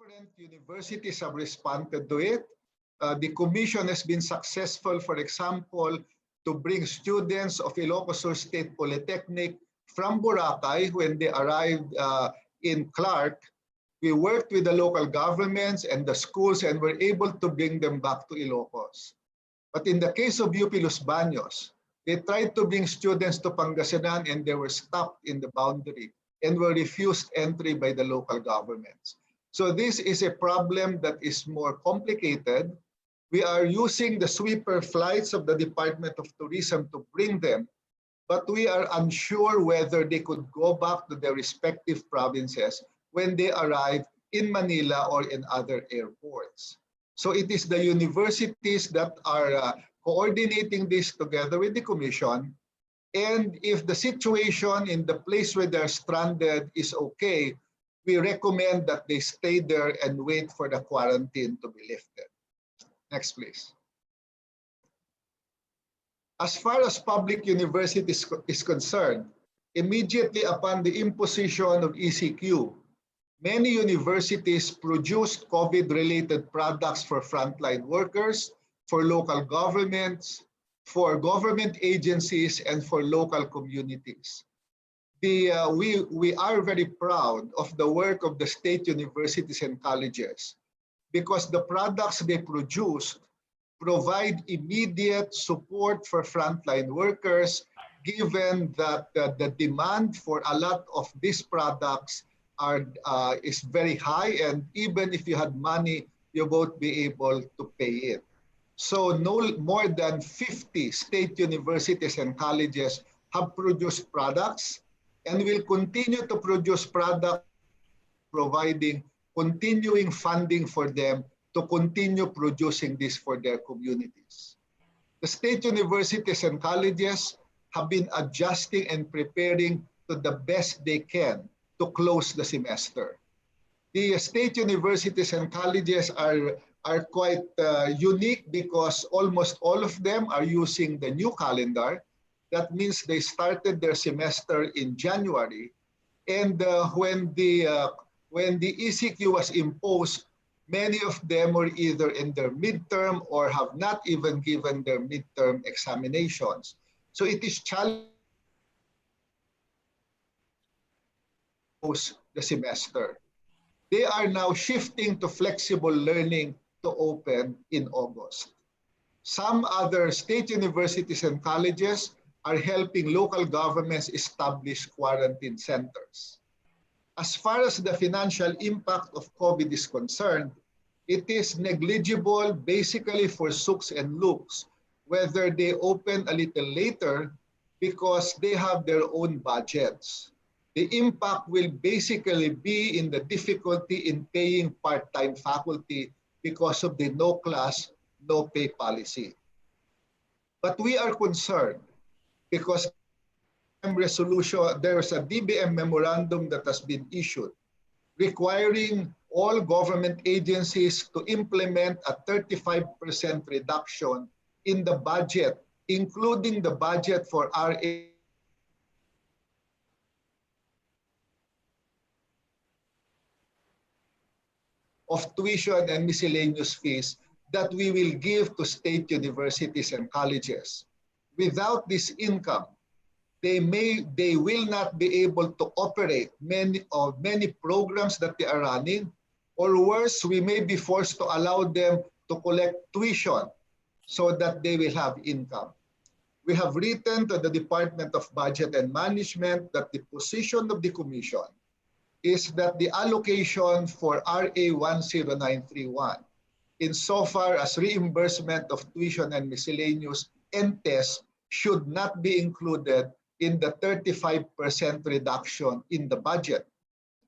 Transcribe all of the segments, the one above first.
different universities have responded to it. The commission has been successful, for example, to bring students of Ilocos Sur State Polytechnic from Boracay when they arrived in Clark. We worked with the local governments and the schools and were able to bring them back to Ilocos. But in the case of UP Los Baños, they tried to bring students to Pangasinan and they were stopped in the boundary and were refused entry by the local governments. So this is a problem that is more complicated. We are using the sweeper flights of the Department of Tourism to bring them, but we are unsure whether they could go back to their respective provinces when they arrive in Manila or in other airports. So it is the universities that are coordinating this together with the commission. And if the situation in the place where they're stranded is okay, we recommend that they stay there and wait for the quarantine to be lifted. Next, please. As far as public universities is concerned, immediately upon the imposition of ECQ, many universities produced COVID-related products for frontline workers, for local governments, for government agencies, and for local communities. We are very proud of the work of the state universities and colleges because the products they produced provide immediate support for frontline workers, given that the demand for a lot of these products is very high, and even if you had money, you won't be able to pay it. So no more than 50 state universities and colleges have produced products and will continue to produce products, providing continuing funding for them to continue producing this for their communities. The state universities and colleges have been adjusting and preparing to the best they can to close the semester. The state universities and colleges are quite unique because almost all of them are using the new calendar. That means they started their semester in January. And when the ECQ was imposed, many of them were either in their midterm or have not even given their midterm examinations. So it is challenging the semester. They are now shifting to flexible learning to open in August. Some other state universities and colleges are helping local governments establish quarantine centers. As far as the financial impact of COVID is concerned, it is negligible basically for Sooks and Looks, whether they open a little later because they have their own budgets. The impact will basically be in the difficulty in paying part-time faculty because of the no class, no pay policy. But we are concerned because there is a DBM memorandum that has been issued requiring all government agencies to implement a 35% reduction in the budget, including the budget for RA of tuition and miscellaneous fees that we will give to state universities and colleges. Without this income, they will not be able to operate many programs that they are running, or worse, we may be forced to allow them to collect tuition so that they will have income. We have written to the Department of Budget and Management that the position of the Commission is that the allocation for RA 10931, insofar as reimbursement of tuition and miscellaneous and tests, should not be included in the 35% reduction in the budget,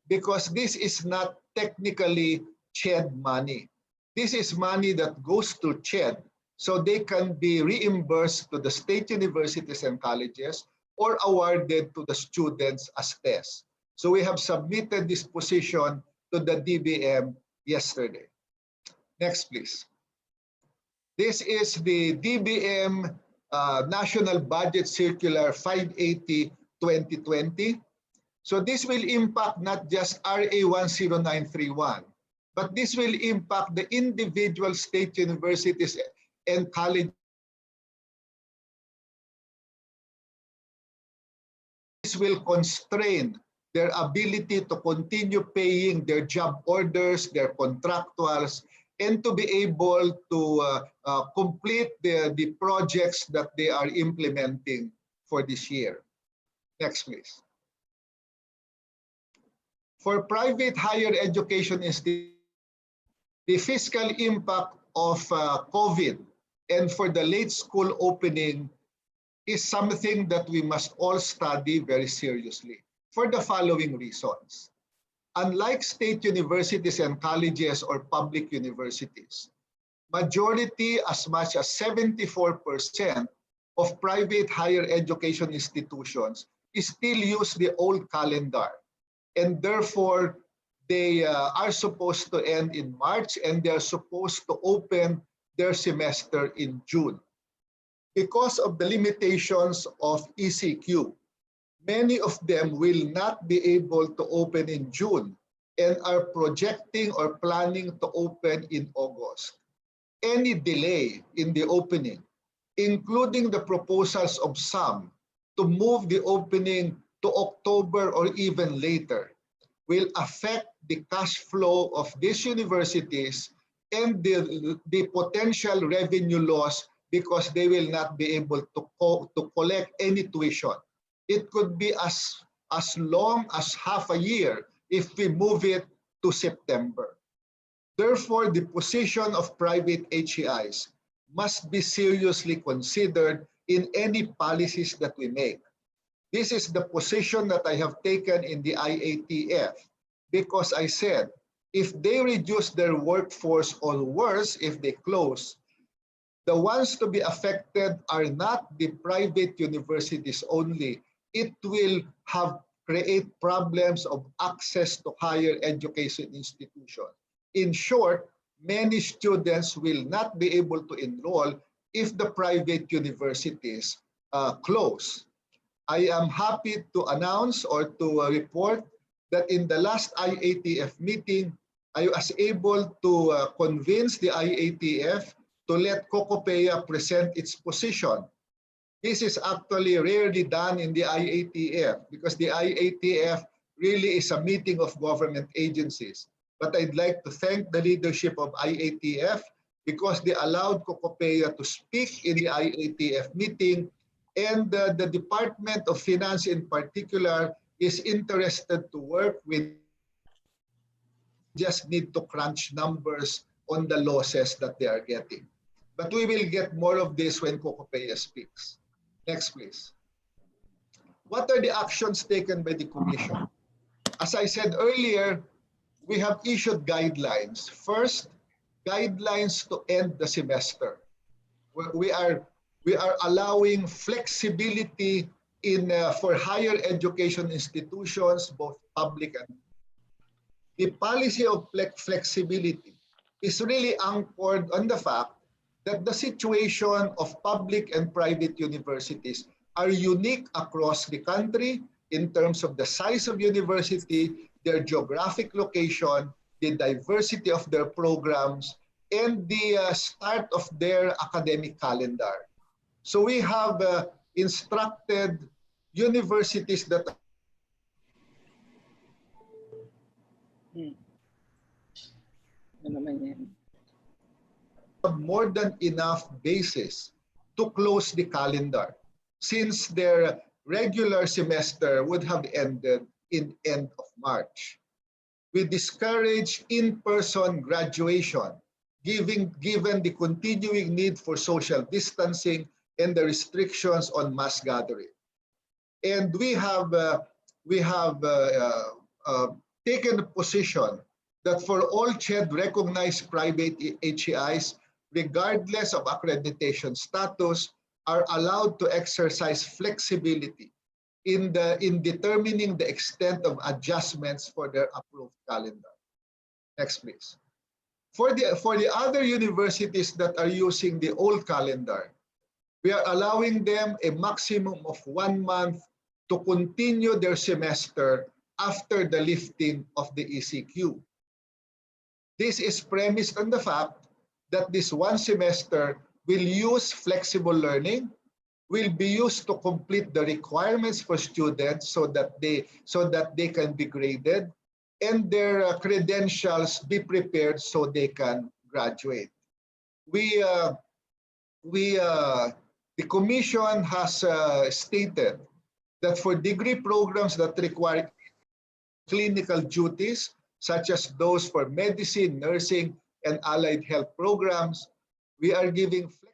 because this is not technically CHED money. This is money that goes to CHED, so they can be reimbursed to the state universities and colleges or awarded to the students as tests. So we have submitted this position to the DBM yesterday. Next, please. This is the DBM National Budget Circular 580-2020. So this will impact not just RA 10931, but this will impact the individual state universities and colleges. This will constrain their ability to continue paying their job orders, their contractuals, and to be able to complete the projects that they are implementing for this year. Next, please. For private higher education institutions, the fiscal impact of COVID and for the late school opening is something that we must all study very seriously for the following reasons. Unlike state universities and colleges or public universities, majority, as much as 74% of private higher education institutions still use the old calendar, and therefore they are supposed to end in March and they're supposed to open their semester in June. Because of the limitations of ECQ, many of them will not be able to open in June and are projecting or planning to open in August. Any delay in the opening, including the proposals of some to move the opening to October or even later, will affect the cash flow of these universities and the potential revenue loss because they will not be able to collect any tuition. It could be as long as half a year if we move it to September. Therefore, the position of private HEIs must be seriously considered in any policies that we make. This is the position that I have taken in the IATF because I said, if they reduce their workforce or worse, if they close, the ones to be affected are not the private universities only. It will create problems of access to higher education institutions. In short, many students will not be able to enroll if the private universities close. I am happy to announce or to report that in the last IATF meeting, I was able to convince the IATF to let COCOPEA present its position. This is actually rarely done in the IATF because the IATF really is a meeting of government agencies. But I'd like to thank the leadership of IATF because they allowed COCOPEA to speak in the IATF meeting, and the Department of Finance in particular is interested to work with. Just need to crunch numbers on the losses that they are getting. But we will get more of this when COCOPEA speaks. Next, please. What are the actions taken by the Commission? As I said earlier, we have issued guidelines. First, guidelines to end the semester. We are allowing flexibility for higher education institutions, both public and the policy of flexibility is really anchored on the fact that the situation of public and private universities are unique across the country in terms of the size of university, their geographic location, the diversity of their programs, and the start of their academic calendar. So we have instructed universities that have more than enough basis to close the calendar since their regular semester would have ended in end of March. We discourage in-person graduation given the continuing need for social distancing and the restrictions on mass gathering. And we have taken a position that for all CHED-recognized private HEIs, regardless of accreditation status, are allowed to exercise flexibility in determining the extent of adjustments for their approved calendar. Next, please. For the other universities that are using the old calendar, we are allowing them a maximum of 1 month to continue their semester after the lifting of the ECQ. This is premised on the fact that this one semester will use flexible learning, will be used to complete the requirements for students so that they can be graded, and their credentials be prepared so they can graduate. The Commission has stated that for degree programs that require clinical duties, such as those for medicine, nursing, and allied health programs, we are giving flexible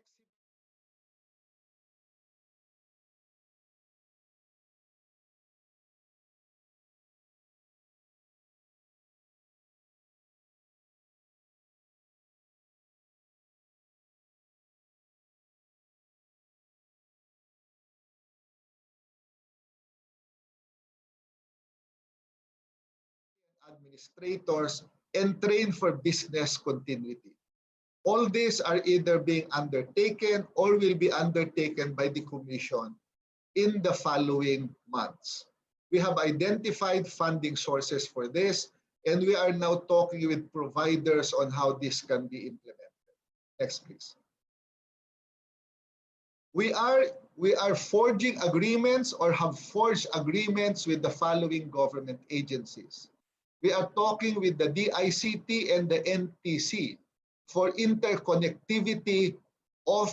administrators and train for business continuity. All these are either being undertaken or will be undertaken by the Commission in the following months. We have identified funding sources for this, and we are now talking with providers on how this can be implemented. Next, please. We are forging agreements or have forged agreements with the following government agencies. We are talking with the DICT and the NTC for interconnectivity of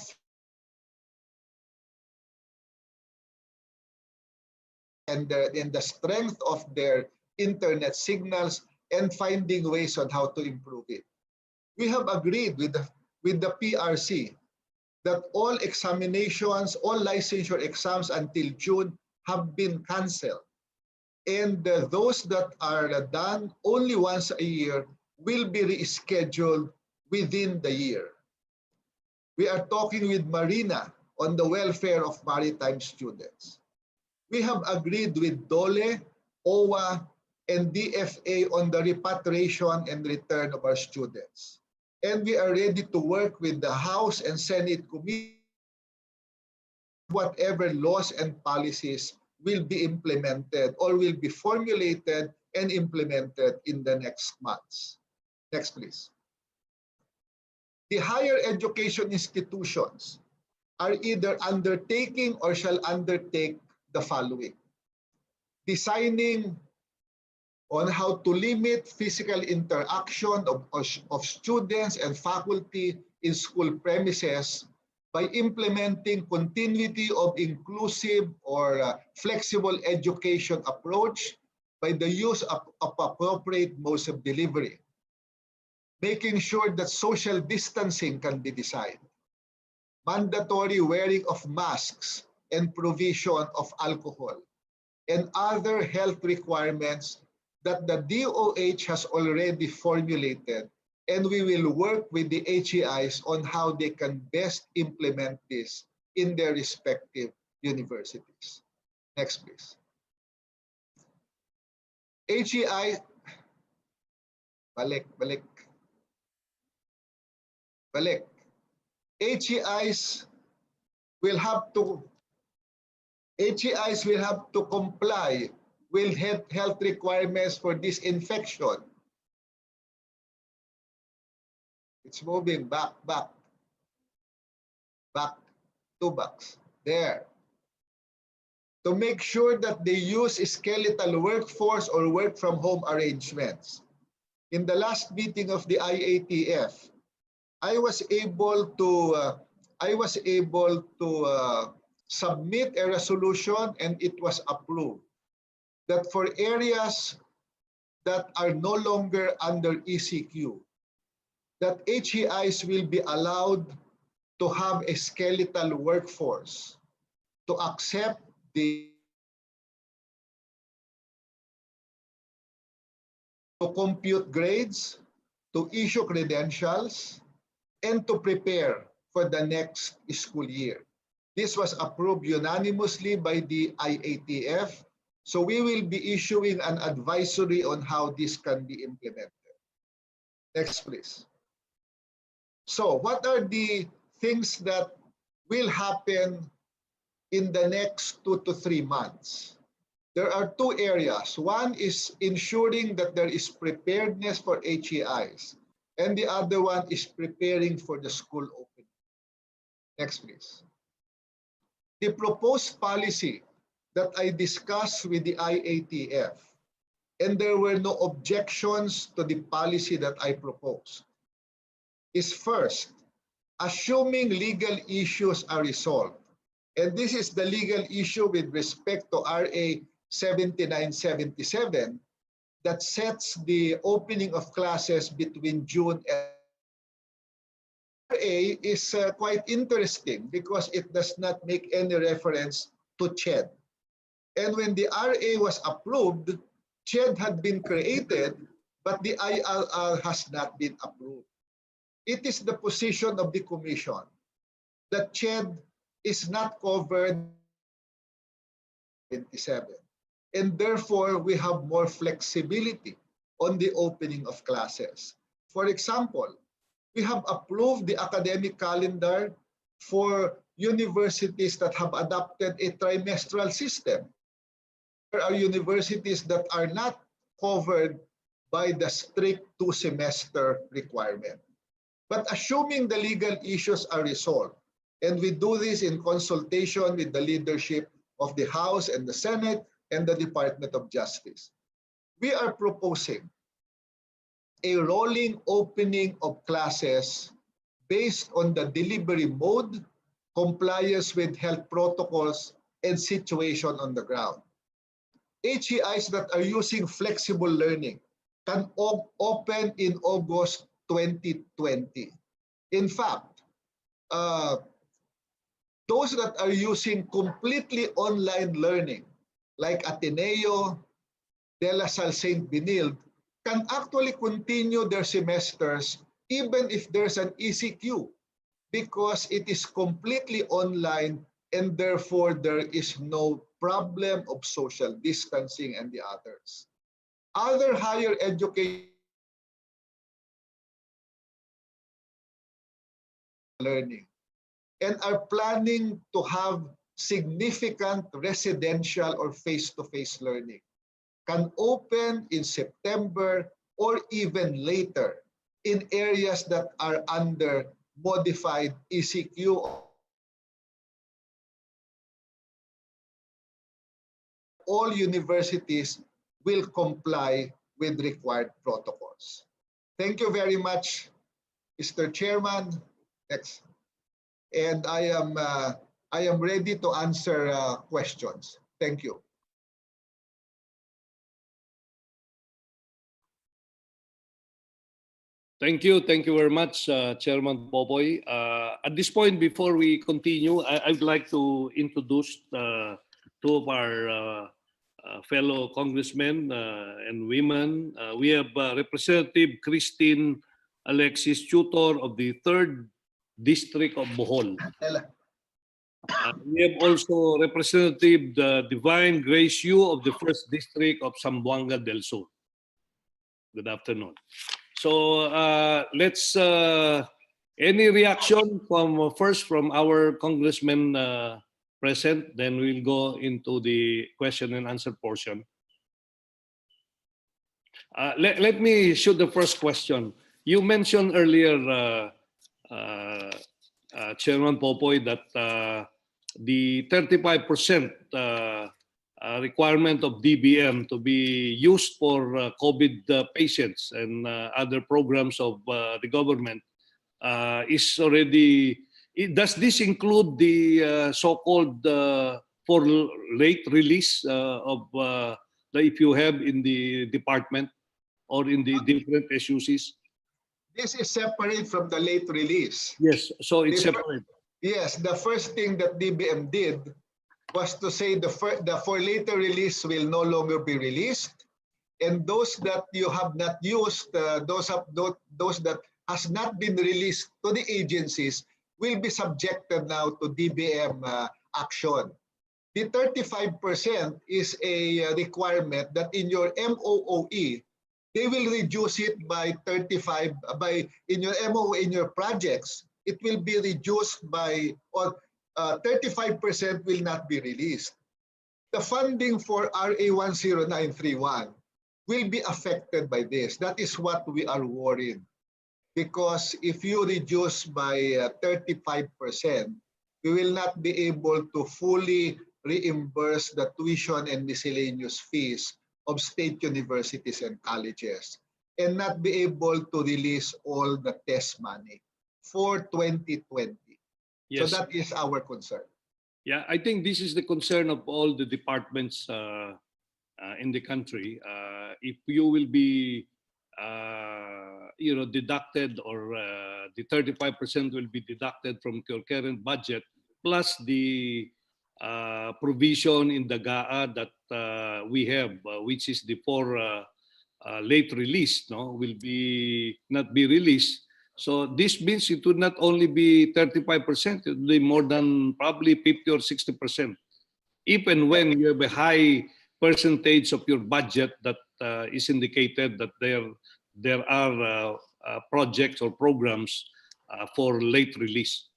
and the strength of their internet signals and finding ways on how to improve it. We have agreed with the PRC that all examinations, all licensure exams until June have been canceled. And those that are done only once a year will be rescheduled within the year. We are talking with Marina on the welfare of maritime students. We have agreed with DOLE, OWA, and DFA on the repatriation and return of our students. And we are ready to work with the House and Senate committee whatever laws and policies will be implemented or will be formulated and implemented in the next months. Next, please. The higher education institutions are either undertaking or shall undertake the following: designing on how to limit physical interaction of students and faculty in school premises by implementing continuity of inclusive or flexible education approach by the use of appropriate modes of delivery, making sure that social distancing can be designed, mandatory wearing of masks and provision of alcohol, and other health requirements that the DOH has already formulated, and we will work with the HEIs on how they can best implement this in their respective universities. Next, please. HEI, balik. HEIs will have to comply with health requirements for disinfection. It's moving back, 2 bucks. There. To make sure that they use skeletal workforce or work from home arrangements. In the last meeting of the IATF, I was able to submit a resolution, and it was approved that for areas that are no longer under ECQ, that HEIs will be allowed to have a skeletal workforce to accept to compute grades, to issue credentials, and to prepare for the next school year. This was approved unanimously by the IATF, so we will be issuing an advisory on how this can be implemented. Next, please. So what are the things that will happen in the next 2 to 3 months? There are 2 areas. One is ensuring that there is preparedness for HEIs. and the other one is preparing for the school opening. Next, please. The proposed policy that I discussed with the IATF, and there were no objections to the policy that I proposed, is first, assuming legal issues are resolved. And this is the legal issue with respect to RA 7977 that sets the opening of classes between June and RA is quite interesting because it does not make any reference to CHED. And when the RA was approved, CHED had been created, but the IRR has not been approved. It is the position of the Commission that CHED is not covered 27. And therefore, we have more flexibility on the opening of classes. For example, we have approved the academic calendar for universities that have adopted a trimestral system. There are universities that are not covered by the strict 2-semester requirement. But assuming the legal issues are resolved, and we do this in consultation with the leadership of the House and the Senate and the Department of Justice, we are proposing a rolling opening of classes based on the delivery mode, compliance with health protocols, and situation on the ground. HEIs that are using flexible learning can open in August 2020. In fact, those that are using completely online learning, like Ateneo, De La Salle St. Benilde, can actually continue their semesters even if there's an ECQ, because it is completely online and therefore there is no problem of social distancing and the others. Other higher education learning and are planning to have significant residential or face-to-face learning can open in September or even later in areas that are under modified ECQ. All universities will comply with required protocols. Thank you very much, Mr. Chairman. Next. And I am ready to answer questions. Thank you. Thank you very much, Chairman Popoy. At this point, before we continue, I'd like to introduce two of our fellow congressmen and women. We have Representative Christine Alexis, tutor of the 3rd District of Bohol. We have also Representative Divine Grace Yu of the 1st District of Zamboanga del Sur. Good afternoon. So let's, any reaction from first from our congressmen present, then we'll go into the question and answer portion. Let me shoot the first question. You mentioned earlier, Chairman Popoy, that the 35% requirement of DBM to be used for COVID patients and other programs of the government is already, does this include the so-called for late release of the, if you have in the department or in the different SUCs? This is separate from the late release. Yes, so it's separate. Yes, the first thing that DBM did was to say the for later release will no longer be released, and those that you have not used, those that has not been released to the agencies will be subjected now to DBM action. The 35% is a requirement that in your MOOE, they will reduce it by 35, in your MOE, in your projects, it will be reduced by, or 35% will not be released. The funding for RA 10931 will be affected by this. That is what we are worried. because if you reduce by 35%, we will not be able to fully reimburse the tuition and miscellaneous fees of state universities and colleges, and not be able to release all the test money for 2020. So Yes. that is our concern. Yeah, I think this is the concern of all the departments in the country. If you will be, deducted, or the 35% will be deducted from your current budget, plus the provision in the GAA that we have, which is the for late release, no, will be not be released. So this means it would not only be 35%, it would be more than probably 50 or 60%. Even when you have a high percentage of your budget that is indicated that there are projects or programs for late release.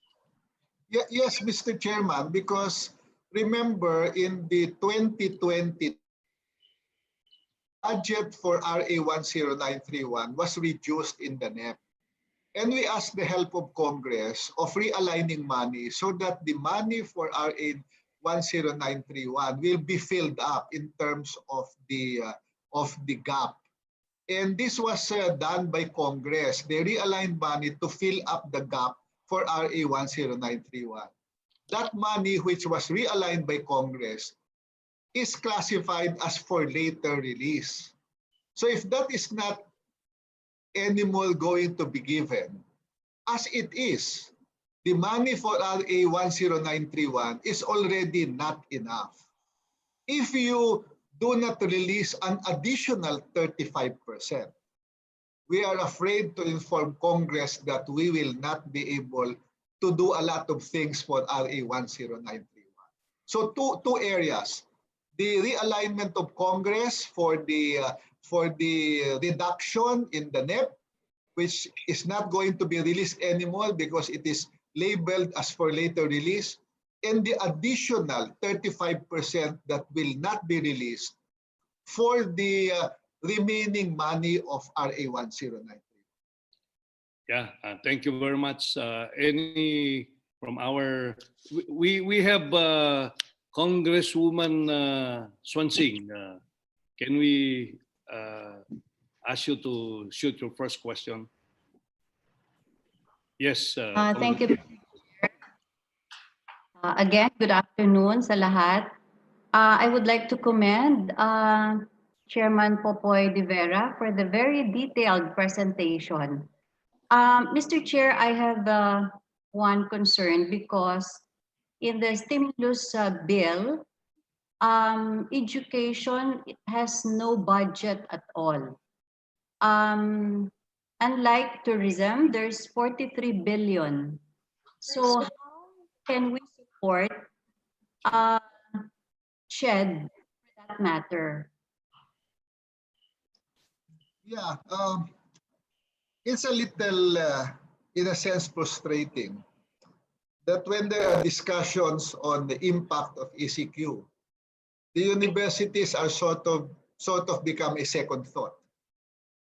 Yes, Mr. Chairman, because remember in the 2020 budget for RA 10931 was reduced in the NEP. And we asked the help of Congress of realigning money so that the money for RA 10931 will be filled up in terms of the gap. And this was done by Congress. They realigned money to fill up the gap for RA 10931. That money which was realigned by Congress is classified as for later release. So if that is not anymore going to be given, as it is, the money for RA 10931 is already not enough. If you do not release an additional 35%, we are afraid to inform Congress that we will not be able to do a lot of things for RA 10931. So two areas: the realignment of Congress for the reduction in the NEP, which is not going to be released anymore because it is labeled as for later release, and the additional 35% that will not be released for the remaining money of RA 10931. Yeah, thank you very much. Any from our, we have Congresswoman Swansing. Can we ask you to shoot your first question? Yes. Thank you. Again, good afternoon sa lahat. I would like to commend Chairman Popoy de Vera for the very detailed presentation. Mr. Chair, I have one concern because in the stimulus bill, education has no budget at all. Unlike tourism, there's 43 billion. So how can we support SHED for that matter? Yeah, it's a little, in a sense, frustrating that when there are discussions on the impact of ECQ, the universities are sort of become a second thought.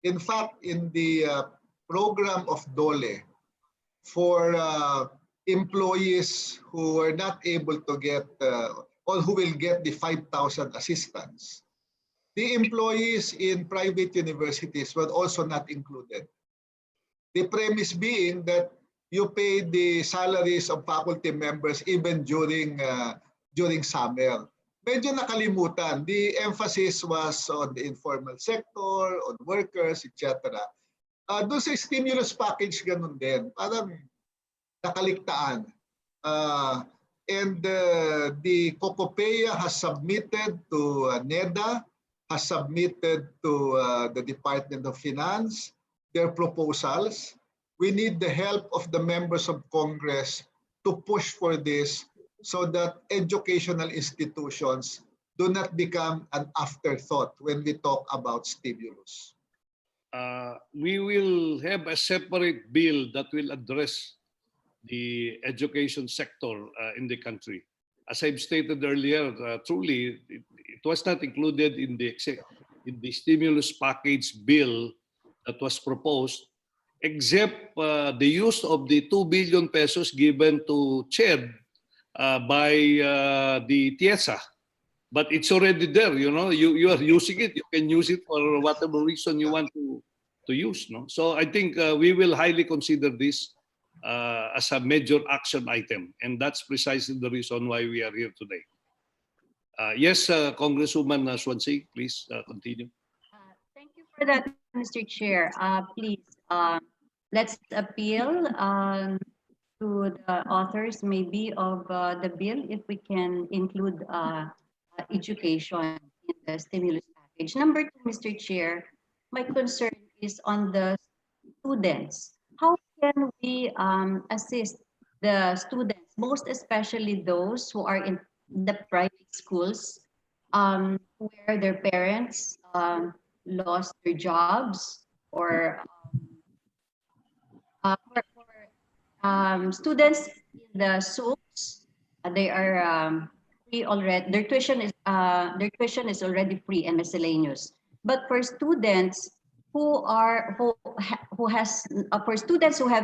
In fact, in the program of DOLE for employees who are not able to get or who will get the 5,000 assistance, the employees in private universities were also not included. The premise being that you pay the salaries of faculty members even during summer. Medyo nakalimutan. The emphasis was on the informal sector, on workers, etc. Doon sa stimulus package, ganun din. Parang nakaligtaan. And the COCOPEA has submitted to NEDA, has submitted to the Department of Finance their proposals. We need the help of the members of Congress to push for this so that educational institutions do not become an afterthought when we talk about stimulus. We will have a separate bill that will address the education sector in the country. As I've stated earlier, truly, it was not included in the stimulus package bill that was proposed. exempt the use of the 2 billion pesos given to CHED by the TESDA. But it's already there, you know, you are using it. You can use it for whatever reason you want to use. No? So I think we will highly consider this as a major action item. And that's precisely the reason why we are here today. Yes, Congresswoman Swansea, please continue. Thank you for that, Mr. Chair. Please, let's appeal to the authors maybe of the bill if we can include education in the stimulus package. Number two, Mr. Chair, my concern is on the students. How can we assist the students, most especially those who are in the private schools, where their parents lost their jobs, or students in the SOOPs, they are free already. Their tuition is already free and miscellaneous. But for students who have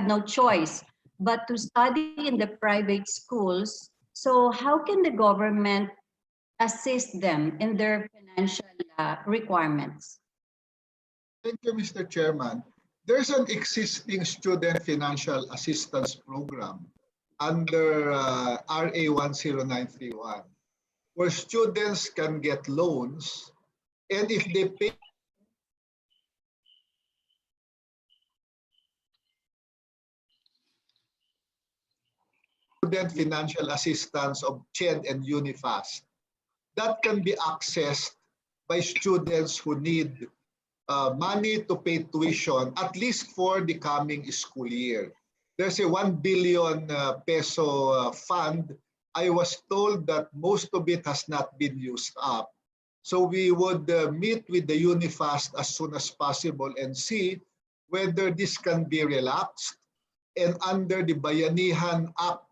no choice but to study in the private schools, so how can the government assist them in their financial requirements? Thank you, Mr. Chairman. There's an existing student financial assistance program under RA 10931, where students can get loans, and if they pay student financial assistance of CHED and UNIFAST, that can be accessed by students who need money to pay tuition, at least for the coming school year. There's a 1 billion peso fund. I was told that most of it has not been used up. So we would meet with the UNIFAST as soon as possible and see whether this can be relaxed, and under the Bayanihan Act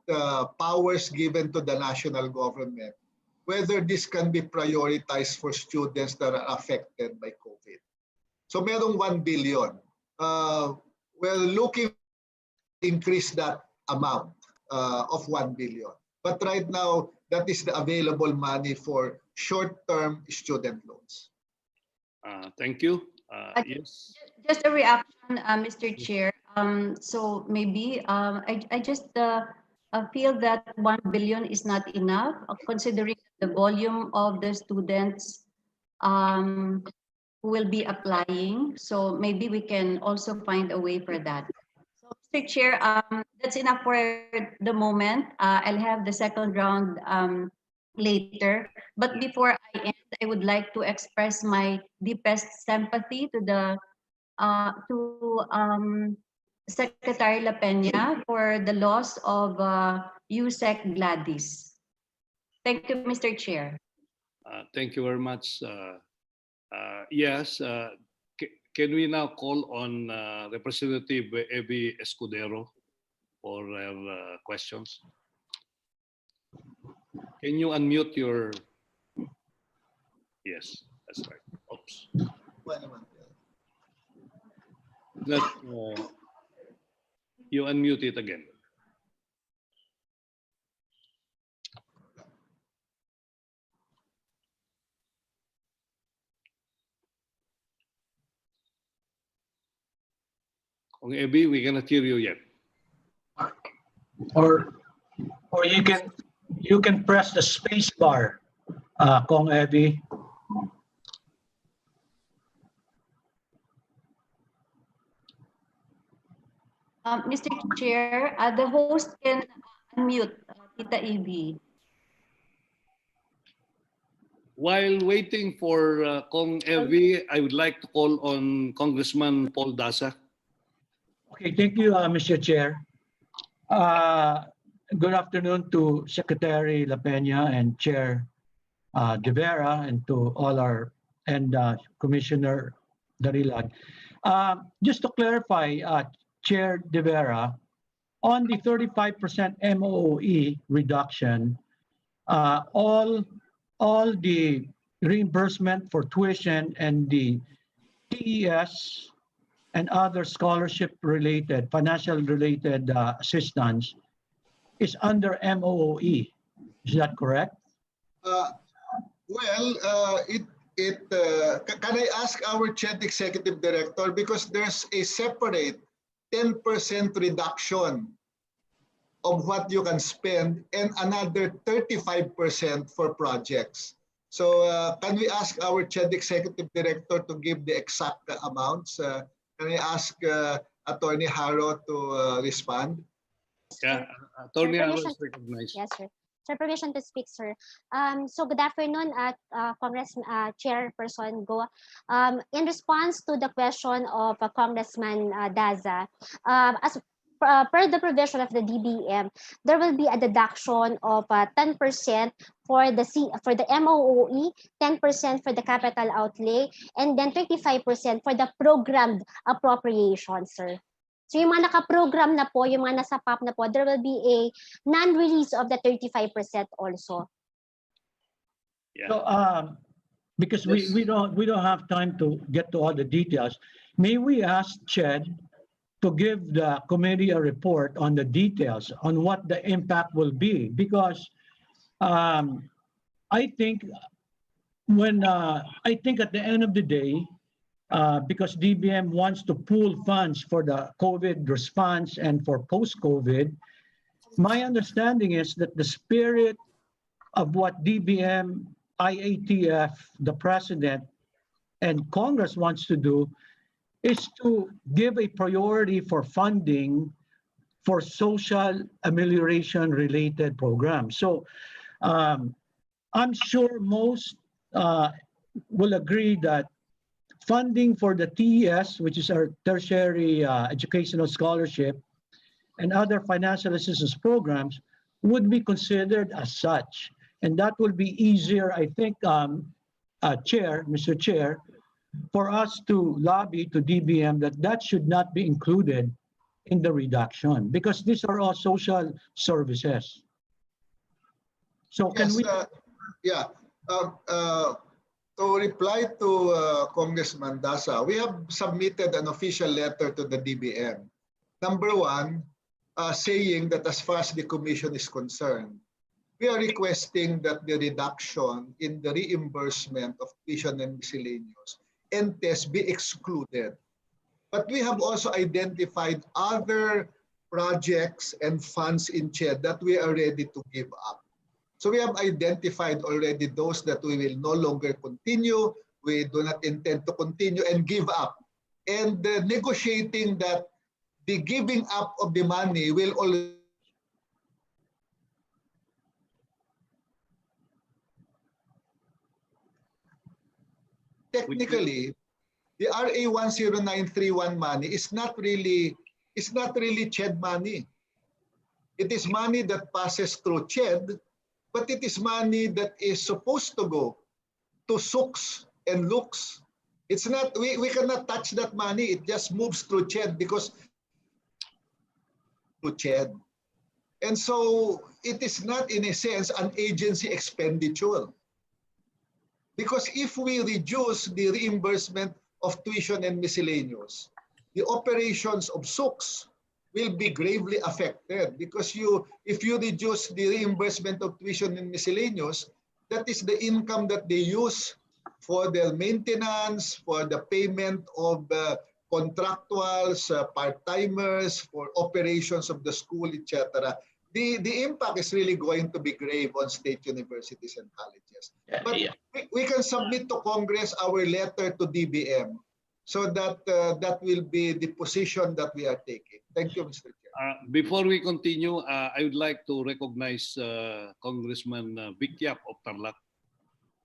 powers given to the national government, whether this can be prioritized for students that are affected by COVID. So merong 1 billion. We're looking to increase that amount of 1 billion. But right now, that is the available money for short-term student loans. Thank you. Yes. Just a reaction, Mr. Chair. So maybe I just feel that 1 billion is not enough, considering the volume of the students who will be applying. So maybe we can also find a way for that. So, Mr. Chair, that's enough for the moment. I'll have the second round later. But before I end, I would like to express my deepest sympathy to the Secretary La Peña for the loss of USEC Gladys. Thank you, Mr. Chair. Thank you very much. Yes, can we now call on Representative Evie Escudero for her questions? Can you unmute your... Yes, that's right. Oops. That, you unmute it again. Kung Evie, we cannot hear you yet. Or you can press the space bar, Kong Evie. Mr. Chair, the host can unmute Tita Evie. While waiting for Kong Evie, I would like to call on Congressman Paul Daza. Okay, thank you, Mr. Chair. Good afternoon to Secretary La Peña and Chair De Vera, and to all our, and Commissioner Darilag. Just to clarify, Chair De Vera, on the 35% MOE reduction, all the reimbursement for tuition and the TES and other scholarship-related, financial-related assistance is under MOOE. Is that correct? Can I ask our CHED Executive Director, because there's a separate 10% reduction of what you can spend and another 35% for projects. So can we ask our CHED Executive Director to give the exact amounts? Can I ask Attorney Haro to respond? Yeah, Attorney Haro is recognized. Yes, sir. Sir, permission to speak, sir. So good afternoon, Congress Chairperson Go. In response to the question of Congressman Daza, as per the provision of the DBM, there will be a deduction of 10% for the MOOE, 10% for the capital outlay, and then 25% for the programmed appropriation, sir. So yung mga naka-program na po, yung mga nasa PAP na po, there will be a non-release of the 35% also. Yeah. So, because Yes. we don't have time to get to all the details, may we ask CHED to give the committee a report on the details on what the impact will be? Because I think at the end of the day, because DBM wants to pool funds for the COVID response and for post-COVID, my understanding is that the spirit of what DBM, IATF, the president, and Congress wants to do is to give a priority for funding for social amelioration related programs. So I'm sure most will agree that funding for the TES, which is our tertiary educational scholarship, and other financial assistance programs would be considered as such. And that will be easier, I think, Mr. Chair, for us to lobby to DBM that should not be included in the reduction, because these are all social services. So can we? To reply to Congressman Daza, we have submitted an official letter to the DBM. Number one, saying that as far as the commission is concerned, we are requesting that the reduction in the reimbursement of tuition and miscellaneous and TEST be excluded. But we have also identified other projects and funds in CHED that we are ready to give up. So we have identified already those that we will no longer continue, we do not intend to continue and give up. And negotiating that the giving up of the money will already technically, the RA 10931 money is not really CHED money. It is money that passes through CHED, but it is money that is supposed to go to SUKS and LUKS. It's not, we cannot touch that money. It just moves through CHED because to CHED. And so it is not in a sense an agency expenditure. Because if we reduce the reimbursement of tuition and miscellaneous, the operations of SUKS will be gravely affected, because if you reduce the reimbursement of tuition and miscellaneous, that is the income that they use for their maintenance, for the payment of contractuals, part-timers, for operations of the school, etc. The impact is really going to be grave on state universities and colleges. But we can submit to Congress our letter to DBM, so that that will be the position that we are taking. Thank you, Mr. Chair. Before we continue, I would like to recognize Congressman Vic Yap of Tarlac.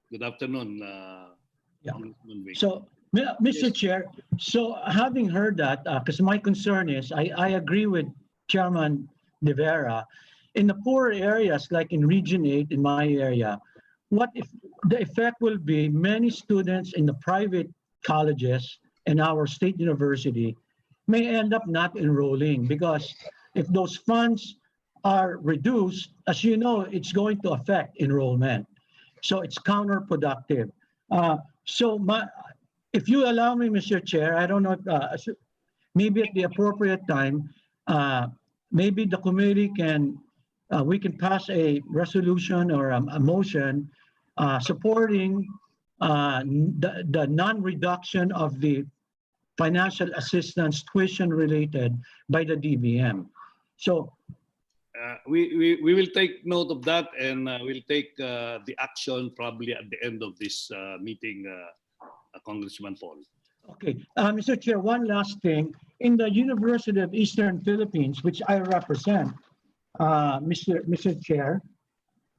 Good afternoon, Congressman Vic. So, Mr. Chair, so having heard that, because my concern is, I agree with Chairman De Vera, in the poorer areas like in Region 8 in my area, what if the effect will be many students in the private colleges and our state university may end up not enrolling, because if those funds are reduced, as you know, it's going to affect enrollment. So it's counterproductive. If you allow me, Mr. Chair, I don't know if maybe at the appropriate time, maybe the committee can, we can pass a resolution or a motion supporting the non-reduction of the financial assistance tuition related by the DBM. So we will take note of that, and we'll take the action probably at the end of this meeting, Congressman Paul. okay, Mr. Chair, one last thing. In the University of Eastern Philippines, which I represent, Mr. Chair,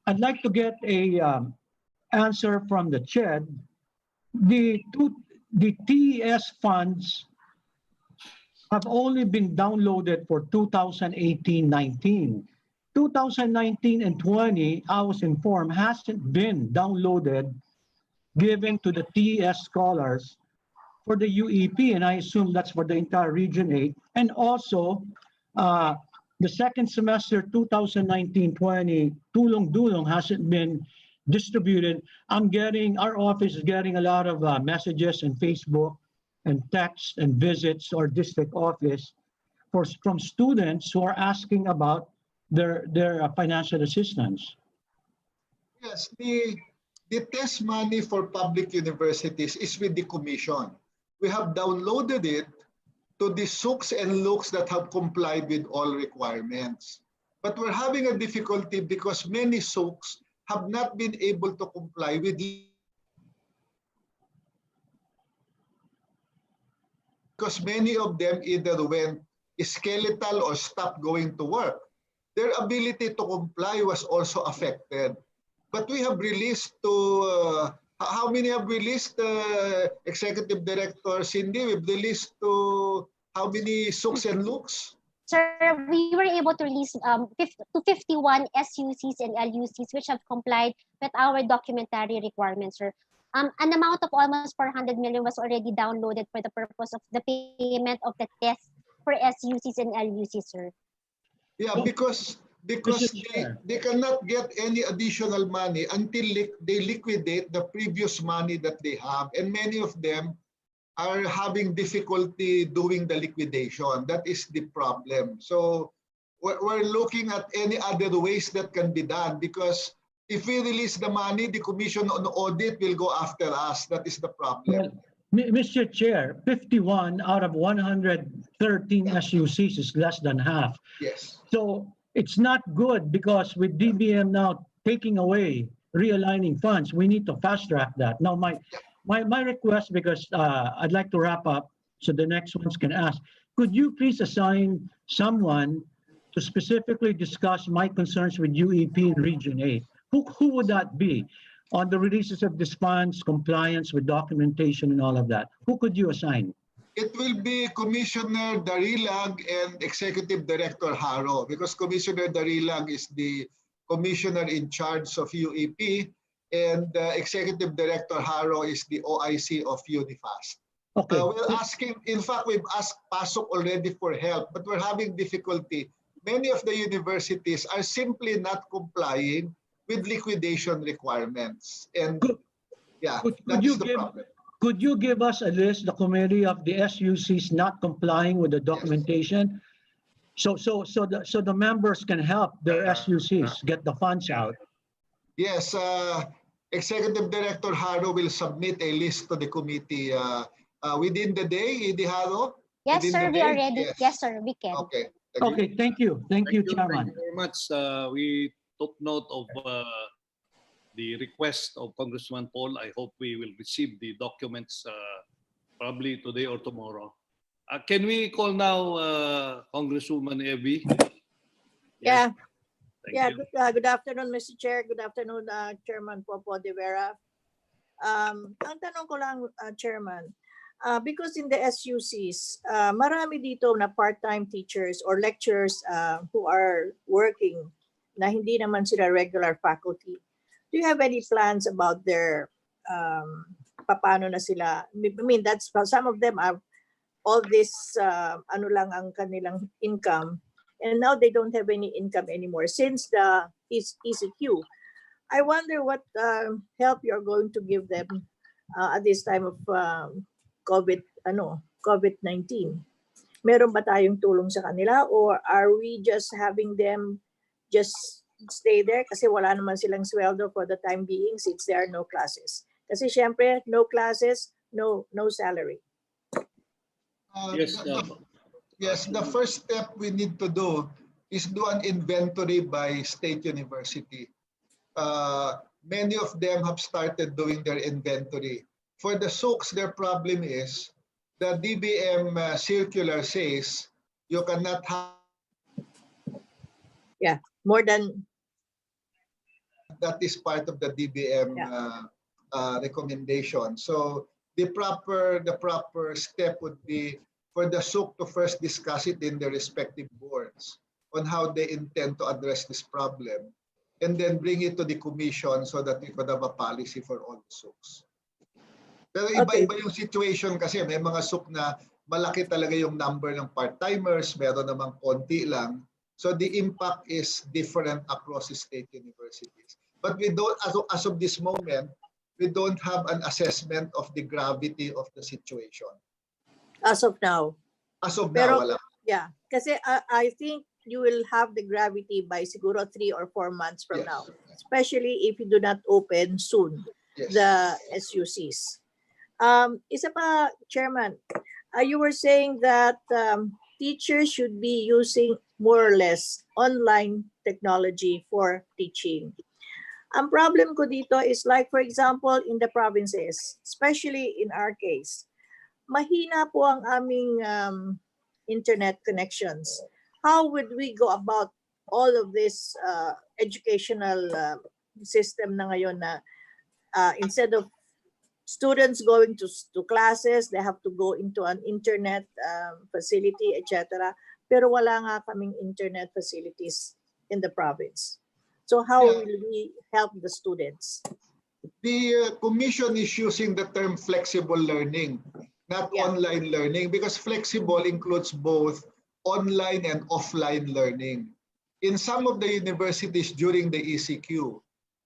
I'd like to get a answer from the CHED. The TES funds have only been downloaded for 2018-19. 2019 and 20, I was informed, hasn't been downloaded, given to the TES scholars for the UEP, and I assume that's for the entire Region 8. And also, the second semester 2019-20 tulong-dulong hasn't been distributed. Our office is getting a lot of messages on Facebook and texts and visits to our district office from students who are asking about their financial assistance. Yes, the test money for public universities is with the commission. We have downloaded it to the SUCs and LUCs that have complied with all requirements. But we're having a difficulty because many SUCs have not been able to comply with because many of them either went skeletal or stopped going to work. Their ability to comply was also affected. But we have released to, how many have released, Executive Director Cindy? We've released to how many SUCs and LUCs? Sir, we were able to release to 51 SUCs and LUCs which have complied with our documentary requirements, sir. An amount of almost 400 million was already downloaded for the purpose of the payment of the test for SUCs and LUCs, sir. Yeah, because they cannot get any additional money until they liquidate the previous money that they have, and many of them are having difficulty doing the liquidation. That is the problem. So we're looking at any other ways that can be done, because if we release the money, the Commission on Audit will go after us. That is the problem. Well, Mr. Chair, 51 out of 113 SUCs is less than half. Yes. So it's not good, because with DBM now taking away realigning funds, we need to fast track that. Now, my request, because I'd like to wrap up so the next ones can ask, could you please assign someone to specifically discuss my concerns with UEP in Region 8? Who would that be on the releases of these funds, compliance with documentation and all of that? Who could you assign? It will be Commissioner Darilag and Executive Director Haro, because Commissioner Darilag is the commissioner in charge of UEP, and Executive Director Haro is the OIC of UNIFAST. Okay. We're asking, in fact, we've asked PASOK already for help, but we're having difficulty. Many of the universities are simply not complying with liquidation requirements. And yeah, that is the problem. Could you give us a list, the committee of the SUCs not complying with the documentation? Yes. So the members can help their SUCs get the funds out. Yes, Executive Director Haro will submit a list to the committee within the day, Edi Haro? Yes, sir, we are ready. Yes. Yes, sir, we can. Okay. Okay, thank you. Thank you, Chairman. Thank you very much. We took note of the request of Congressman Paul. I hope we will receive the documents probably today or tomorrow. Can we call now Congresswoman Evie? Yeah. Thank you. Good afternoon, Mr. Chair. Good afternoon, Chairman Popo de Vera. Ang tanong ko lang, Chairman, because in the SUCs, marami dito na part-time teachers or lecturers who are working na hindi naman sila regular faculty. Do you have any plans about their paano na sila? I mean, that's some of them have all this ano lang ang kanilang income, and now they don't have any income anymore since the ECQ. I wonder what help you're going to give them at this time of COVID-19. meron ba tayong tulong sa kanila, or are we just having them just stay there kasi wala naman silang sweldo for the time being since there are no classes? Kasi syempre, no classes, no salary. Yes, Yes, the first step we need to do is do an inventory by state university. Many of them have started doing their inventory. For the SUCs, their problem is the DBM circular says you cannot have More than, that is part of the DBM recommendation. So the proper step would be for the SUC to first discuss it in their respective boards on how they intend to address this problem, and then bring it to the commission so that we could have a policy for all the SUCs. Pero iba-iba yung situation kasi may mga SUC na malaki talaga yung number ng part-timers, meron namang konti lang. So the impact is different across the state universities. But we don't, as of this moment, we don't have an assessment of the gravity of the situation. as of now. As of Pero, now, wala. Yeah, kasi I think you will have the gravity by siguro 3 or 4 months from Yes. now, especially if you do not open soon Yes. the SUCs. Isa pa, Chairman, you were saying that teachers should be using more or less online technology for teaching. Ang problem ko dito is like, for example, in the provinces, especially in our case, mahina po ang aming internet connections. How would we go about all of this educational system na ngayon na instead of students going to classes, they have to go into an internet facility, etc. Pero wala nga kaming internet facilities in the province. So how will we help the students? The commission is using the term flexible learning, not online learning, because flexible includes both online and offline learning. In some of the universities during the ECQ,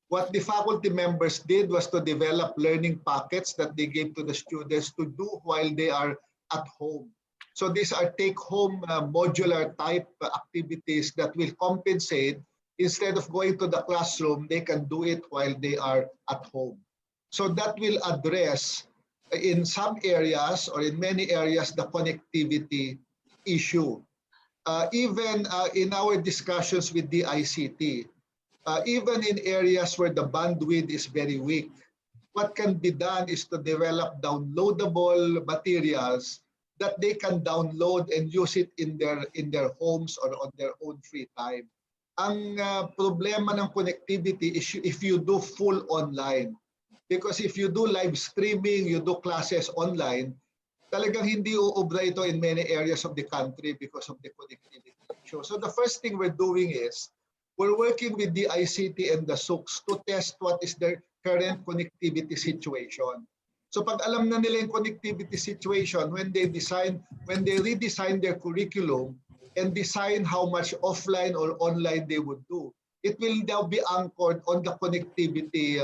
what the faculty members did was to develop learning packets that they gave to the students to do while they are at home. So these are take-home modular type activities that will compensate. Instead of going to the classroom, they can do it while they are at home. So that will address in some areas or in many areas the connectivity issue. Even in our discussions with the ICT, even in areas where the bandwidth is very weak, what can be done is to develop downloadable materials that they can download and use it in their homes or on their own free time. Ang problema ng connectivity is if you do full online. Because if you do live streaming, you do classes online, talagang hindi uubra ito in many areas of the country because of the connectivity issue. So the first thing we're doing is, we're working with the ICT and the SUCs to test what is their current connectivity situation. So pag alam na nila yung connectivity situation, when they redesign their curriculum and design how much offline or online they would do, it will now be anchored on the connectivity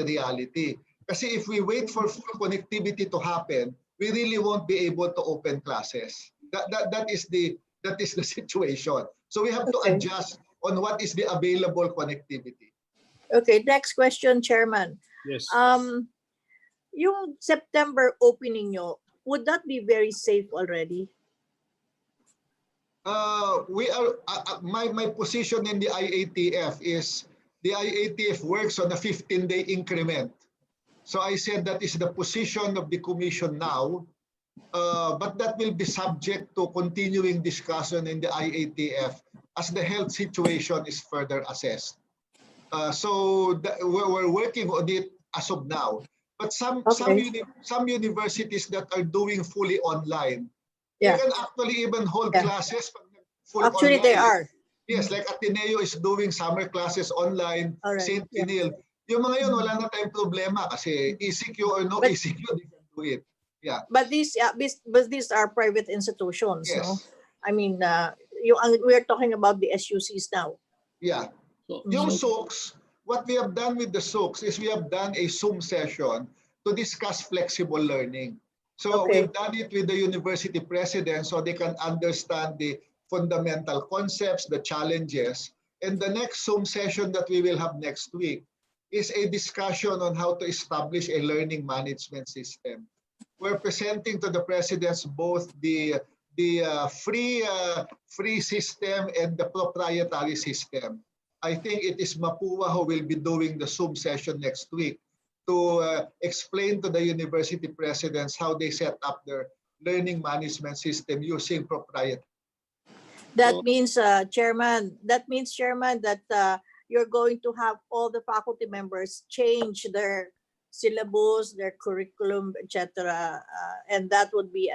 reality. Kasi if we wait for full connectivity to happen, we really won't be able to open classes. That is the situation. So we have to adjust on what is the available connectivity. Okay, next question, Chairman. Yes. Yung September opening nyo, would that be very safe already? My position in the IATF is the IATF works on a 15-day increment. So I said that is the position of the commission now, but that will be subject to continuing discussion in the IATF as the health situation is further assessed. We're working on it as of now. But some universities that are doing fully online, they can actually even hold classes full Actually, online. they are. Yes, like Ateneo is doing summer classes online, St. Pinil. Yung mga yun, wala na tayong problema kasi ECQ or no ECQ, they can do it. Yeah. But these are private institutions, Yes. no? I mean, we're talking about the SUCs now. Yeah. Yung SUCs, what we have done with the SUCs is we have done a Zoom session to discuss flexible learning. So Okay. we've done it with the university presidents so they can understand the fundamental concepts, the challenges. And the next Zoom session that we will have next week is a discussion on how to establish a learning management system. We're presenting to the presidents both the free system and the proprietary system. I think it is Mapua who will be doing the Zoom session next week to explain to the university presidents how they set up their learning management system using proprietary. That means, Chairman, that you're going to have all the faculty members change their syllabus, their curriculum, etc. And that would be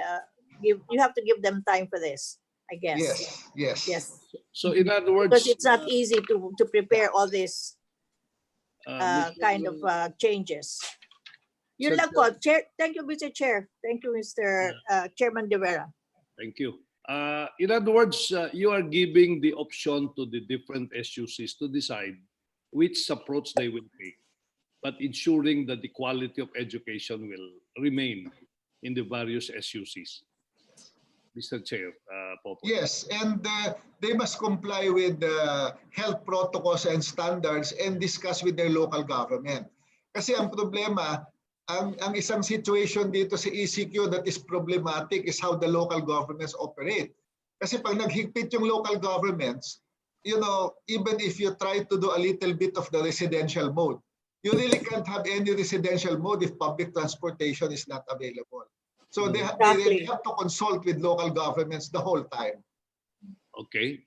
you have to give them time for this, I guess. Yes, yes. Yes. So in other words, Because it's not easy to prepare all these kind of changes. Yun lang po, Chair. Thank you, Mr. Chair. Thank you, Mr. Chairman De Vera. Thank you. In other words, you are giving the option to the different SUCs to decide which approach they will take, but ensuring that the quality of education will remain in the various SUCs. Mr. Chair, Popo. Yes, and they must comply with the health protocols and standards and discuss with their local government. Kasi ang problema, ang isang situation dito sa ECQ that is problematic is how the local governments operate. Kasi pag naghigpit yung local governments, you know, even if you try to do a little bit of the residential mode, you really can't have any residential mode if public transportation is not available. So they really have to consult with local governments the whole time. Okay.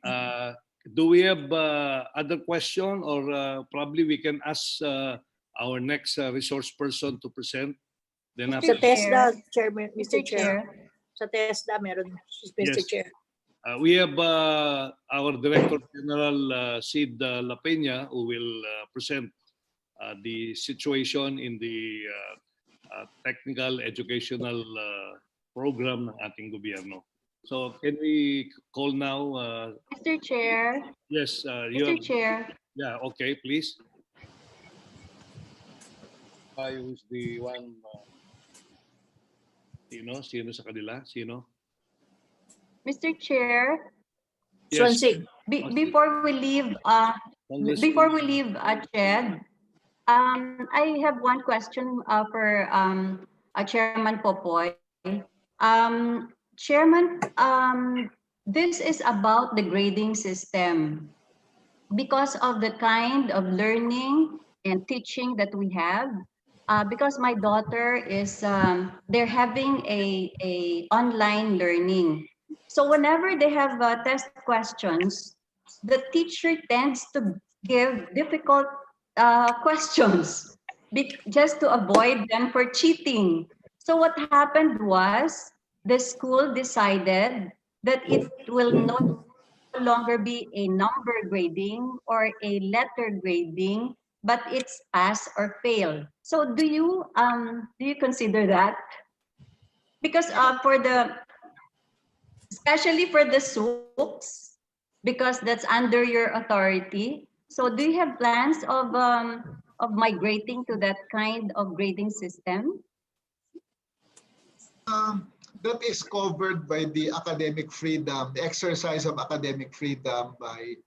Do we have other question, or probably we can ask our next resource person to present? Then Sa after, TESDA, Chairman, Mr. Mr. Chair. Chair. Sa TESDA, meron, Mr. Yes. Chair. we have our Director General Sid La Peña, who will present the situation in the technical educational program ng ating gobyerno. So can we call now? Mr. Chair, Yes, Mr. Chair, Yeah, okay, please. Who's the one? Sino sa kanila? Sino? Mr. Chair, Yes. Swansea. before we leave, Ched, I have one question for Chairman Popoy. Chairman, this is about the grading system. Because of the kind of learning and teaching that we have, because my daughter is, they're having a online learning. So whenever they have test questions, the teacher tends to give difficult questions just to avoid them for cheating. So what happened was the school decided that it will no longer be a number grading or a letter grading, but it's pass or fail. So do you consider that? Because especially for the SUCs, because that's under your authority. So do you have plans of migrating to that kind of grading system? That is covered by the academic freedom, the exercise of academic freedom by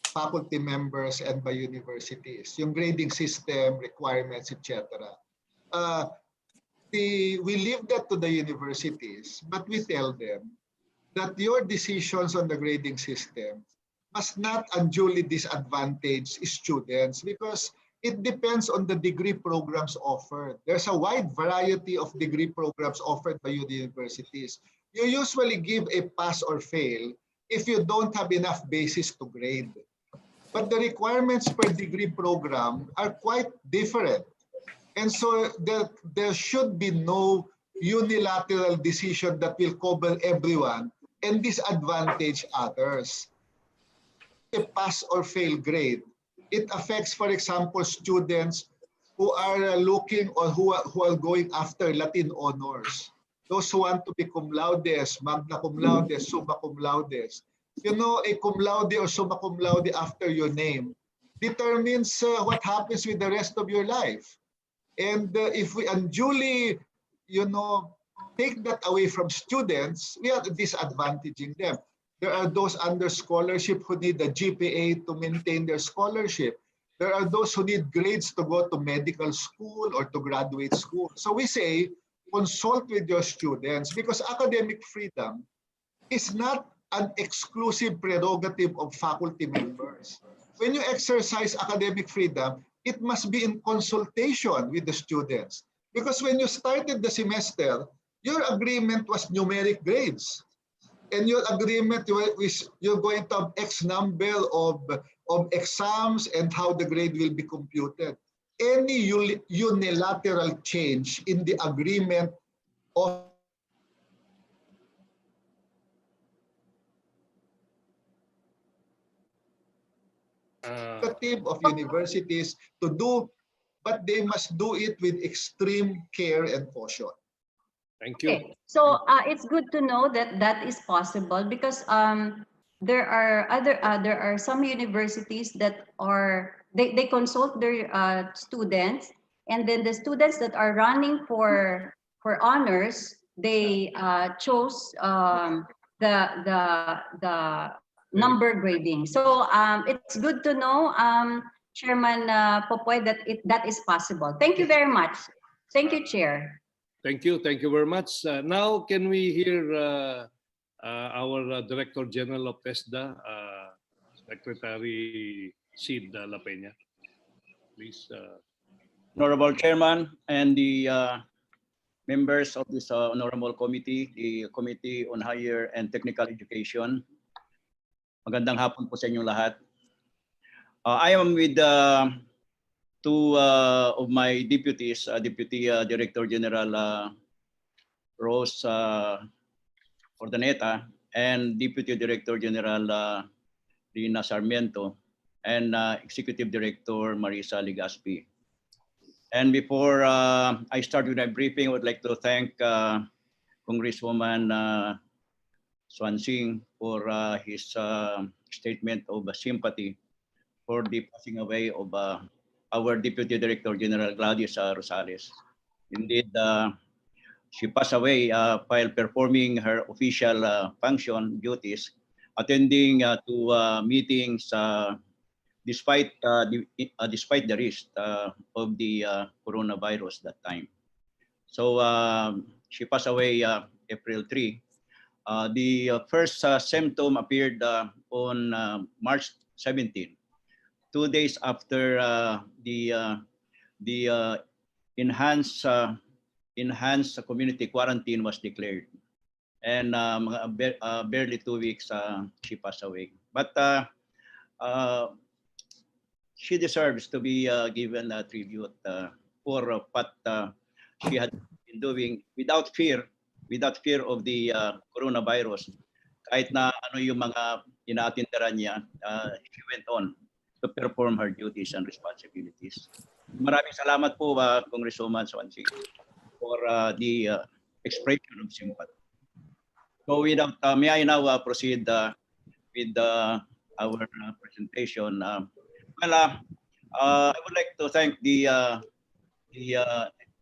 faculty members and by universities. Yung grading system, requirements, etc. We leave that to the universities, but we tell them that your decisions on the grading system must not unduly disadvantage students because it depends on the degree programs offered. There's a wide variety of degree programs offered by universities. You usually give a pass or fail if you don't have enough basis to grade. But the requirements per degree program are quite different. And so there should be no unilateral decision that will cover everyone and disadvantage others. A pass or fail grade, it affects, for example, students who are looking or who are going after Latin honors. Those who want to be cum laudes, magna cum laude, summa cum laudes. You know, a cum laude or summa cum laude after your name determines what happens with the rest of your life. And if we unduly, take that away from students, we are disadvantaging them. There are those under scholarship who need a GPA to maintain their scholarship. There are those who need grades to go to medical school or to graduate school. So we say, consult with your students, because academic freedom is not an exclusive prerogative of faculty members. When you exercise academic freedom, it must be in consultation with the students. Because when you started the semester, your agreement was numeric grades. And your agreement is you're going to have X number of exams and how the grade will be computed. Any unilateral change in the agreement of of universities to do, but they must do it with extreme care and caution. Thank you. Okay, so it's good to know that that is possible, because there are some universities that they consult their students, and then the students that are running for honors, they chose the number grading. So it's good to know, Chairman Popoy, that that is possible. Thank you very much. Thank you, Chair. Thank you. Thank you very much. Now, can we hear our Director General of TESDA, Secretary Sid La Peña? Please. Honorable Chairman and the members of this honorable committee, the Committee on Higher and Technical Education. Magandang hapon po sa inyong lahat. I am with two of my deputies, Deputy Director General Rose Ordaneta and Deputy Director General Rina Sarmiento, and Executive Director Marisa Legaspi. And before I start with my briefing, I would like to thank Congresswoman Swansing for his statement of sympathy for the passing away of our Deputy Director General Gladys Rosales. Indeed, she passed away while performing her official function duties, attending to meetings despite the risk of the coronavirus that time. So she passed away April 3. The first symptom appeared on March 17, 2 days after the enhanced community quarantine was declared, and barely 2 weeks she passed away. But she deserves to be given a tribute for what she had been doing without fear of the coronavirus. Kahit na ano yung mga inaatindaran niya, she went on to perform her duties and responsibilities. Maraming salamat po, Congresswoman Swansea, for the expression of sympathy. So without, may I now proceed with our presentation. Well, I would like to thank the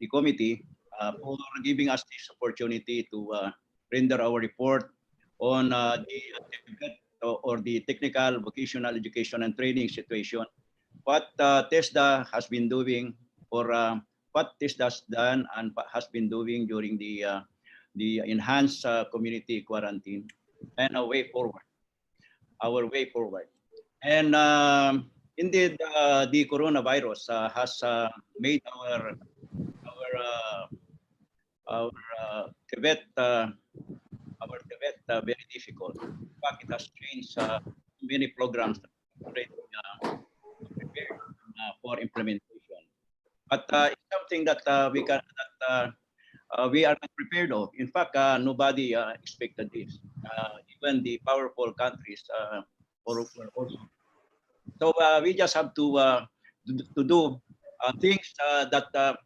committee for giving us this opportunity to render our report on the technical, vocational education and training situation. What TESDA has been doing, or what TESDA has done and has been doing during the enhanced community quarantine, and our way forward. And indeed, the coronavirus has made our Tibet very difficult. In fact, it has changed many programs that already prepared for implementation. But it's something that we are not prepared of. In fact, nobody expected this. Even the powerful countries were also. So we just have to do things that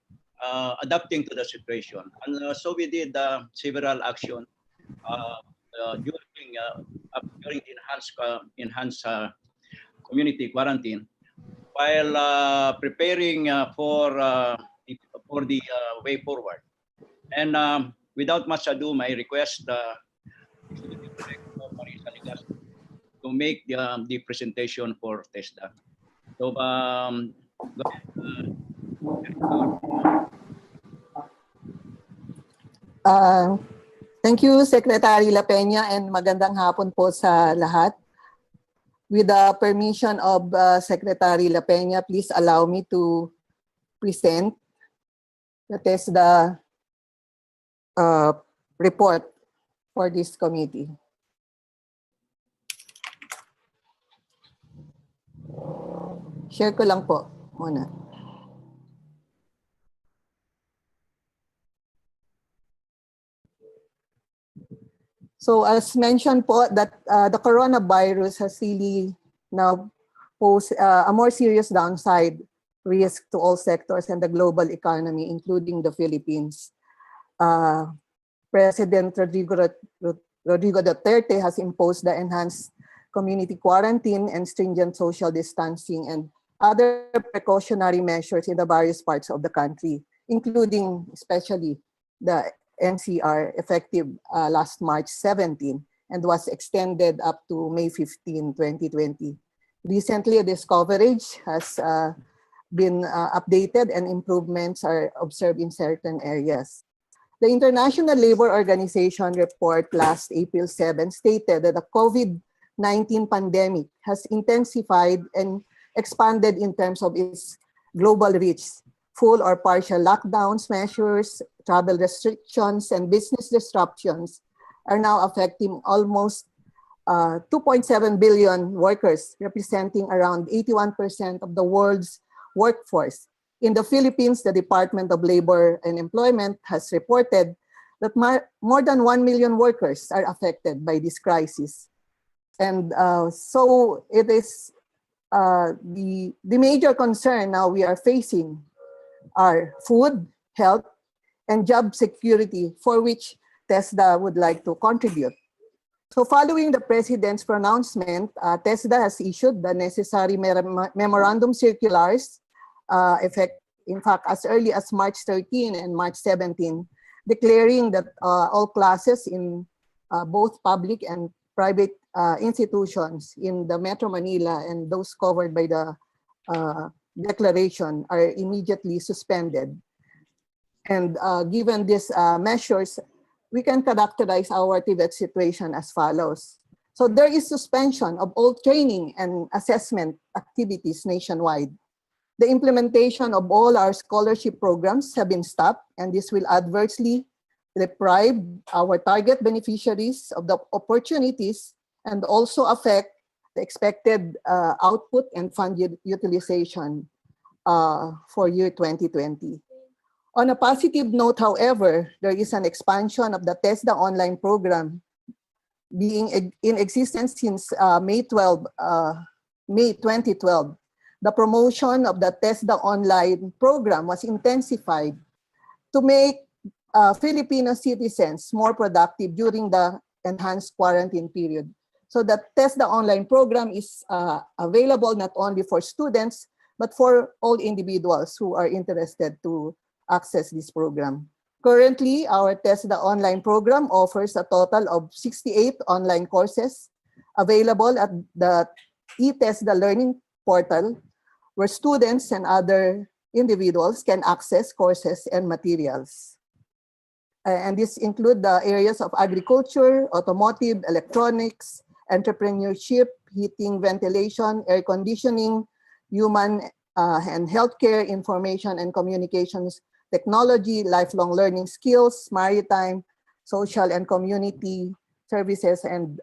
adapting to the situation. And so we did several actions during enhanced community quarantine, while preparing for the way forward. And without much ado, my request Executive Director Marisa Ligas to make the presentation for TESDA. So, go ahead, Thank you, Secretary La Peña, and magandang hapon po sa lahat. With the permission of Secretary La Peña, please allow me to present the TESDA report for this committee. Share ko lang po muna. So as mentioned po, that the coronavirus has really now posed a more serious downside risk to all sectors and the global economy, including the Philippines. President Rodrigo Duterte has imposed the enhanced community quarantine and stringent social distancing and other precautionary measures in the various parts of the country, including especially the NCR, effective last March 17, and was extended up to May 15, 2020. Recently, this coverage has been updated and improvements are observed in certain areas. The International Labour Organization report last April 7 stated that the COVID-19 pandemic has intensified and expanded in terms of its global reach. Full or partial lockdowns measures, travel restrictions, and business disruptions are now affecting almost 2.7 billion workers, representing around 81% of the world's workforce. In the Philippines, the Department of Labor and Employment has reported that more than 1 million workers are affected by this crisis. And so it is the major concern now we are facing are food, health, and job security, for which TESDA would like to contribute. So following the President's pronouncement, TESDA has issued the necessary memorandum circulars, in fact, as early as March 13 and March 17, declaring that all classes in both public and private institutions in the Metro Manila and those covered by the declaration are immediately suspended. And given these measures, we can characterize our TVET situation as follows. So there is suspension of all training and assessment activities nationwide. The implementation of all our scholarship programs have been stopped, and this will adversely deprive our target beneficiaries of the opportunities and also affect the expected output and fund utilization for year 2020. On a positive note, however, there is an expansion of the TESDA online program being in existence since May 2012. The promotion of the TESDA online program was intensified to make Filipino citizens more productive during the enhanced quarantine period. So the TESDA online program is available not only for students, but for all individuals who are interested to access this program. Currently, our TESDA online program offers a total of 68 online courses available at the eTESDA learning portal, where students and other individuals can access courses and materials. And this include the areas of agriculture, automotive, electronics, entrepreneurship, heating, ventilation, air conditioning, human and healthcare, information and communications technology, lifelong learning skills, maritime, social and community services, and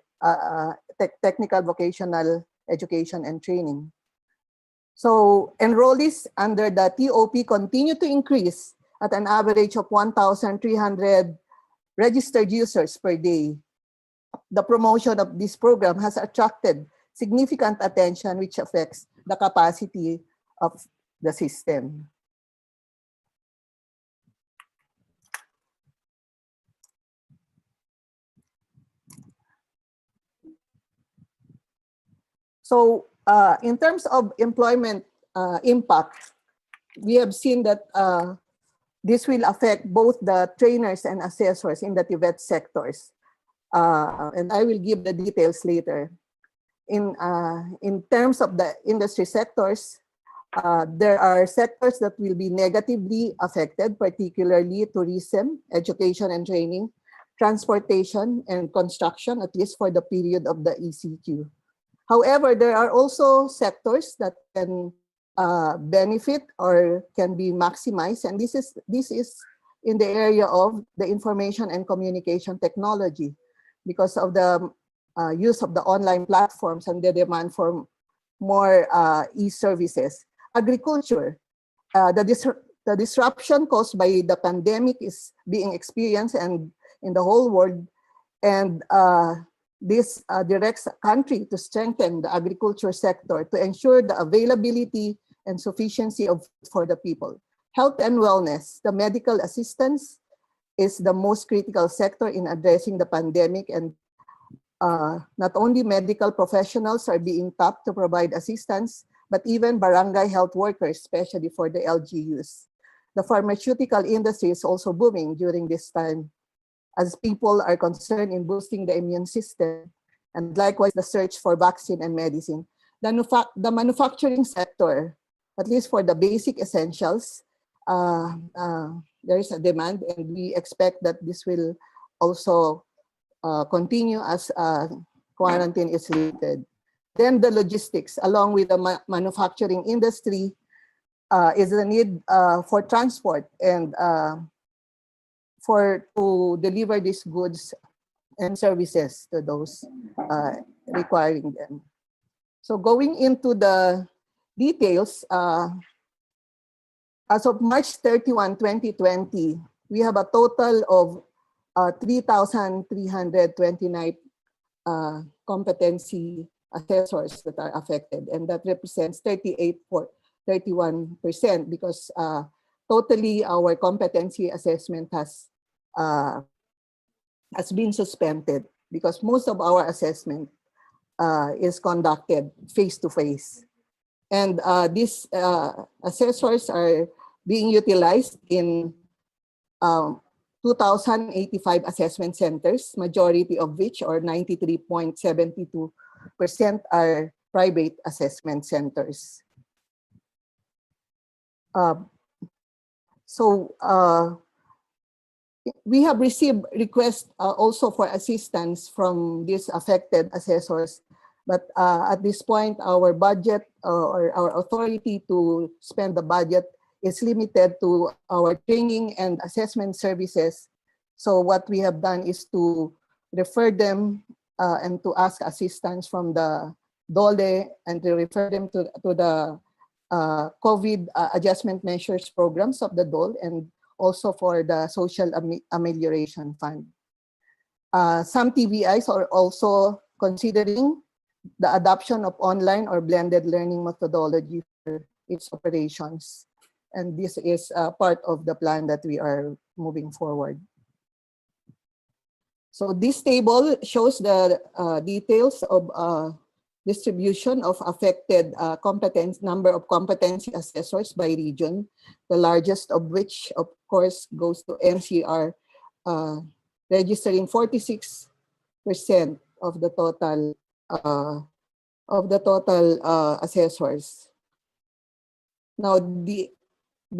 technical vocational education and training. So enrollees under the TOP continue to increase at an average of 1,300 registered users per day. The promotion of this program has attracted significant attention, which affects the capacity of the system. So in terms of employment impact, we have seen that this will affect both the trainers and assessors in the Tibet sectors. And I will give the details later. In terms of the industry sectors, there are sectors that will be negatively affected, particularly tourism, education and training, transportation, and construction, at least for the period of the ECQ. However, there are also sectors that can benefit or can be maximized, and this is in the area of the information and communication technology, because of the use of the online platforms and the demand for more e-services. Agriculture, the disruption caused by the pandemic is being experienced and in the whole world, and this directs a country to strengthen the agriculture sector to ensure the availability and sufficiency of food for the people. Health and wellness, the medical assistance is the most critical sector in addressing the pandemic, and not only medical professionals are being tapped to provide assistance, but even barangay health workers, especially for the LGUs. The pharmaceutical industry is also booming during this time, as people are concerned in boosting the immune system, and likewise the search for vaccine and medicine. The manufacturing sector, at least for the basic essentials, there is a demand, and we expect that this will also continue as quarantine is lifted. Then the logistics, along with the manufacturing industry, is the need for transport and to deliver these goods and services to those requiring them. So going into the details, as of March 31, 2020, we have a total of 3,329 competency assessors that are affected, and that represents 31%, because totally our competency assessment has been suspended, because most of our assessment is conducted face-to-face. And these assessors are being utilized in 2,085 assessment centers, majority of which, or 93.72%, are private assessment centers. We have received requests also for assistance from these affected assessors, but at this point, our budget or our authority to spend the budget is limited to our training and assessment services. So what we have done is to refer them and to ask assistance from the DOLE, and to refer them to the COVID adjustment measures programs of the DOLE, and also for the Social Amelioration Fund. Some TBIs are also considering the adoption of online or blended learning methodology for its operations. And this is part of the plan that we are moving forward. So this table shows the details of distribution of affected number of competency assessors by region, the largest of which, of course, goes to NCR, registering 46% of the total assessors. Now, the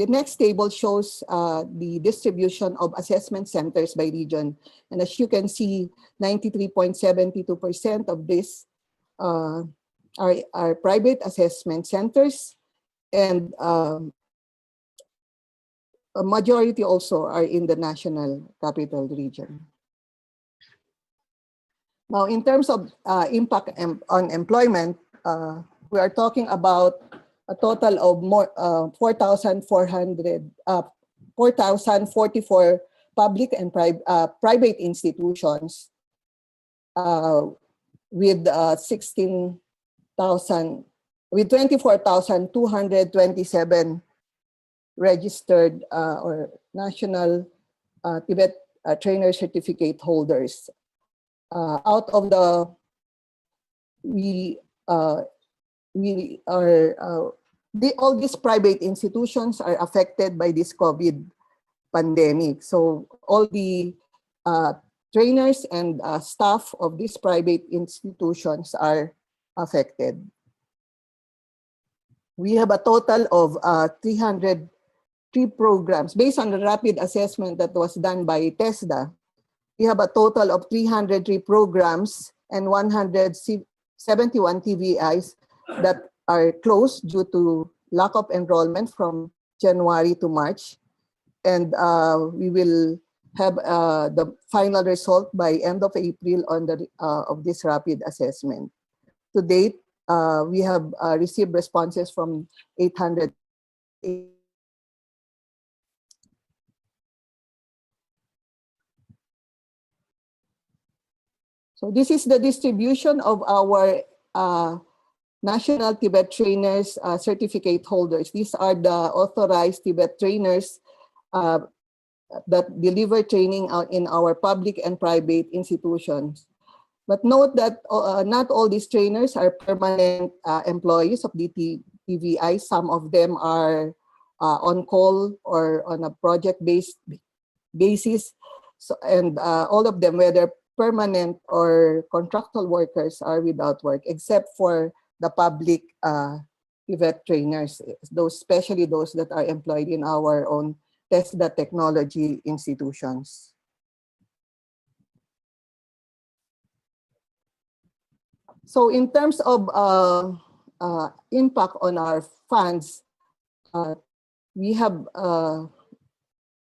next table shows the distribution of assessment centers by region. And as you can see, 93.72% of this are private assessment centers, and a majority also are in the National Capital Region. Now, in terms of impact on employment, we are talking about a total of more 4,044 public and private institutions with 24,227 registered or national Tibet trainer certificate holders. Out of the all these private institutions are affected by this COVID pandemic. So all the trainers and staff of these private institutions are affected. We have a total of 303 programs. Based on the rapid assessment that was done by TESDA, we have a total of 303 programs and 171 TVIs that are closed due to lack of enrollment from January to March. And we will have the final result by end of April on the of this rapid assessment. To date, we have received responses from 800. So this is the distribution of our National Tibet Trainers certificate holders. These are the authorized Tibet trainers that deliver training in our public and private institutions. But note that not all these trainers are permanent employees of the TVI. Some of them are on call or on a project-based basis. So, and all of them, whether permanent or contractual workers, are without work, except for the public Tibet trainers, those, especially those that are employed in our own TESDA technology institutions. So in terms of impact on our funds, we have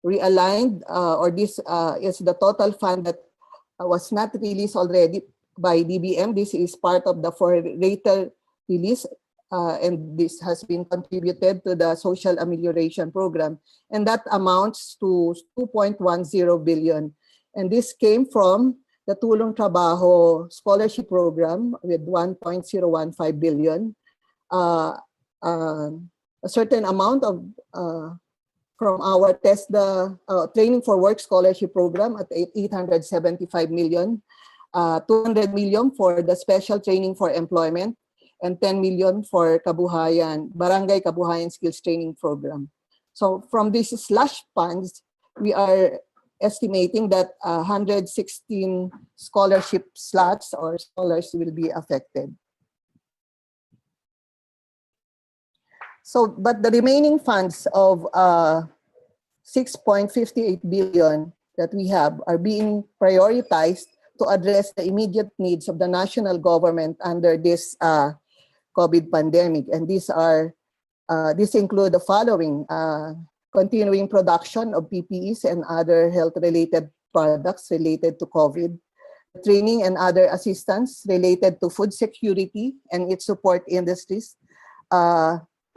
realigned, or this is the total fund that was not released already by DBM. This is part of the for later release, and this has been contributed to the social amelioration program, and that amounts to 2.10 billion. And this came from the Tulong Trabajo Scholarship Program with 1.015 billion. A certain amount of from our TESDA Training for Work Scholarship Program at 875 million, 200 million for the Special Training for Employment, and 10 million for Kabuhayan, Barangay Kabuhayan Skills Training Program. So from these slush funds, we are estimating that 116 scholarship slots or scholars will be affected. So, but the remaining funds of 6.58 billion that we have are being prioritized to address the immediate needs of the national government under this COVID pandemic. And these are, these include the following: continuing production of PPEs and other health-related products related to COVID, training and other assistance related to food security and its support industries,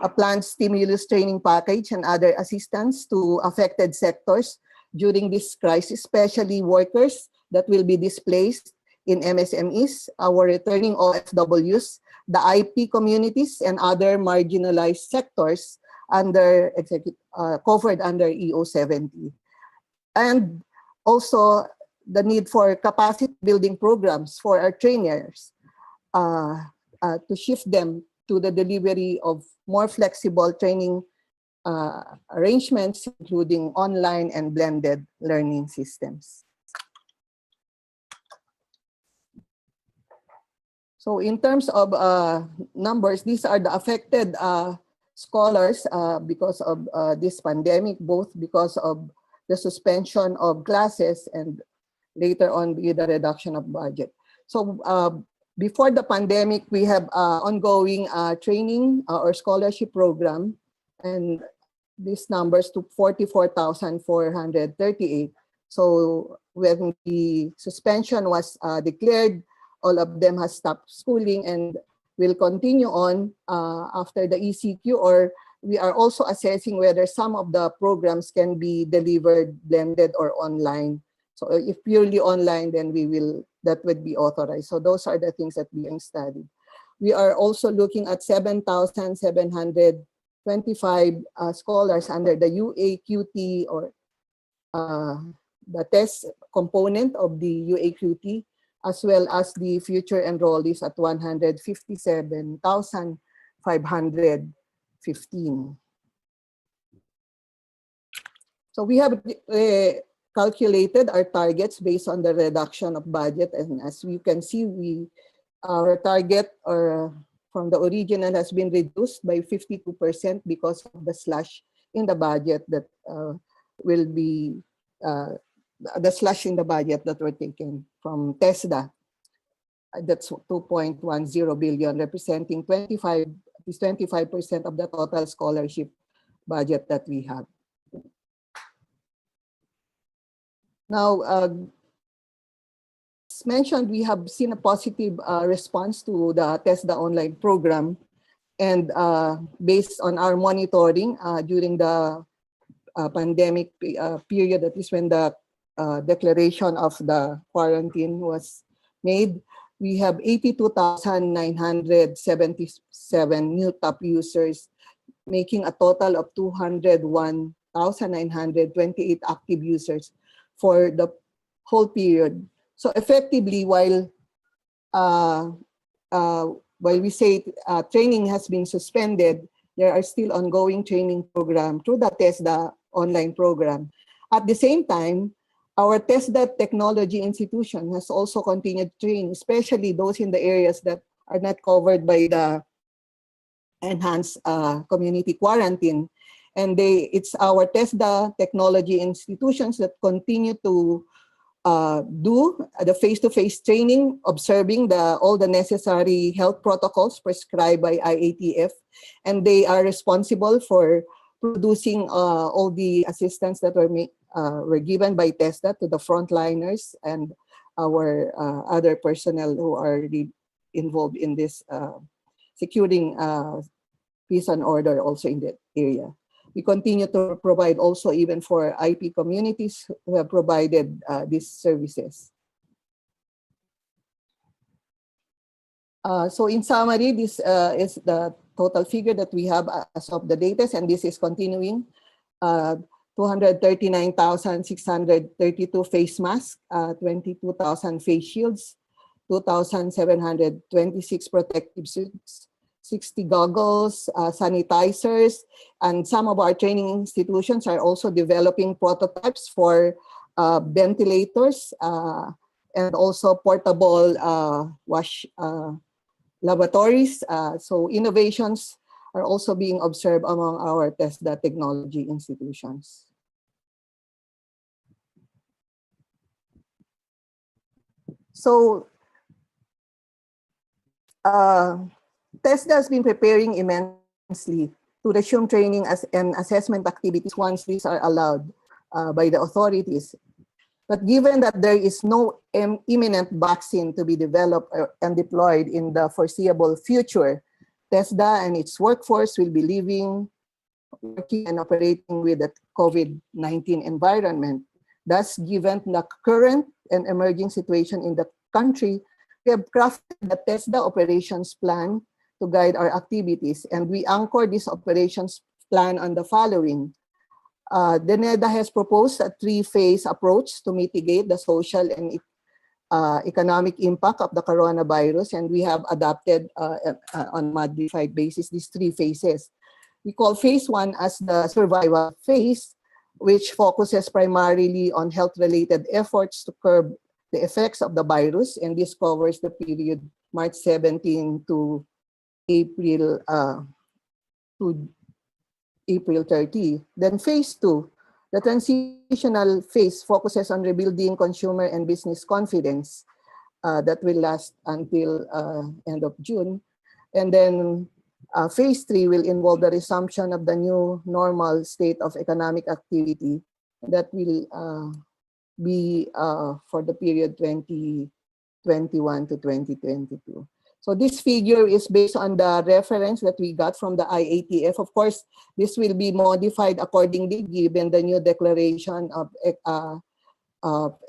a planned stimulus training package and other assistance to affected sectors during this crisis, especially workers that will be displaced in MSMEs, our returning OFWs, the IP communities, and other marginalized sectors under covered under EO70. And also the need for capacity building programs for our trainers to shift them to the delivery of more flexible training arrangements, including online and blended learning systems. So in terms of numbers, these are the affected scholars because of this pandemic, both because of the suspension of classes and later on the reduction of budget. So before the pandemic, we have ongoing training or scholarship program, and these numbers to 44,438. So when the suspension was declared, all of them has stopped schooling and will continue on after the ECQ, or we are also assessing whether some of the programs can be delivered blended or online. So if purely online, then that would be authorized. So those are the things that are being studied. We are also looking at 7,725 scholars under the UAQT, or the test component of the UAQT, as well as the future enrollees at 157,515. So we have calculated our targets based on the reduction of budget, and as you can see, our target from the original has been reduced by 52% because of the slash in the budget that will be the slash in the budget that were taken from TESDA. That's 2.10 billion, representing 25% of the total scholarship budget that we have. Now, as mentioned, we have seen a positive response to the TESDA online program, and based on our monitoring during the pandemic period, that is when the declaration of the quarantine was made, we have 82,977 new top users, making a total of 201,928 active users for the whole period. So effectively, while we say training has been suspended, there are still ongoing training program through the TESDA online program. At the same time, our TESDA technology institution has also continued to train, especially those in the areas that are not covered by the enhanced community quarantine. And it's our TESDA technology institutions that continue to do the face-to-face training, observing all the necessary health protocols prescribed by IATF, and they are responsible for producing all the assistance that were given by TESDA to the frontliners and our other personnel who are involved in this securing peace and order also in that area. We continue to provide also even for IP communities who have provided these services. So in summary, this is the total figure that we have as of the latest, and this is continuing. 239,632 face masks, 22,000 face shields, 2,726 protective suits, 60 goggles, sanitizers, and some of our training institutions are also developing prototypes for ventilators and also portable wash lavatories. So innovations are also being observed among our TESDA technology institutions. So TESDA has been preparing immensely to resume training and assessment activities once these are allowed by the authorities. But given that there is no imminent vaccine to be developed and deployed in the foreseeable future, TESDA and its workforce will be working and operating with the COVID-19 environment. Thus, given the current and emerging situation in the country, we have crafted the TESDA operations plan to guide our activities, and we anchor this operations plan on the following. The NEDA has proposed a three-phase approach to mitigate the social and economic impact of the coronavirus, and we have adopted on modified basis these three phases. We call phase one as the survival phase, which focuses primarily on health-related efforts to curb the effects of the virus, and this covers the period March 17 to April 30. Then phase two, the transitional phase, focuses on rebuilding consumer and business confidence that will last until end of June. And then phase three will involve the resumption of the new normal state of economic activity that will be for the period 2021 to 2022. So this figure is based on the reference that we got from the IATF. Of course, this will be modified accordingly given the new declaration of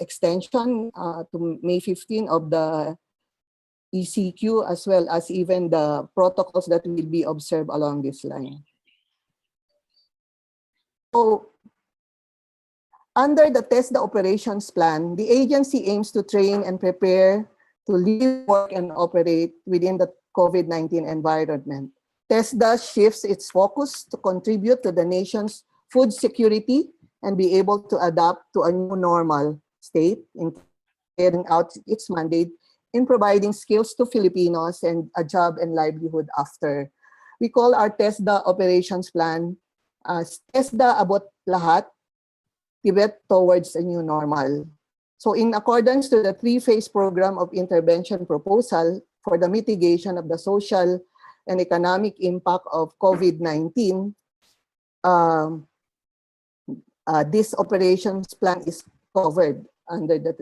extension to May 15 of the ECQ, as well as even the protocols that will be observed along this line. So, under the TESDA operations plan, the agency aims to train and prepare to live, work, and operate within the COVID-19 environment. TESDA shifts its focus to contribute to the nation's food security and be able to adapt to a new normal state in carrying out its mandate in providing skills to Filipinos and a job and livelihood after. We call our TESDA operations plan as TESDA Abot Lahat, Tibet Towards a New Normal. So in accordance to the three-phase program of intervention proposal for the mitigation of the social and economic impact of COVID-19, this operations plan is covered under the,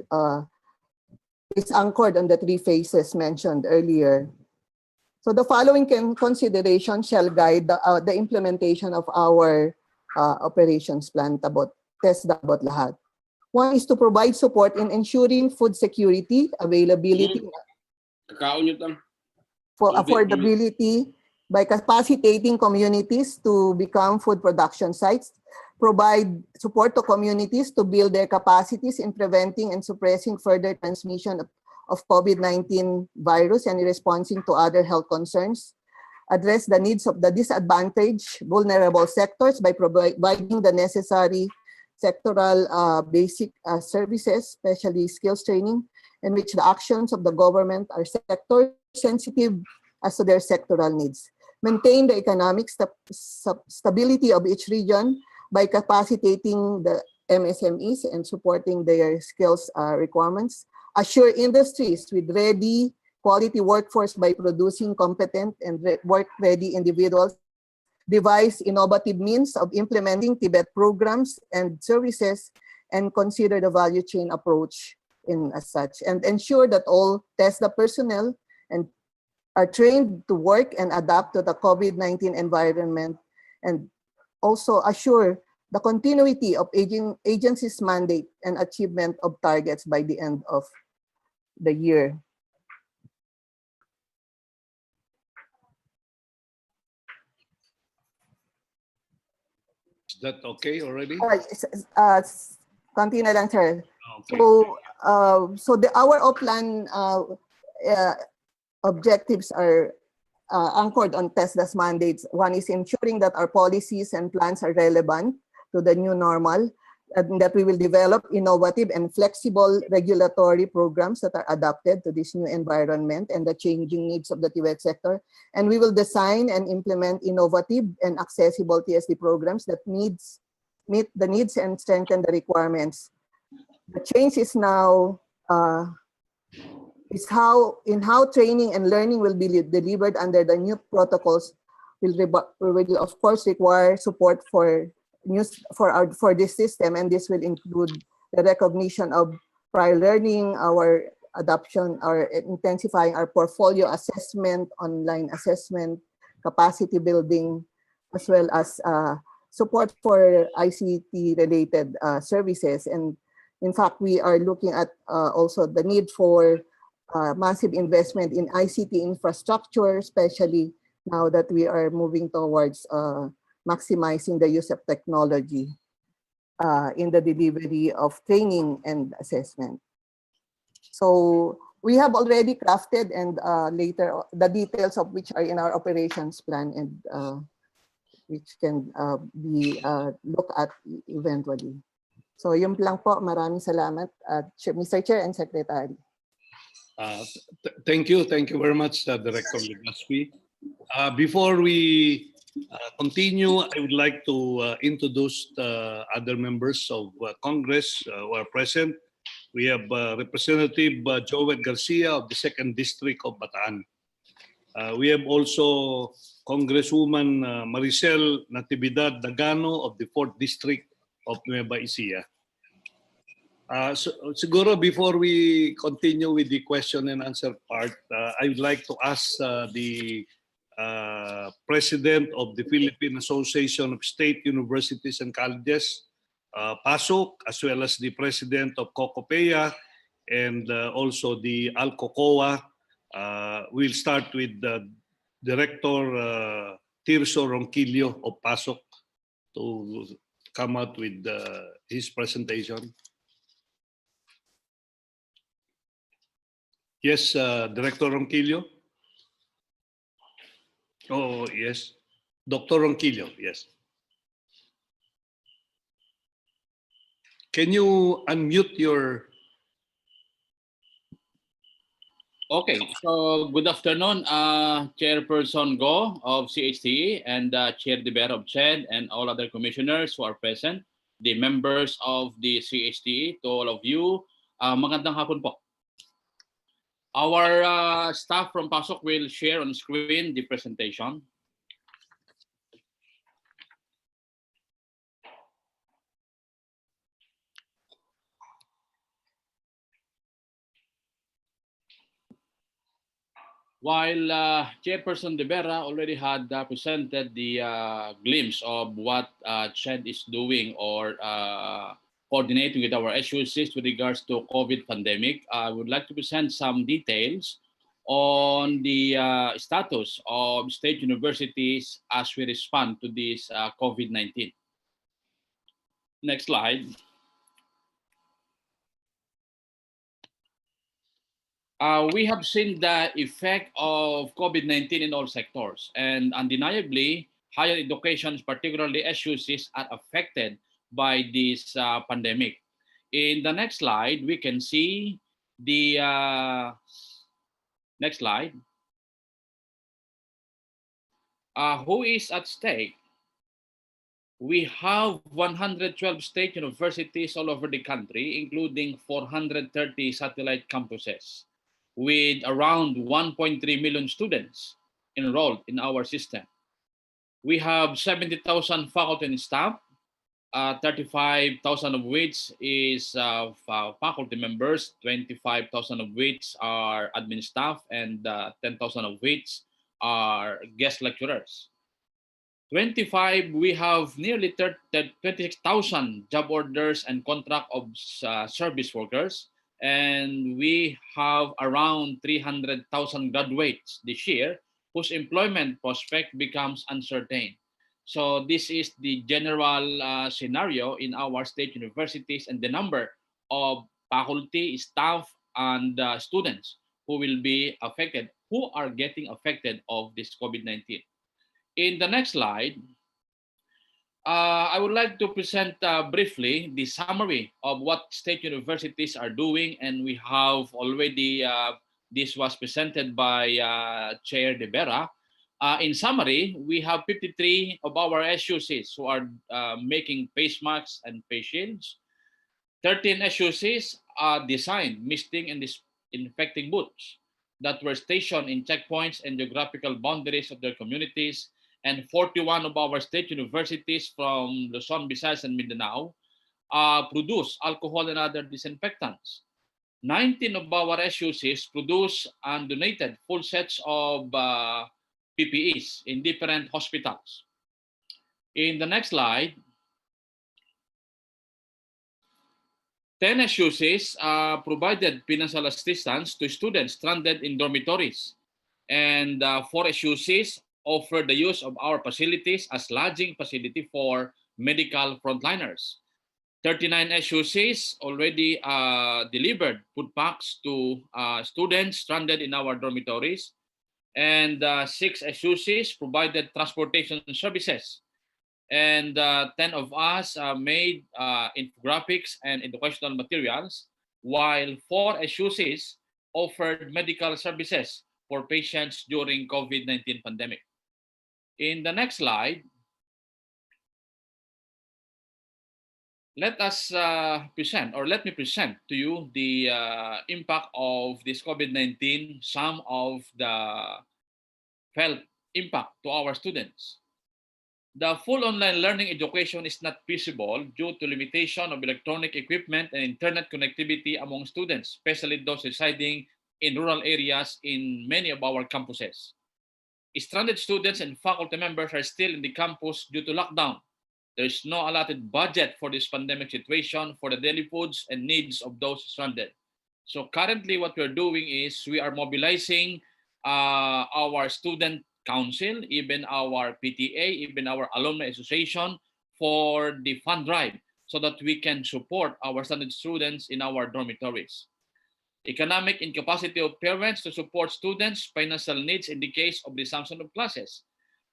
it's anchored on the three phases mentioned earlier. So the following considerations shall guide the implementation of our operations plan about TESDA Abot Lahat. One is to provide support in ensuring food security, availability, for affordability by capacitating communities to become food production sites, provide support to communities to build their capacities in preventing and suppressing further transmission of COVID-19 virus and responding to other health concerns, address the needs of the disadvantaged, vulnerable sectors by providing the necessary sectoral basic services, especially skills training, in which the actions of the government are sector sensitive as to their sectoral needs. Maintain the economic stability of each region by capacitating the MSMEs and supporting their skills requirements. Assure industries with ready quality workforce by producing competent and work-ready individuals. Devise innovative means of implementing Tibet programs and services, and consider the value chain approach in as such, and ensure that all TESDA personnel and are trained to work and adapt to the COVID-19 environment, and also assure the continuity of agency's mandate and achievement of targets by the end of the year. Is that okay already? Continue lang, sir. Okay. So our OPLAN objectives are anchored on TESDA's mandates. One is ensuring that our policies and plans are relevant to the new normal, and that we will develop innovative and flexible regulatory programs that are adapted to this new environment and the changing needs of the Tibet sector. And we will design and implement innovative and accessible TSD programs that meet the needs and strengthen the requirements. The change is now how training and learning will be delivered under the new protocols will of course require support for this system, and this will include the recognition of prior learning, our adoption, our intensifying our portfolio assessment, online assessment, capacity building, as well as support for ICT related services. And in fact, we are looking at also the need for massive investment in ICT infrastructure, especially now that we are moving towards maximizing the use of technology in the delivery of training and assessment. So we have already crafted and later the details of which are in our operations plan, and which can be looked at eventually. So yun lang po, maraming salamat, Mr. Chair and Secretary. Thank you very much, Director Legaspi. Before we continue, I would like to introduce the other members of Congress who are present. We have Representative Joel Garcia of the 2nd District of Bataan. We have also Congresswoman Maricel Natividad Dagano of the 4th District of Nueva Ecija. So, siguro before we continue with the question and answer part, I would like to ask the President of the Philippine Association of State Universities and Colleges, PASOK, as well as the President of COCOPEA and also the ALCOCOA. We'll start with Director Tirso Ronquillo of PASOK to come out with his presentation. Yes, Director Ronquillo. Oh, yes. Dr. Ronquillo, yes. Can you unmute your... Okay, so good afternoon, Chairperson Go of CHTE and Chair Deber of CHED and all other commissioners who are present, the members of the CHTE, to all of you, magandang hapon po. Our staff from PASOK will share on screen the presentation. While Chairperson De Vera already had presented the glimpse of what CHED is doing or coordinating with our SUCs with regards to COVID pandemic, I would like to present some details on the status of state universities as we respond to this COVID-19. Next slide. We have seen the effect of COVID-19 in all sectors, and undeniably, higher education, particularly SUCs, are affected by this pandemic. In the next slide, we can see the next slide. Who is at stake? We have 112 state universities all over the country, including 430 satellite campuses, with around 1.3 million students enrolled in our system. We have 70,000 faculty and staff, 35,000 of which is faculty members, 25,000 of which are admin staff, and 10,000 of which are guest lecturers. 25, we have nearly 26,000 job orders and contract of service workers, and we have around 300,000 graduates this year whose employment prospect becomes uncertain. So this is the general scenario in our state universities and the number of faculty, staff, and students who will be affected, who are getting affected of this COVID-19. In the next slide, I would like to present briefly the summary of what state universities are doing, and we have already, this was presented by Chair De Vera. In summary, we have 53 of our SUCs who are making face masks and face shields. 13 SUCs are designed misting and disinfecting booths that were stationed in checkpoints and geographical boundaries of their communities, and 41 of our state universities from Luzon, Visayas, and Mindanao produce alcohol and other disinfectants. 19 of our SUCs produce and donated full sets of PPEs in different hospitals. In the next slide, 10 SUCs provided financial assistance to students stranded in dormitories, and 4 SUCs offer the use of our facilities as lodging facility for medical frontliners. 39 SUCs already delivered food packs to students stranded in our dormitories, and 6 SUCs provided transportation services. And 10 of us made infographics and educational materials, while 4 SUCs offered medical services for patients during COVID-19 pandemic. In the next slide, let me present to you the impact of this COVID-19, some of the felt impact to our students. The full online learning education is not feasible due to limitation of electronic equipment and internet connectivity among students, especially those residing in rural areas in many of our campuses. Stranded students and faculty members are still in the campus due to lockdown. There is no allotted budget for this pandemic situation for the daily foods and needs of those stranded. So currently what we're doing is we are mobilizing our student council, even our PTA, even our alumni association for the fund drive so that we can support our stranded students in our dormitories. Economic incapacity of parents to support students' financial needs in the case of resumption of classes.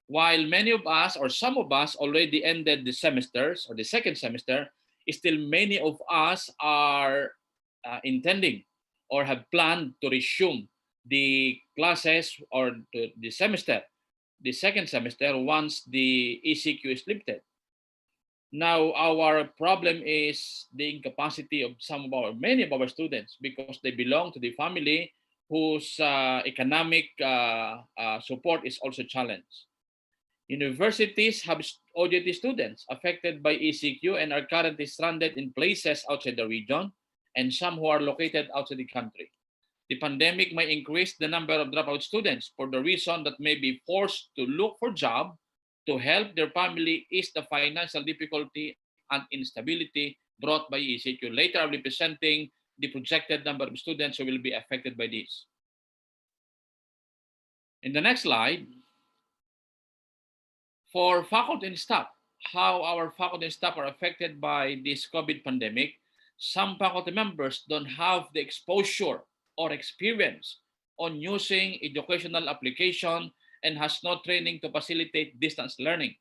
While many of us or some of us already ended the semesters or the second semester, still many of us are intending or have planned to resume the classes or the semester, the second semester, once the ECQ is lifted. Now, our problem is the incapacity of many of our students, because they belong to the family whose economic support is also challenged. Universities have OJT students affected by ECQ and are currently stranded in places outside the region, and some who are located outside the country. The pandemic may increase the number of dropout students for the reason that may be forced to look for job to help their family ease the financial difficulty and instability brought by ECQ. Later, I'll be presenting the projected number of students who will be affected by this. In the next slide, for faculty and staff, how our faculty and staff are affected by this COVID pandemic. Some faculty members don't have the exposure or experience on using educational application and has no training to facilitate distance learning.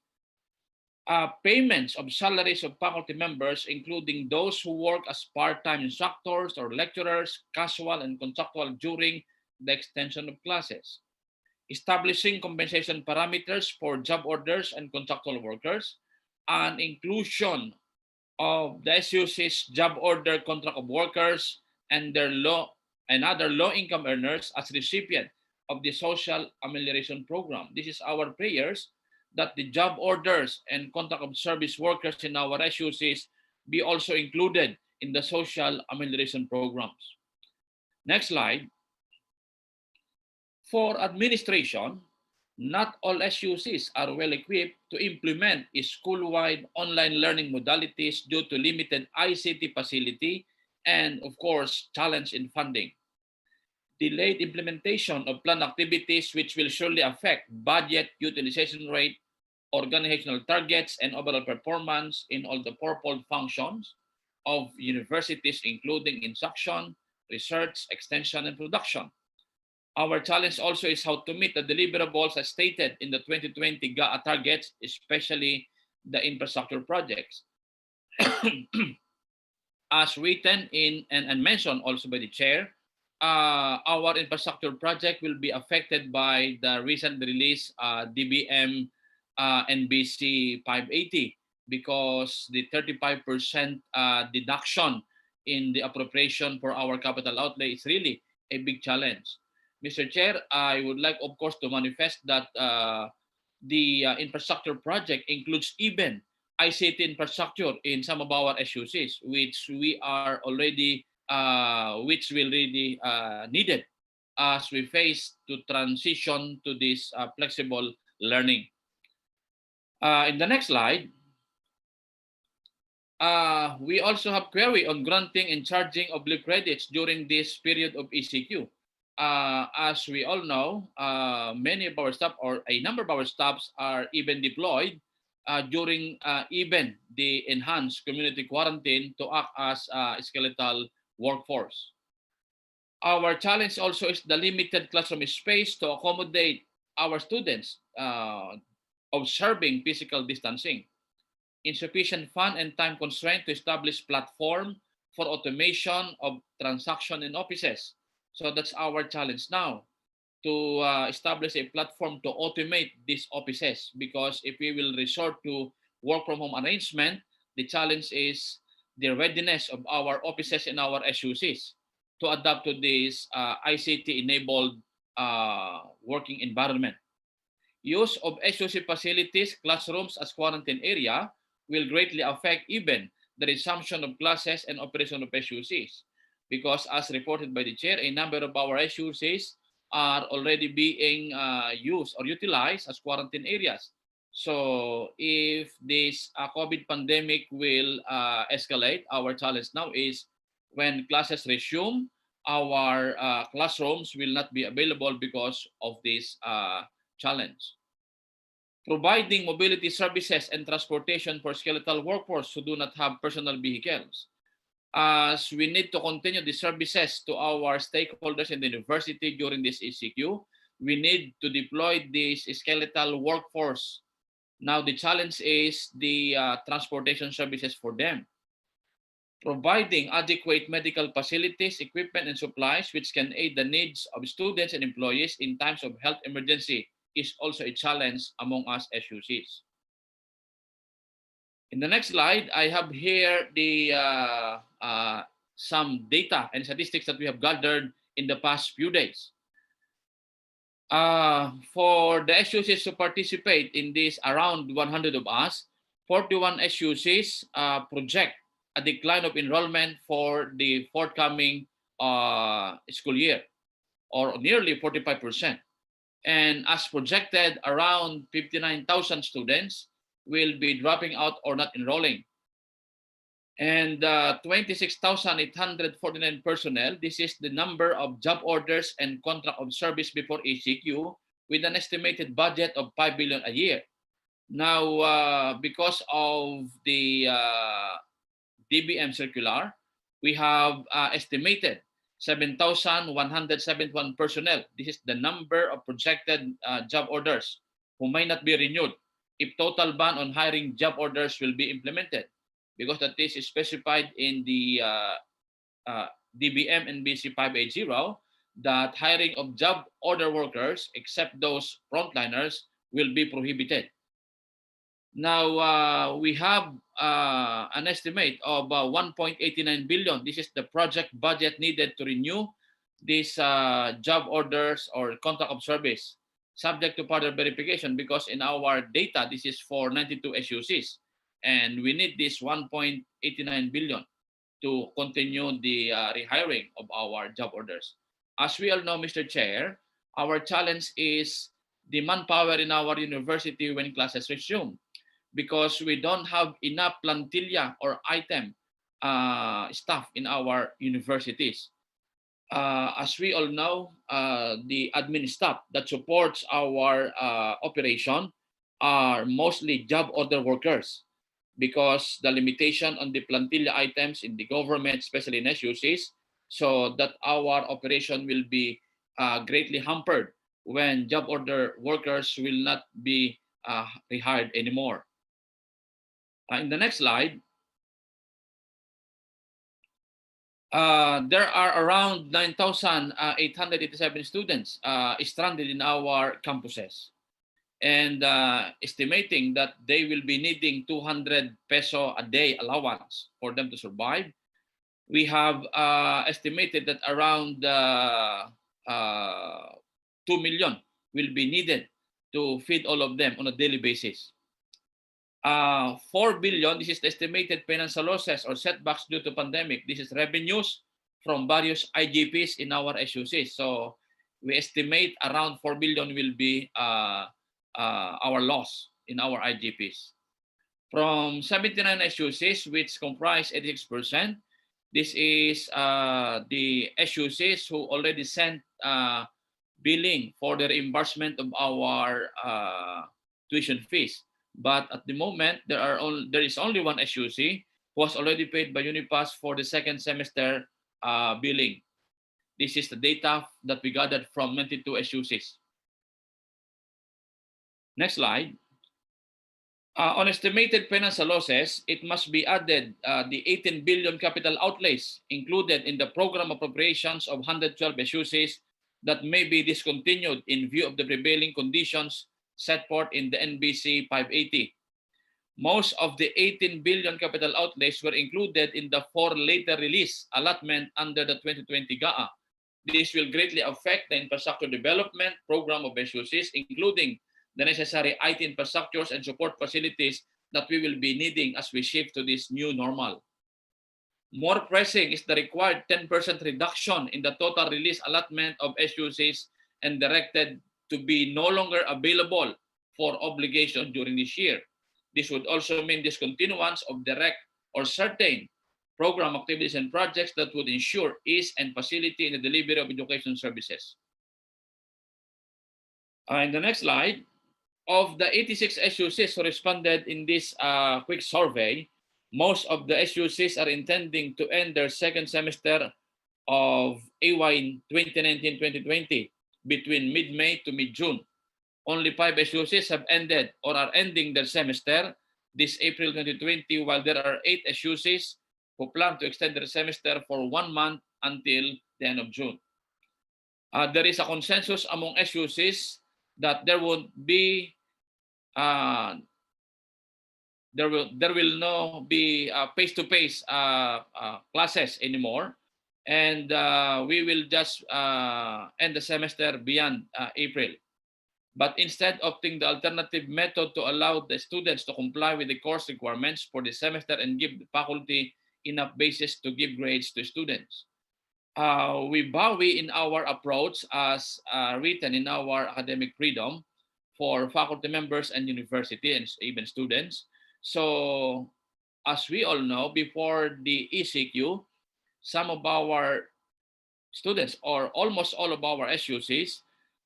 Payments of salaries of faculty members, including those who work as part-time instructors or lecturers, casual and contractual during the extension of classes. Establishing compensation parameters for job orders and contractual workers, and inclusion of the SUC's job order contract of workers and their other low-income earners as recipient of the social amelioration program. This is our prayers that the job orders and contract of service workers in our SUCs be also included in the social amelioration programs. Next slide. For administration, not all SUCs are well equipped to implement school-wide online learning modalities due to limited ICT facility and, of course, challenge in funding. Delayed implementation of planned activities which will surely affect budget utilization rate, organizational targets, and overall performance in all the purple functions of universities, including instruction, research, extension, and production. Our challenge also is how to meet the deliverables as stated in the 2020 GAA targets, especially the infrastructure projects. As written in and mentioned also by the chair, our infrastructure project will be affected by the recent release DBM NBC 580 because the 35% deduction in the appropriation for our capital outlay is really a big challenge. Mr. Chair, I would like, of course, to manifest that the infrastructure project includes even ICT infrastructure in some of our SUCs, which we are already, which will really needed as we face to transition to this flexible learning. In the next slide, we also have query on granting and charging of leave credits during this period of ECQ. As we all know, many of our staff or a number of our staffs are even deployed during even the enhanced community quarantine to act as a skeletal workforce. Our challenge also is the limited classroom space to accommodate our students observing physical distancing. Insufficient fund and time constraint to establish platform for automation of transaction in offices. So that's our challenge now, to establish a platform to automate these offices, because if we will resort to work from home arrangement, the challenge is the readiness of our offices and our SUCs to adapt to this ICT-enabled working environment. Use of SUC facilities, classrooms as quarantine area will greatly affect even the resumption of classes and operation of SUCs. Because as reported by the chair, a number of our SUCs are already being used or utilized as quarantine areas. So if this COVID pandemic will escalate, our challenge now is when classes resume, our classrooms will not be available because of this challenge. Providing mobility services and transportation for skeletal workforce who do not have personal vehicles. As we need to continue the services to our stakeholders in the university during this ECQ, we need to deploy this skeletal workforce. Now the challenge is the transportation services for them. providing adequate medical facilities, equipment, and supplies which can aid the needs of students and employees in times of health emergency is also a challenge among us SUCs. In the next slide, I have here the some data and statistics that we have gathered in the past few days. For the SUCs to participate in this, around 100 of us, 41 SUCs project a decline of enrollment for the forthcoming school year, or nearly 45%. And as projected, around 59,000 students will be dropping out or not enrolling. And 26,849 personnel, this is the number of job orders and contract of service before ECQ, with an estimated budget of 5 billion a year. Now, because of the DBM circular, we have estimated 7,171 personnel. This is the number of projected job orders who may not be renewed if total ban on hiring job orders will be implemented, because that is specified in the DBM and BC 580 that hiring of job order workers, except those frontliners, will be prohibited. Now, we have an estimate of 1.89 billion. This is the project budget needed to renew these job orders or contract of service, subject to further verification, because in our data, this is for 92 SUCs. And we need this 1.89 billion to continue the rehiring of our job orders. As we all know, Mr. Chair, our challenge is the manpower in our university when classes resume, because we don't have enough plantilla or item staff in our universities. As we all know, the admin staff that supports our operation are mostly job order workers, because the limitation on the plantilla items in the government, especially in SUCs, so that our operation will be greatly hampered when job order workers will not be rehired anymore. In the next slide, there are around 9,887 students stranded in our campuses, and estimating that they will be needing 200 peso a day allowance for them to survive. We have estimated that around 2 million will be needed to feed all of them on a daily basis. 4 billion, this is the estimated financial losses or setbacks due to pandemic. This is revenues from various IGPs in our SUCs. So we estimate around 4 billion will be our loss in our IGPs. From 79 SUCs, which comprise 86%, this is the SUCs who already sent billing for the reimbursement of our tuition fees. But at the moment, there is only one SUC who was already paid by Unipass for the second semester billing. This is the data that we gathered from 92 SUCs. Next slide. On estimated financial losses, it must be added the 18 billion capital outlays included in the program appropriations of 112 SUCs that may be discontinued in view of the prevailing conditions set forth in the NBC 580. Most of the 18 billion capital outlays were included in the 4 later release allotment under the 2020 GAA. This will greatly affect the infrastructure development program of SUCs, including the necessary IT infrastructures and support facilities that we will be needing as we shift to this new normal. More pressing is the required 10% reduction in the total release allotment of SUCs and directed to be no longer available for obligation during this year. This would also mean discontinuance of direct or certain program activities and projects that would ensure ease and facility in the delivery of education services. In the next slide, of the 86 SUCs who responded in this quick survey, most of the SUCs are intending to end their second semester of AY 2019-2020 between mid-May to mid-June. Only 5 SUCs have ended or are ending their semester this April 2020, while there are 8 SUCs who plan to extend their semester for 1 month until the end of June. There is a consensus among SUCs that there will be there will no be face-to-face classes anymore, and we will just end the semester beyond April. But instead opting the alternative method to allow the students to comply with the course requirements for the semester and give the faculty enough basis to give grades to students. We vary in our approach as written in our academic freedom for faculty members and university and even students. So as we all know, before the ECQ, some of our students or almost all of our SUCs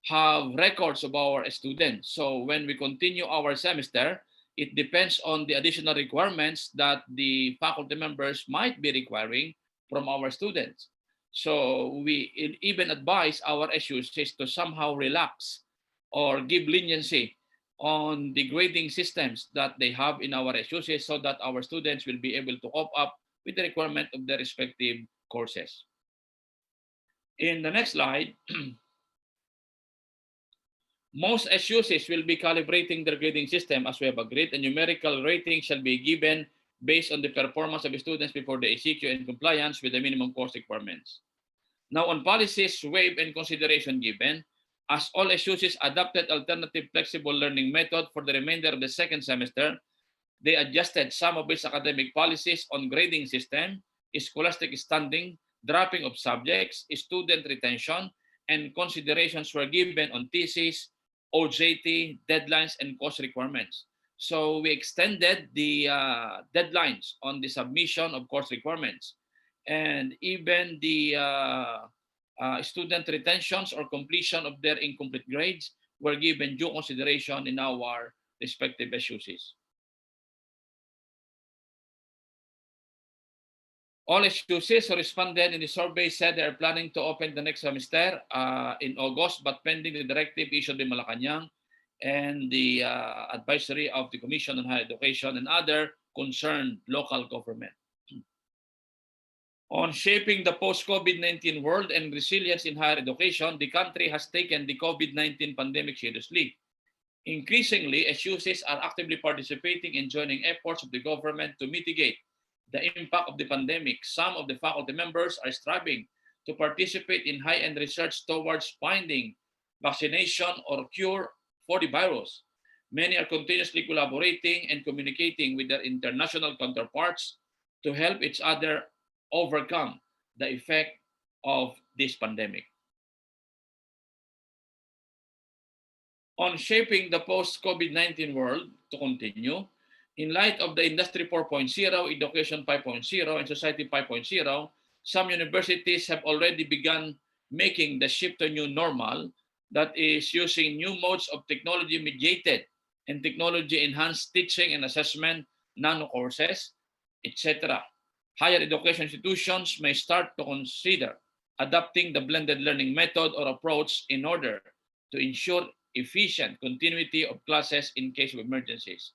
have records of our students. So when we continue our semester, it depends on the additional requirements that the faculty members might be requiring from our students. So we even advise our SUCs to somehow relax or give leniency on the grading systems that they have in our SUCs so that our students will be able to cope up with the requirement of their respective courses. In the next slide, most SUCs will be calibrating their grading system as we have agreed. A numerical rating shall be given based on the performance of the students before the ECQ and compliance with the minimum course requirements. Now on policies, waive and consideration given, as all SUCs adopted alternative flexible learning method for the remainder of the second semester, they adjusted some of its academic policies on grading system, scholastic standing, dropping of subjects, student retention, and considerations were given on thesis, OJT, deadlines, and course requirements. So we extended the deadlines on the submission of course requirements, and even the student retentions or completion of their incomplete grades were given due consideration in our respective SUCs. All SUCs who responded in the survey said they are planning to open the next semester in August, but pending the directive issued by Malacanang and the advisory of the Commission on Higher Education and other concerned local government. On shaping the post-COVID-19 world and resilience in higher education, the country has taken the COVID-19 pandemic seriously. Increasingly, SUCs are actively participating in joining efforts of the government to mitigate the impact of the pandemic. Some of the faculty members are striving to participate in high-end research towards finding vaccination or cure for the virus. Many are continuously collaborating and communicating with their international counterparts to help each other overcome the effect of this pandemic. On shaping the post-COVID-19 world, to continue, in light of the Industry 4.0, Education 5.0, and Society 5.0, some universities have already begun making the shift to new normal, that is using new modes of technology-mediated and technology-enhanced teaching and assessment, nano courses, etc. Higher education institutions may start to consider adopting the blended learning method or approach in order to ensure efficient continuity of classes in case of emergencies.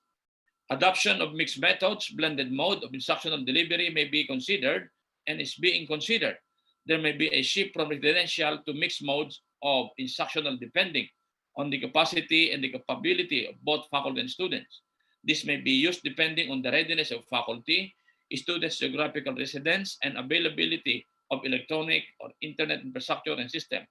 Adoption of mixed methods, blended mode of instructional delivery may be considered and is being considered. There may be a shift from residential to mixed modes of instructional depending on the capacity and the capability of both faculty and students. This may be used depending on the readiness of faculty, students' geographical residence, and availability of electronic or internet infrastructure and system.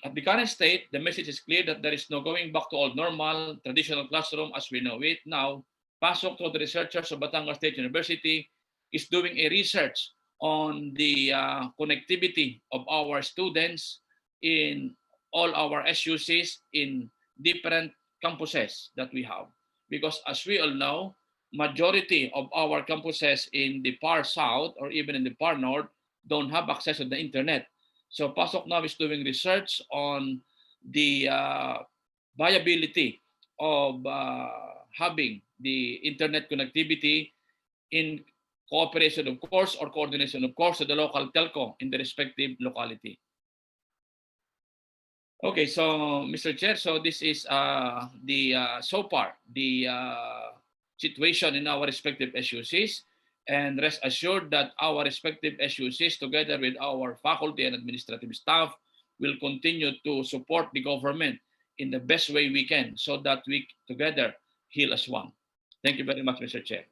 At the current state, the message is clear that there is no going back to old normal, traditional classroom as we know it now. Pasok, to the researchers of Batangas State University, is doing a research on the connectivity of our students in all our SUCs in different campuses that we have. Because as we all know, majority of our campuses in the far south or even in the far north don't have access to the internet. So Pasok now is doing research on the viability of having the internet connectivity in cooperation, of course, or coordination, of course, to the local telco in the respective locality. Okay, so Mr. Chair, so this is so far the situation in our respective SUCs. And rest assured that our respective SUCs, together with our faculty and administrative staff, will continue to support the government in the best way we can so that we together heal as one. Thank you very much, Mr. Chair.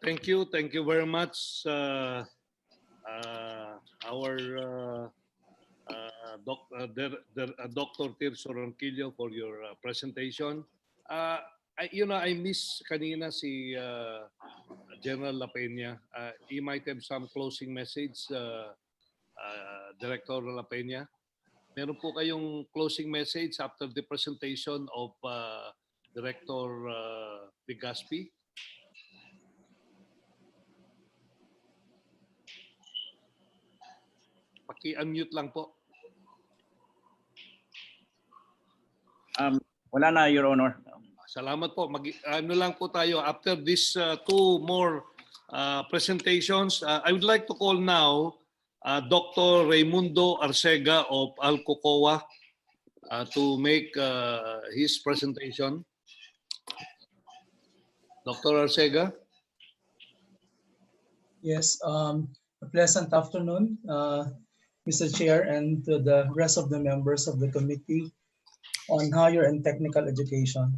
Thank you. Thank you very much, our Dr. Tirso Ronquillo, for your presentation. I miss kanina si General La Peña. He might have some closing message, Director La Peña. Meron po kayong closing message after the presentation of Director Bigaspi? Paki-unmute lang po. Wala na, Your Honor. Salamat po. Ano lang po tayo, after this two more presentations, I would like to call now Dr. Raimundo Arcega of Alcocoa to make his presentation. Dr. Arcega? Yes, a pleasant afternoon, Mr. Chair, and to the rest of the members of the Committee on Higher and Technical Education.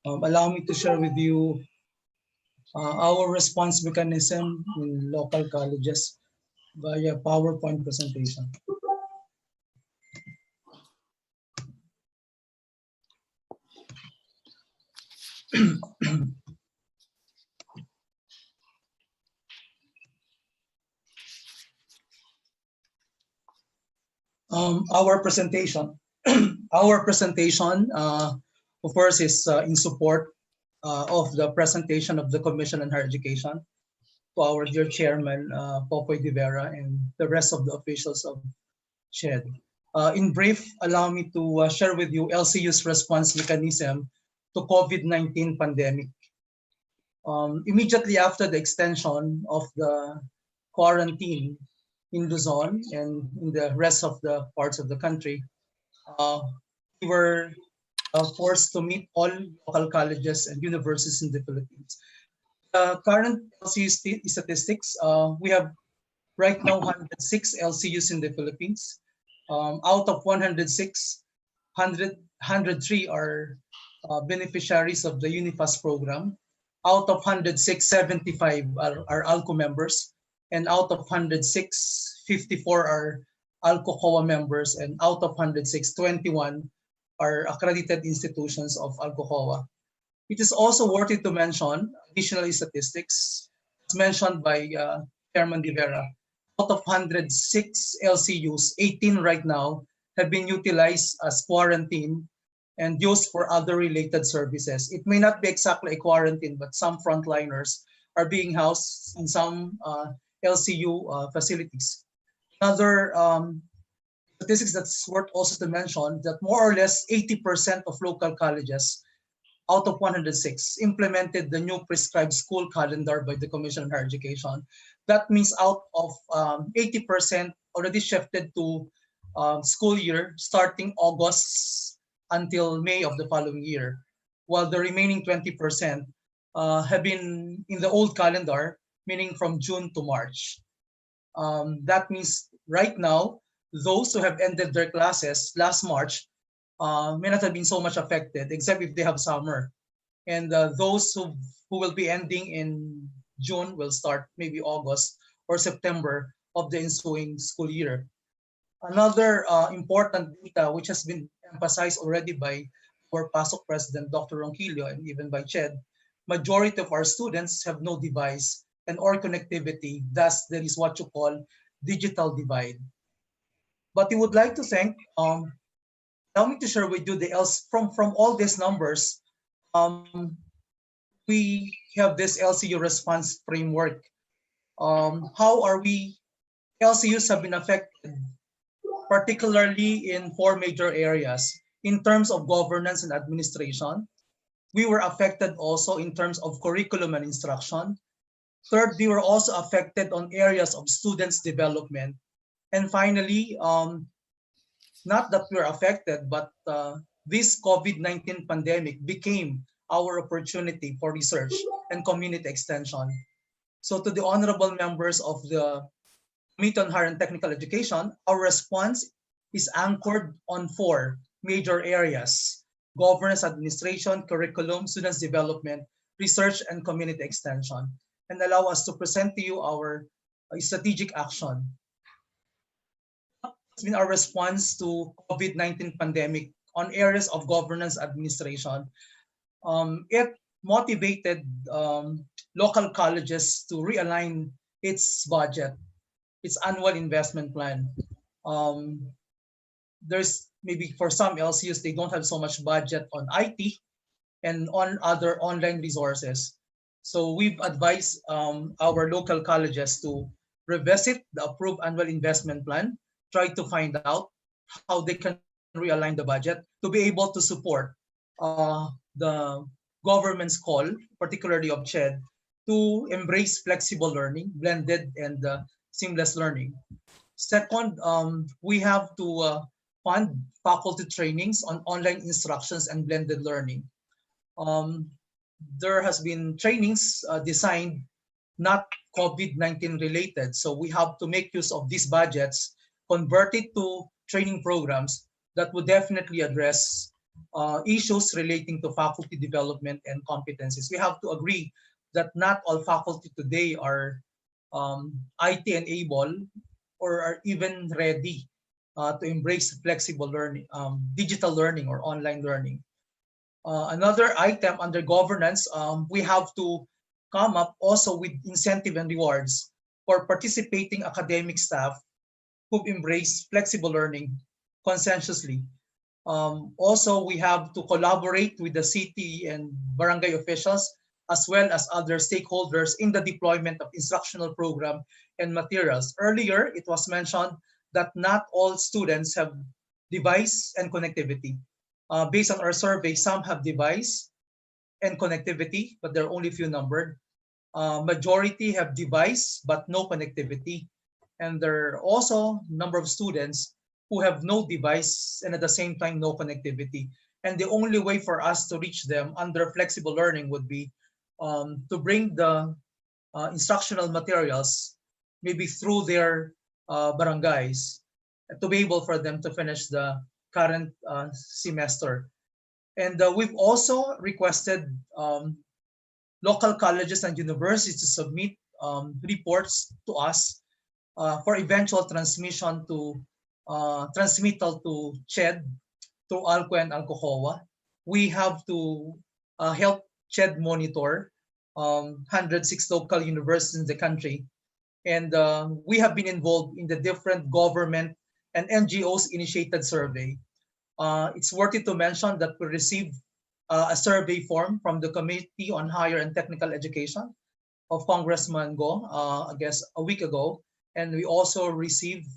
Allow me to share with you our response mechanism in local colleges via PowerPoint presentation. Our presentation, of course, is in support of the presentation of the Commission on Higher Education to our dear Chairman, Popoy De Vera, and the rest of the officials of CHED. In brief, allow me to share with you LCU's response mechanism to COVID-19 pandemic. Immediately after the extension of the quarantine in Luzon and in the rest of the parts of the country, we were forced to meet all local colleges and universities in the Philippines. Current LCU statistics, we have right now 106 LCUs in the Philippines. Out of 106, 103 are beneficiaries of the UNIFAS program. Out of 106, 75 are ALCO members. And out of 106, 54 are Alcocoa members. And out of 106, 21 are accredited institutions of Alcocoa. It is also worthy to mention additional statistics as mentioned by Chairman De Vera. Out of 106 LCUs, 18 right now have been utilized as quarantine and used for other related services. It may not be exactly a quarantine, but some frontliners are being housed in some LCU facilities. Another statistics that's worth also to mention that more or less 80% of local colleges out of 106 implemented the new prescribed school calendar by the Commission on Higher Education. That means out of 80% already shifted to school year starting August until May of the following year, while the remaining 20% have been in the old calendar, meaning from June to March. That means right now, those who have ended their classes last March may not have been so much affected, except if they have summer. And those who will be ending in June will start maybe August or September of the ensuing school year. Another important data, which has been emphasized already by our PASOK President, Dr. Ronquillo, and even by CHED, majority of our students have no device and or connectivity. Thus, there is what you call digital divide. But we would like to thank, allow me to share with you the from all these numbers, we have this LCU response framework. How are we, LCUs have been affected, particularly in 4 major areas. In terms of governance and administration, we were affected also in terms of curriculum and instruction. Third, we were also affected on areas of students' development. And finally, not that we're affected, but this COVID-19 pandemic became our opportunity for research and community extension. So to the honorable members of the Committee on Higher and Technical Education, our response is anchored on 4 major areas: governance, administration, curriculum, students development, research, and community extension, and allow us to present to you our strategic action. It's been our response to COVID-19 pandemic on areas of governance administration. It motivated local colleges to realign its budget, its annual investment plan. There's maybe for some LCUs, they don't have so much budget on IT and on other online resources. So we've advised our local colleges to revisit the approved annual investment plan, try to find out how they can realign the budget to be able to support the government's call, particularly of CHED, to embrace flexible learning, blended and seamless learning. Second, we have to fund faculty trainings on online instructions and blended learning. There has been trainings designed not COVID-19 related, so we have to make use of these budgets, convert it to training programs that would definitely address issues relating to faculty development and competencies. We have to agree that not all faculty today are IT enabled or are even ready to embrace flexible learning, digital learning or online learning. Another item under governance, we have to come up also with incentive and rewards for participating academic staff who've embraced flexible learning conscientiously. Also, we have to collaborate with the city and barangay officials as well as other stakeholders in the deployment of instructional program and materials. Earlier, it was mentioned that not all students have device and connectivity. Based on our survey, some have device and connectivity, but there are only few numbered. Majority have device but no connectivity. And there are also a number of students who have no device and at the same time no connectivity. And the only way for us to reach them under flexible learning would be to bring the instructional materials maybe through their barangays to be able for them to finish the current semester. And we've also requested local colleges and universities to submit reports to us for eventual transmission to transmittal to CHED through ALCO and ALCOCOA. We have to help CHED monitor 106 local universities in the country. And we have been involved in the different government and NGOs initiated survey. It's worthy to mention that we received a survey form from the Committee on Higher and Technical Education of Congressman Go, I guess a week ago. And we also received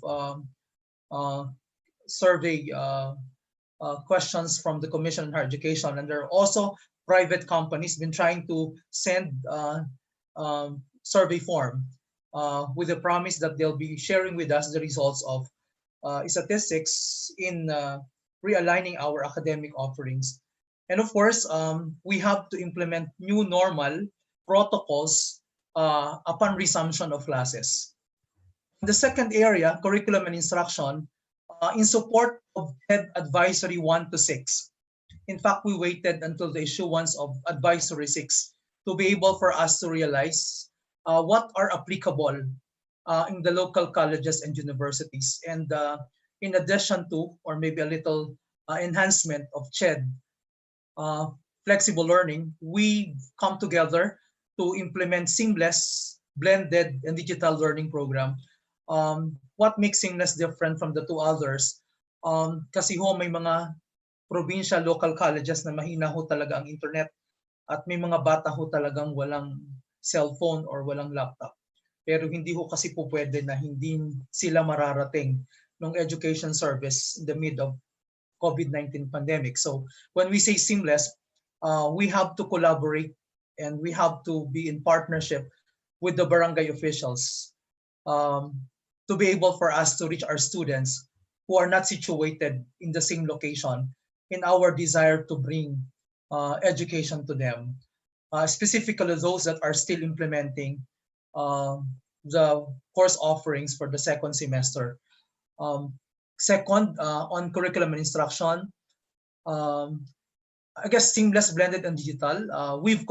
survey questions from the Commission on Higher Education. And there are also private companies been trying to send survey form with the promise that they'll be sharing with us the results of statistics in realigning our academic offerings. And of course, we have to implement new normal protocols upon resumption of classes. The second area, curriculum and instruction, in support of TED Advisory 1 to 6. In fact, we waited until the issuance of Advisory 6 to be able for us to realize what are applicable in the local colleges and universities. And in addition to, or maybe a little enhancement of CHED, flexible learning, we come together to implement seamless, blended, and digital learning program. What makes seamless different from the two others? Kasi ho, may mga provincial local colleges na mahina ho talaga ang internet at may mga bata ho talagang walang cellphone or walang laptop. Pero hindi ho kasi po pwede na hindi sila mararating ng education service in the mid of COVID-19 pandemic. So when we say seamless, we have to collaborate and we have to be in partnership with the barangay officials to be able for us to reach our students who are not situated in the same location in our desire to bring education to them. Specifically those that are still implementing the course offerings for the second semester. Second, on curriculum and instruction, I guess seamless, blended, and digital. We've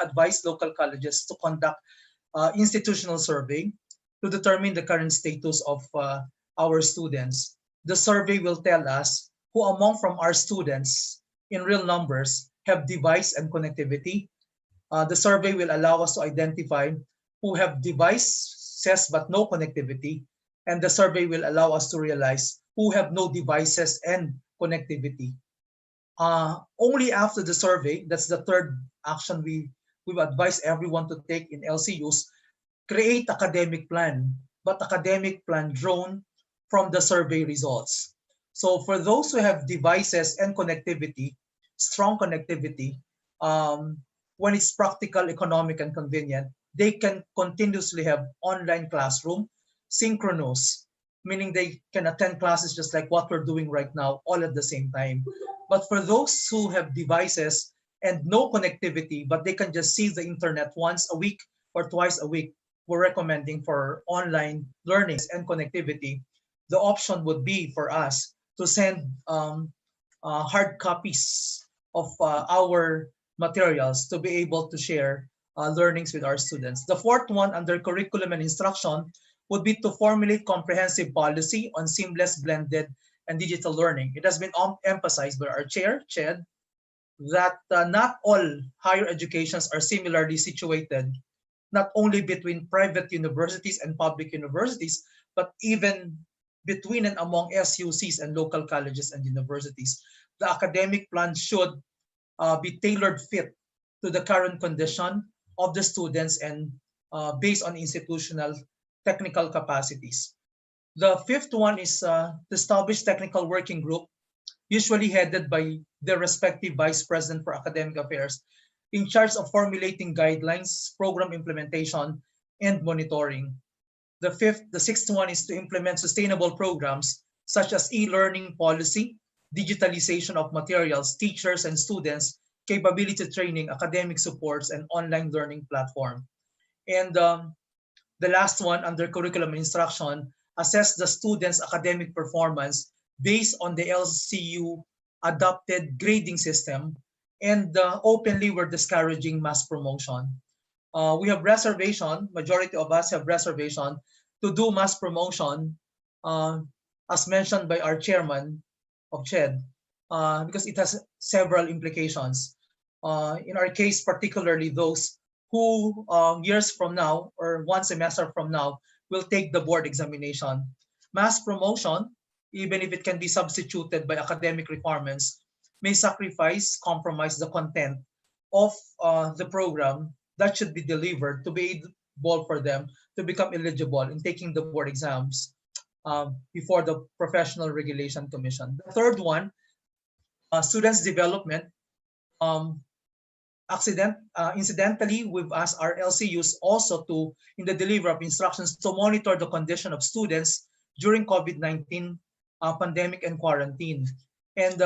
advised local colleges to conduct institutional survey to determine the current status of our students. The survey will tell us who among from our students in real numbers have device and connectivity. The survey will allow us to identify who have devices but no connectivity, and the survey will allow us to realize who have no devices and connectivity. Only after the survey, that's the third action we've advised everyone to take in LCUs, create academic plan, but academic plan drawn from the survey results. So for those who have devices and connectivity, strong connectivity, when it's practical, economic, and convenient, they can continuously have online classroom, synchronous, meaning they can attend classes just like what we're doing right now, all at the same time. But for those who have devices and no connectivity, but they can just see the internet once a week or twice a week, we're recommending for online learning and connectivity, the option would be for us to send hard copies of our materials to be able to share learnings with our students. The fourth one under curriculum and instruction would be to formulate comprehensive policy on seamless, blended, and digital learning. It has been emphasized by our chair, Ched, that not all higher educations are similarly situated, not only between private universities and public universities, but even between and among SUCs and local colleges and universities. The academic plan should be tailored fit to the current condition of the students and based on institutional technical capacities. The fifth one is to establish technical working group, usually headed by the respective vice president for academic affairs, in charge of formulating guidelines, program implementation, and monitoring. The sixth one is to implement sustainable programs such as e-learning policy, digitalization of materials, teachers and students, capability training, academic supports, and online learning platform. And the last one under curriculum and instruction, assess the students' academic performance based on the LCU adopted grading system, and openly we're discouraging mass promotion. We have reservation, majority of us have reservation to do mass promotion, as mentioned by our chairman of CHED, because it has several implications. In our case, particularly those who years from now or one semester from now will take the board examination. Mass promotion, even if it can be substituted by academic requirements, may compromise the content of the program that should be delivered to be able for them to become eligible in taking the board exams before the Professional Regulation Commission. The third one, students' development. Incidentally, we've asked our LCUs also to, in the delivery of instructions, to monitor the condition of students during COVID-19 pandemic and quarantine. And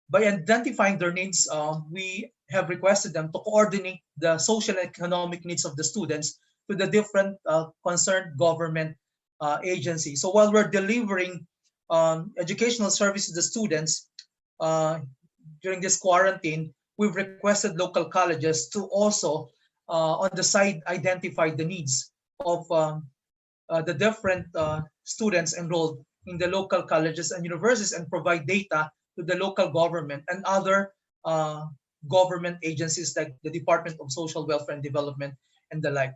by identifying their needs, we have requested them to coordinate the social and economic needs of the students to the different concerned government agencies. So while we're delivering educational services to the students during this quarantine, we've requested local colleges to also, on the side, identify the needs of the different students enrolled in the local colleges and universities and provide data to the local government and other government agencies like the Department of Social Welfare and Development and the like.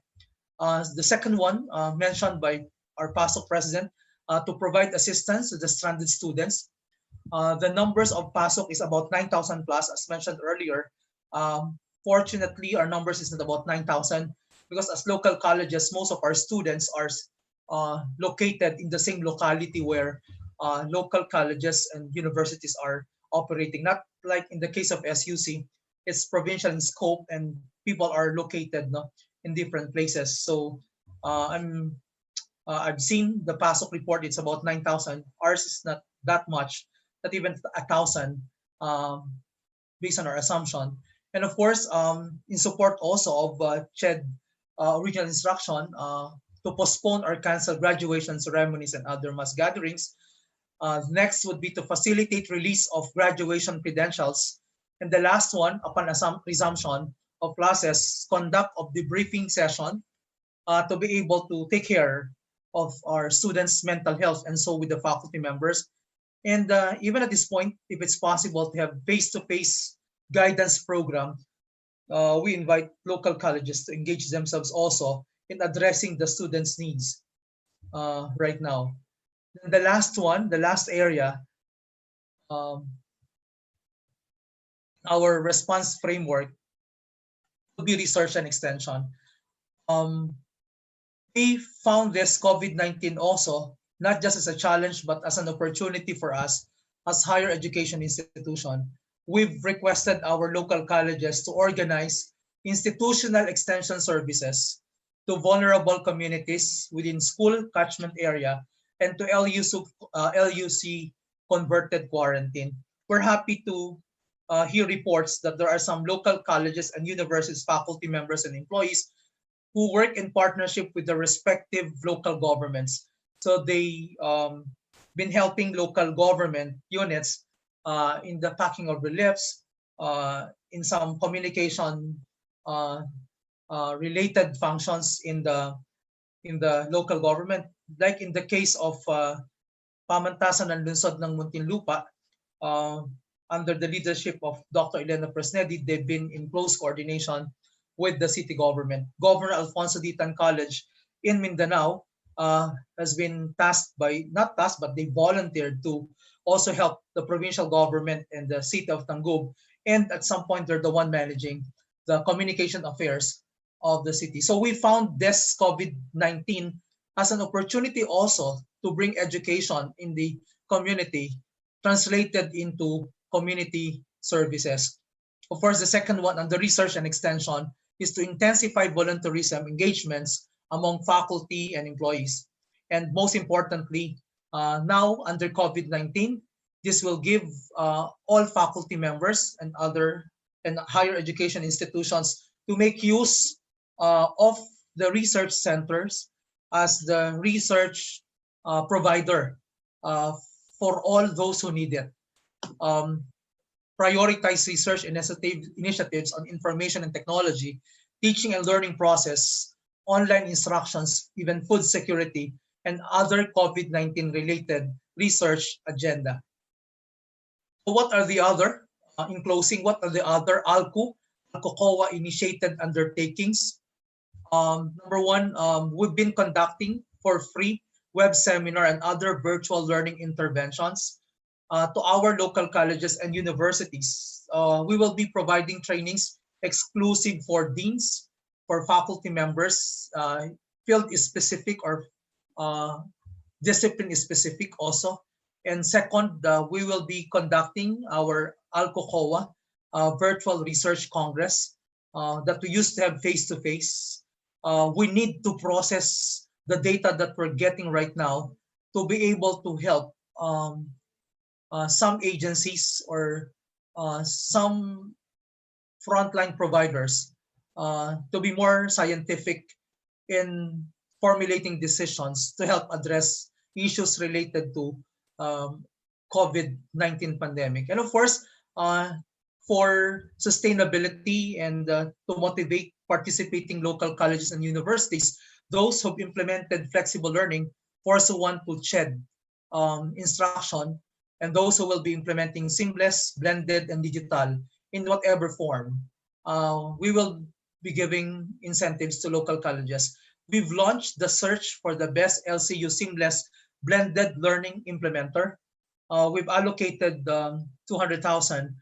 The second one mentioned by our PASOK president, to provide assistance to the stranded students. The numbers of PASOK is about 9,000 plus, as mentioned earlier. Fortunately, our numbers is not about 9,000 because as local colleges, most of our students are located in the same locality where local colleges and universities are operating. Not like in the case of SUC, it's provincial in scope and people are located in different places. So I've seen the PASOK report, it's about 9,000. Ours is not that much, not even 1,000, based on our assumption. And of course, in support also of CHED original instruction to postpone or cancel graduation ceremonies and other mass gatherings. Next would be to facilitate release of graduation credentials. And the last one, upon resumption of classes, conduct of debriefing session to be able to take care of our students' mental health, and so with the faculty members. And even at this point, if it's possible to have face-to-face guidance program, we invite local colleges to engage themselves also in addressing the students' needs right now. And the last one, the last area, our response framework will be research and extension. We found this COVID-19 also not just as a challenge, but as an opportunity for us as higher education institution. We've requested our local colleges to organize institutional extension services to vulnerable communities within school catchment area and to LUC converted quarantine. We're happy to hear reports that there are some local colleges and universities, faculty members and employees who work in partnership with the respective local governments. So they been helping local government units in the packing of reliefs, in some communication related functions in the local government. Like in the case of Pamantasan ng Lungsod ng Muntinlupa, under the leadership of Dr. Elena Presnedi, they've been in close coordination with the city government. Governor Alfonso Ditan College in Mindanao has been tasked by, not tasked, but they volunteered to also help the provincial government and the city of Tangub. And at some point, they're the one managing the communication affairs of the city. So we found this COVID-19 as an opportunity also to bring education in the community, translated into community services. Of course, the second one on the research and extension is to intensify volunteerism engagements among faculty and employees. And most importantly, now under COVID-19, this will give all faculty members and other and higher education institutions to make use of the research centers as the research provider for all those who need it. Prioritize research initiatives on information and technology, teaching and learning process, online instructions, even food security, and other COVID-19 related research agenda. So what are the other, in closing, what are the other ALCO-COA initiated undertakings? Number one, we've been conducting for free web seminar and other virtual learning interventions to our local colleges and universities. We will be providing trainings exclusive for deans, for faculty members, field specific or discipline specific also. And second, we will be conducting our ALCO-COA virtual research congress that we used to have face-to-face. We need to process the data that we're getting right now to be able to help some agencies or some frontline providers to be more scientific in formulating decisions to help address issues related to COVID-19 pandemic. And of course, for sustainability and to motivate participating local colleges and universities, those who've implemented flexible learning, force one to shed instruction, and those who will be implementing seamless, blended, and digital in whatever form, we will be giving incentives to local colleges. We've launched the search for the best LCU seamless blended learning implementer. We've allocated 200,000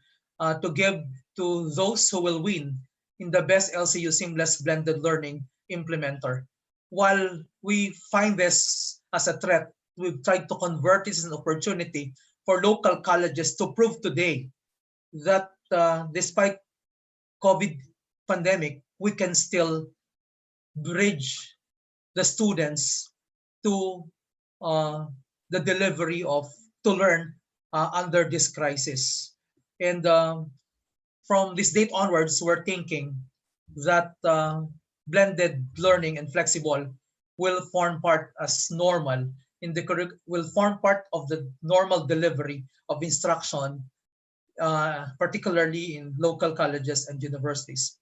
to give to those who will win in the best LCU seamless blended learning implementer. While we find this as a threat, we've tried to convert this as an opportunity for local colleges to prove today that despite COVID pandemic, we can still bridge the students to the delivery of to learn under this crisis. And from this date onwards, we're thinking that blended learning and flexible will form part as normal in the will form part of the normal delivery of instruction, particularly in local colleges and universities.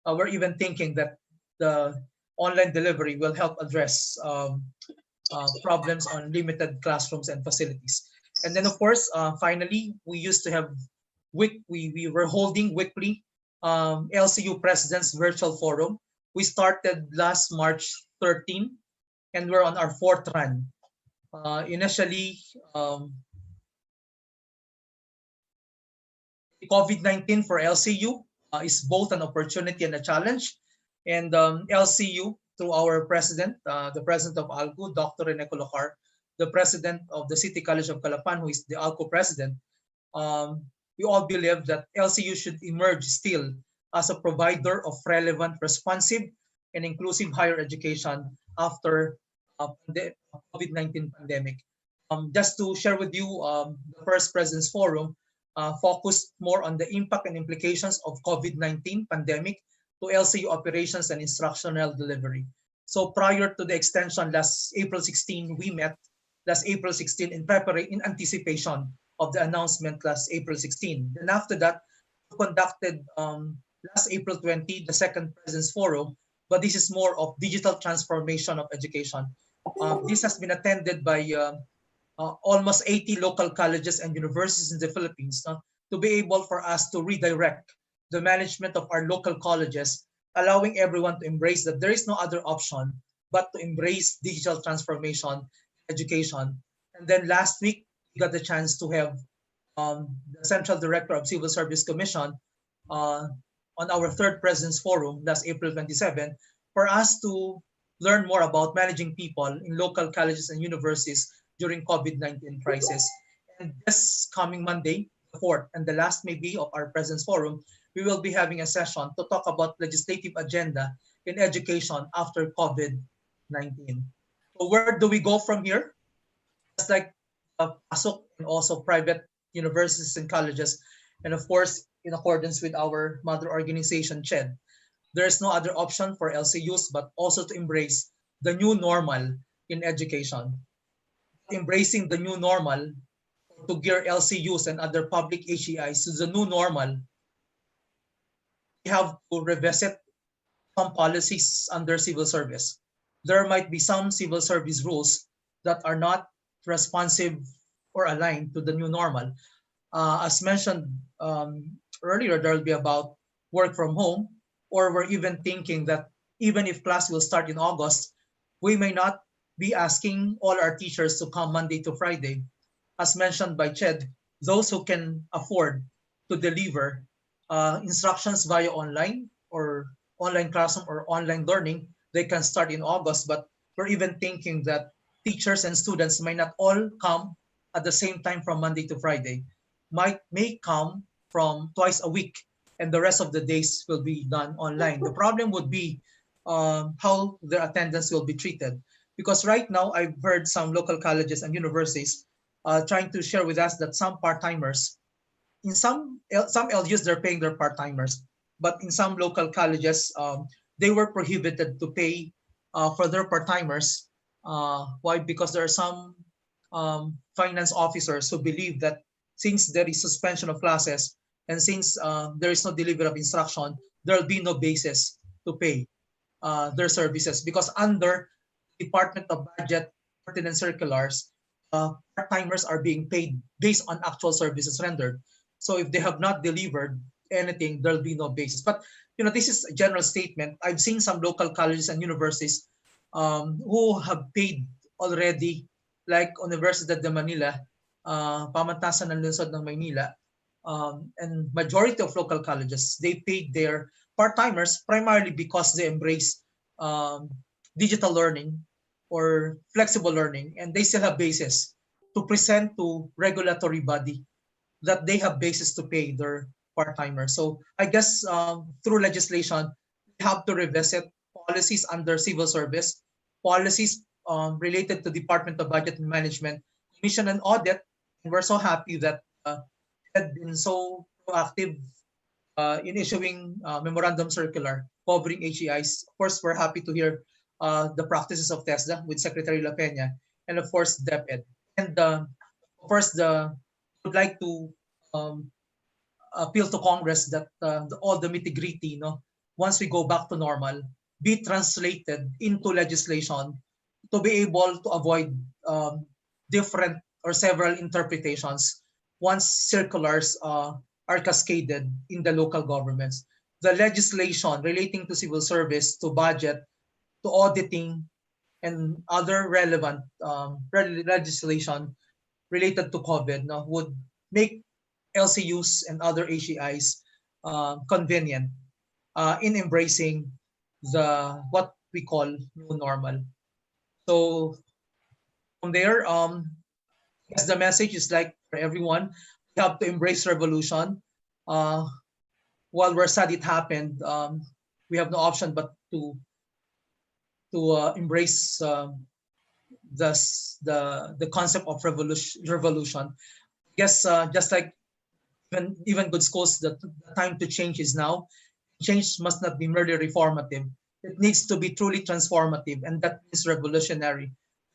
We're even thinking that the online delivery will help address problems on limited classrooms and facilities. And then, of course, finally, we used to have we were holding weekly LCU President's Virtual Forum. We started last March 13, and we're on our fourth run. Initially, COVID-19 for LCU is both an opportunity and a challenge. And LCU, through our president, the president of ALCO, Dr. Rene Colocar, the president of the City College of Calapan, who is the ALCO president, we all believe that LCU should emerge still as a provider of relevant, responsive, and inclusive higher education after the COVID-19 pandemic. Just to share with you, the first President's Forum focused more on the impact and implications of COVID-19 pandemic to LCU operations and instructional delivery. So prior to the extension last April 16, we met last April 16 in anticipation of the announcement last April 16. Then after that, we conducted last April 20, the second President's Forum, but this is more of digital transformation of education. This has been attended by almost 80 local colleges and universities in the Philippines to be able for us to redirect the management of our local colleges, allowing everyone to embrace that there is no other option but to embrace digital transformation education. And then last week, we got the chance to have the Central Director of Civil Service Commission on our third President's Forum last April 27 for us to learn more about managing people in local colleges and universities during COVID-19 crisis. And this coming Monday, the 4th, and the last maybe of our President's Forum, we will be having a session to talk about legislative agenda in education after COVID-19. So where do we go from here? Just like PASOK and also private universities and colleges, and of course, in accordance with our mother organization, CHED, there is no other option for LCUs but also to embrace the new normal in education. Embracing the new normal to gear LCUs and other public HEIs to the new normal, we have to revisit some policies under civil service. There might be some civil service rules that are not responsive or aligned to the new normal. As mentioned earlier, there will be about work from home, or we're even thinking that even if class will start in August, we may not be asking all our teachers to come Monday to Friday. As mentioned by Ched, those who can afford to deliver instructions via online or online classroom or online learning, they can start in August. But we're even thinking that teachers and students may not all come at the same time from Monday to Friday, may come from twice a week, and the rest of the days will be done online. The problem would be how their attendance will be treated. Because right now, I've heard some local colleges and universities trying to share with us that some part-timers, in some LGUs, they're paying their part-timers, but in some local colleges, they were prohibited to pay for their part-timers. Why? Because there are some finance officers who believe that since there is suspension of classes and since there is no delivery of instruction, there will be no basis to pay their services, because under Department of Budget Pertinent Circulars, part-timers are being paid based on actual services rendered. So if they have not delivered anything, there'll be no basis. But this is a general statement. I've seen some local colleges and universities who have paid already, like Universidad de Manila, Pamantasan ng Lungsod ng Maynila, and majority of local colleges, they paid their part-timers primarily because they embrace digital learning or flexible learning, and they still have basis to present to regulatory body that they have basis to pay their part-timers. So I guess through legislation, we have to revisit policies under civil service, policies related to Department of Budget and Management, Commission and Audit. And we're so happy that had been so proactive in issuing memorandum circular covering HEIs. Of course, we're happy to hear the practices of TESDA with Secretary La Peña, and of course, DepEd. And first, would like to appeal to Congress that all the nitty-gritty, once we go back to normal, be translated into legislation to be able to avoid different or several interpretations once circulars are cascaded in the local governments. The legislation relating to civil service, to budget, to auditing, and other relevant legislation related to COVID would make LCUs and other HEIs convenient in embracing what we call new normal. So from there, as the message is like for everyone, we have to embrace revolution. While we're sad it happened, we have no option but to embrace the concept of revolution. Yes, just like even good schools, the time to change is now. Change must not be merely reformative. It needs to be truly transformative, and that is revolutionary.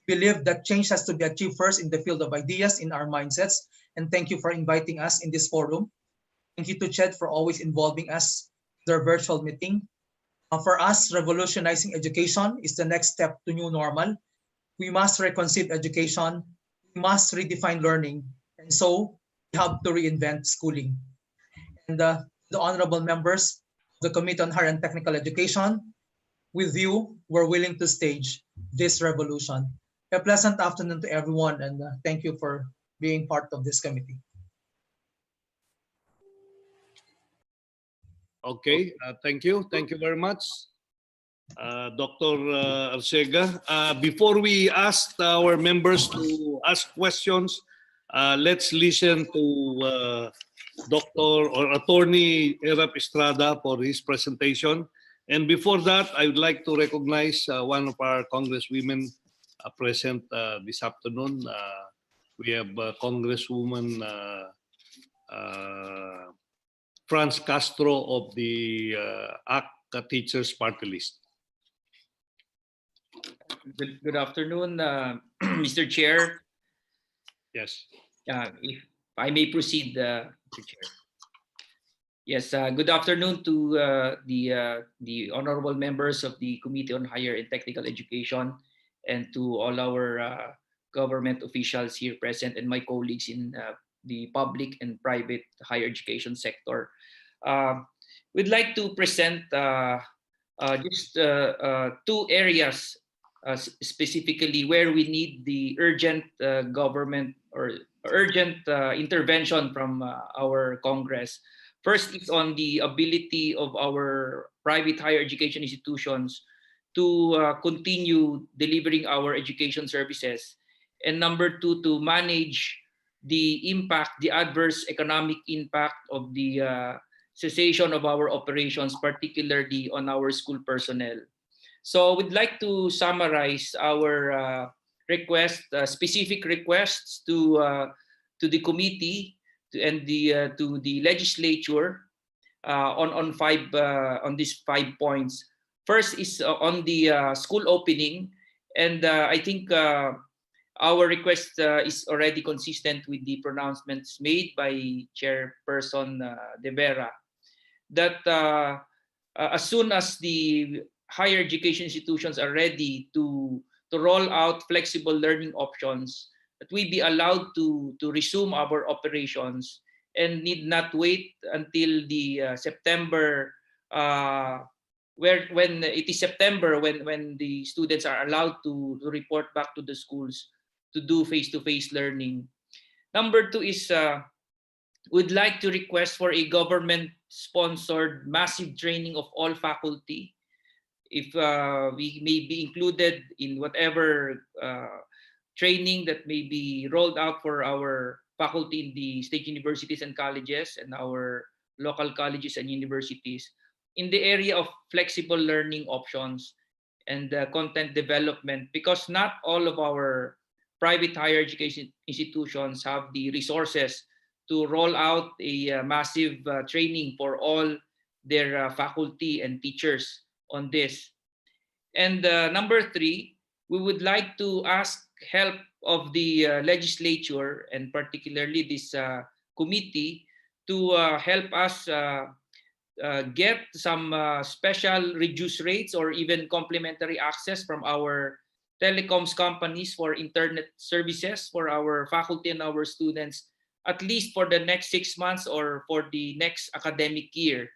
We believe that change has to be achieved first in the field of ideas, in our mindsets. And thank you for inviting us in this forum. Thank you to Ched for always involving us in their virtual meeting. For us, revolutionizing education is the next step to new normal. We must reconceive education. We must redefine learning. And so we have to reinvent schooling. And the honorable members of the Committee on Higher and Technical Education, with you, we're willing to stage this revolution. A pleasant afternoon to everyone, and thank you for being part of this committee. Okay, thank you. Thank you very much, Dr. Arcega. Before we ask our members to ask questions, let's listen to Dr. or Attorney Erap Estrada for his presentation. And before that, I would like to recognize one of our congresswomen present this afternoon. We have Congresswoman Franz Castro of the ACT Teachers Party List. Good afternoon, Mr. Chair. Yes. If I may proceed, Mr. Chair. Yes, good afternoon to the honorable members of the Committee on Higher and Technical Education, and to all our government officials here present and my colleagues in the public and private higher education sector. We'd like to present just two areas specifically where we need the urgent government or urgent intervention from our Congress. First is on the ability of our private higher education institutions to continue delivering our education services. And number two, to manage the impact, the adverse economic impact of the cessation of our operations, particularly on our school personnel. So we'd like to summarize our specific requests to the committee and to the legislature on these 5 points. First is on the school opening, and I think our request is already consistent with the pronouncements made by Chairperson De Vera, that as soon as the higher education institutions are ready to roll out flexible learning options, that we be allowed to resume our operations and need not wait until the September, when it is September when the students are allowed to report back to the schools to do face-to-face learning. Number two is we'd like to request for a government-sponsored massive training of all faculty. If we may be included in whatever training that may be rolled out for our faculty in the state universities and colleges and our local colleges and universities in the area of flexible learning options and content development, because not all of our private higher education institutions have the resources to roll out a massive training for all their faculty and teachers on this. And number three, we would like to ask help of the legislature and particularly this committee to help us get some special reduced rates or even complimentary access from our telecoms companies for internet services for our faculty and our students, at least for the next 6 months or for the next academic year,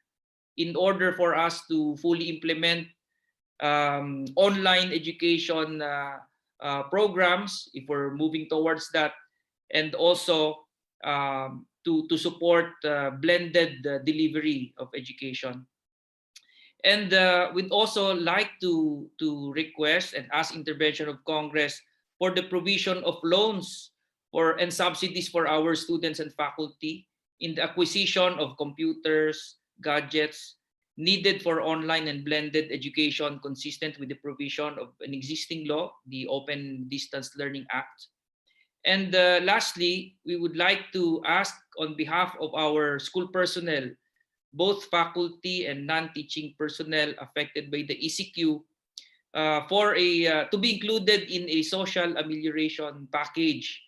in order for us to fully implement online education programs, if we're moving towards that, and also to support blended delivery of education. And we'd also like to request and ask intervention of Congress for the provision of loans and subsidies for our students and faculty in the acquisition of computers, gadgets needed for online and blended education consistent with the provision of an existing law, the Open Distance Learning Act. And lastly, we would like to ask on behalf of our school personnel, both faculty and non-teaching personnel affected by the ECQ, to be included in a social amelioration package.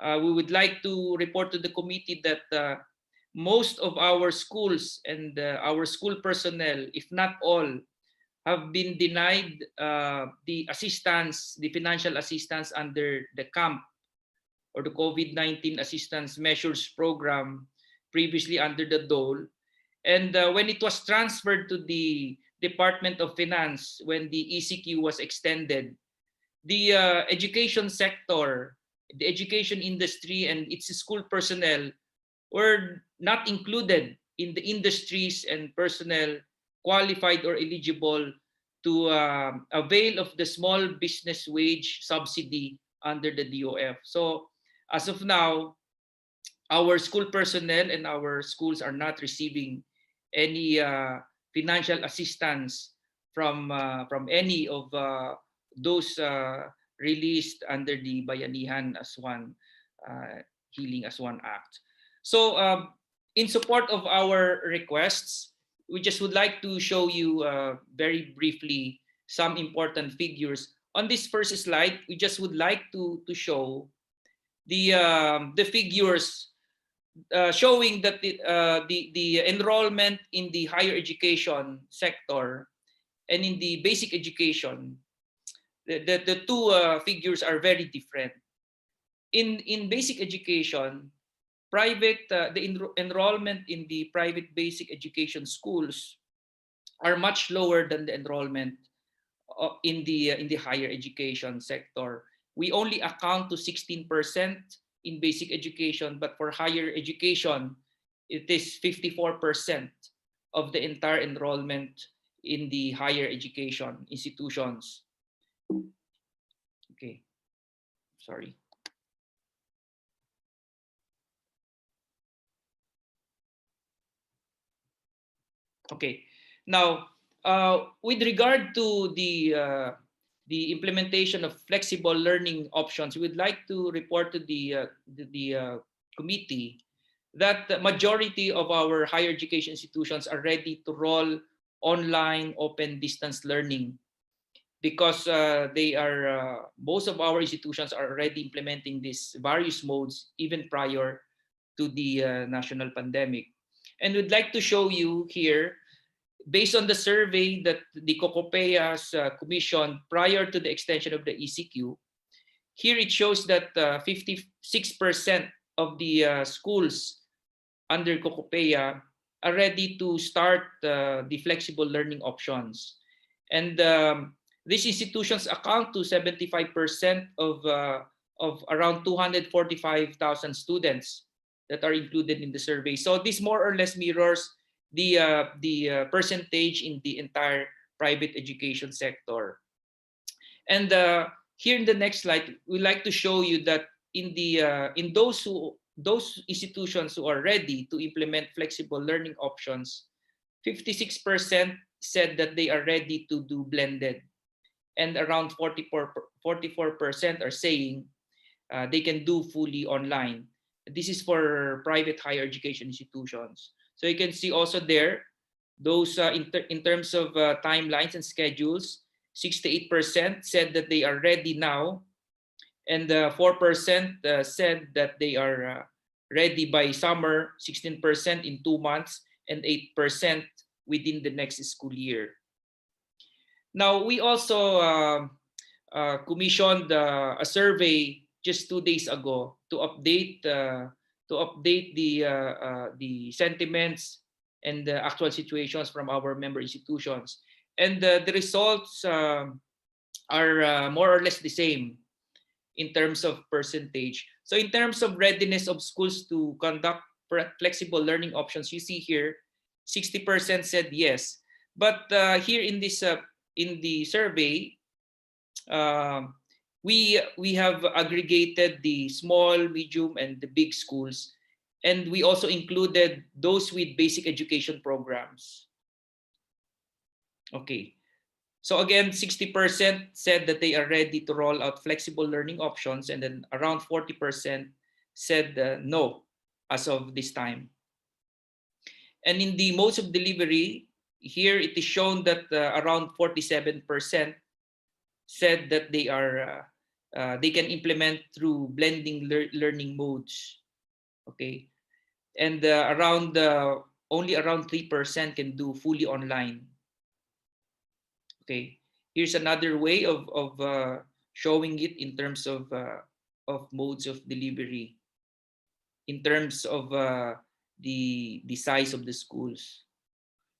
We would like to report to the committee that most of our schools and our school personnel, if not all, have been denied the financial assistance under the CAMP or the COVID-19 Assistance Measures Program, previously under the DOLE. And when it was transferred to the Department of Finance, when the ECQ was extended, the education sector, the education industry and its school personnel were not included in the industries and personnel qualified or eligible to avail of the small business wage subsidy under the DOF. So as of now, our school personnel and our schools are not receiving any financial assistance from any of those released under the Bayanihan as One, Healing as One Act. So in support of our requests, we just would like to show you very briefly some important figures. On this first slide, we just would like to show the figures showing that the enrollment in the higher education sector and in the basic education, the two figures are very different. In basic education, the enrollment in the private basic education schools are much lower than the enrollment in the higher education sector. We only account to 16% in basic education, but for higher education, it is 54% of the entire enrollment in the higher education institutions. Okay, sorry. Okay, now with regard to the implementation of flexible learning options, we would like to report to the committee that the majority of our higher education institutions are ready to roll online open distance learning because most of our institutions are already implementing these various modes even prior to the national pandemic. And we'd like to show you here, based on the survey that the COCOPEA has commissioned prior to the extension of the ECQ, here it shows that 56% of the schools under COCOPEA are ready to start the flexible learning options. And these institutions account to 75% of around 245,000 students that are included in the survey. So this more or less mirrors the percentage in the entire private education sector. And here in the next slide, we like to show you that in those institutions who are ready to implement flexible learning options, 56% said that they are ready to do blended, and around 44% are saying they can do fully online. This is for private higher education institutions. So you can see also there, those in terms of timelines and schedules, 68% said that they are ready now, and 4% said that they are ready by summer, 16% in 2 months, and 8% within the next school year. Now, we also commissioned a survey just 2 days ago to update the sentiments and the actual situations from our member institutions. And the results are more or less the same in terms of percentage. So in terms of readiness of schools to conduct flexible learning options, you see here, 60% said yes. But here in this in the survey, we have aggregated the small, medium, and the big schools, and we also included those with basic education programs. Okay. So again, 60% said that they are ready to roll out flexible learning options, and then around 40% said no as of this time. And in the modes of delivery, here it is shown that around 47% said that they are they can implement through blending learning modes. Okay, and only around 3% can do fully online. Okay, here's another way of showing it in terms of modes of delivery, in terms of the size of the schools.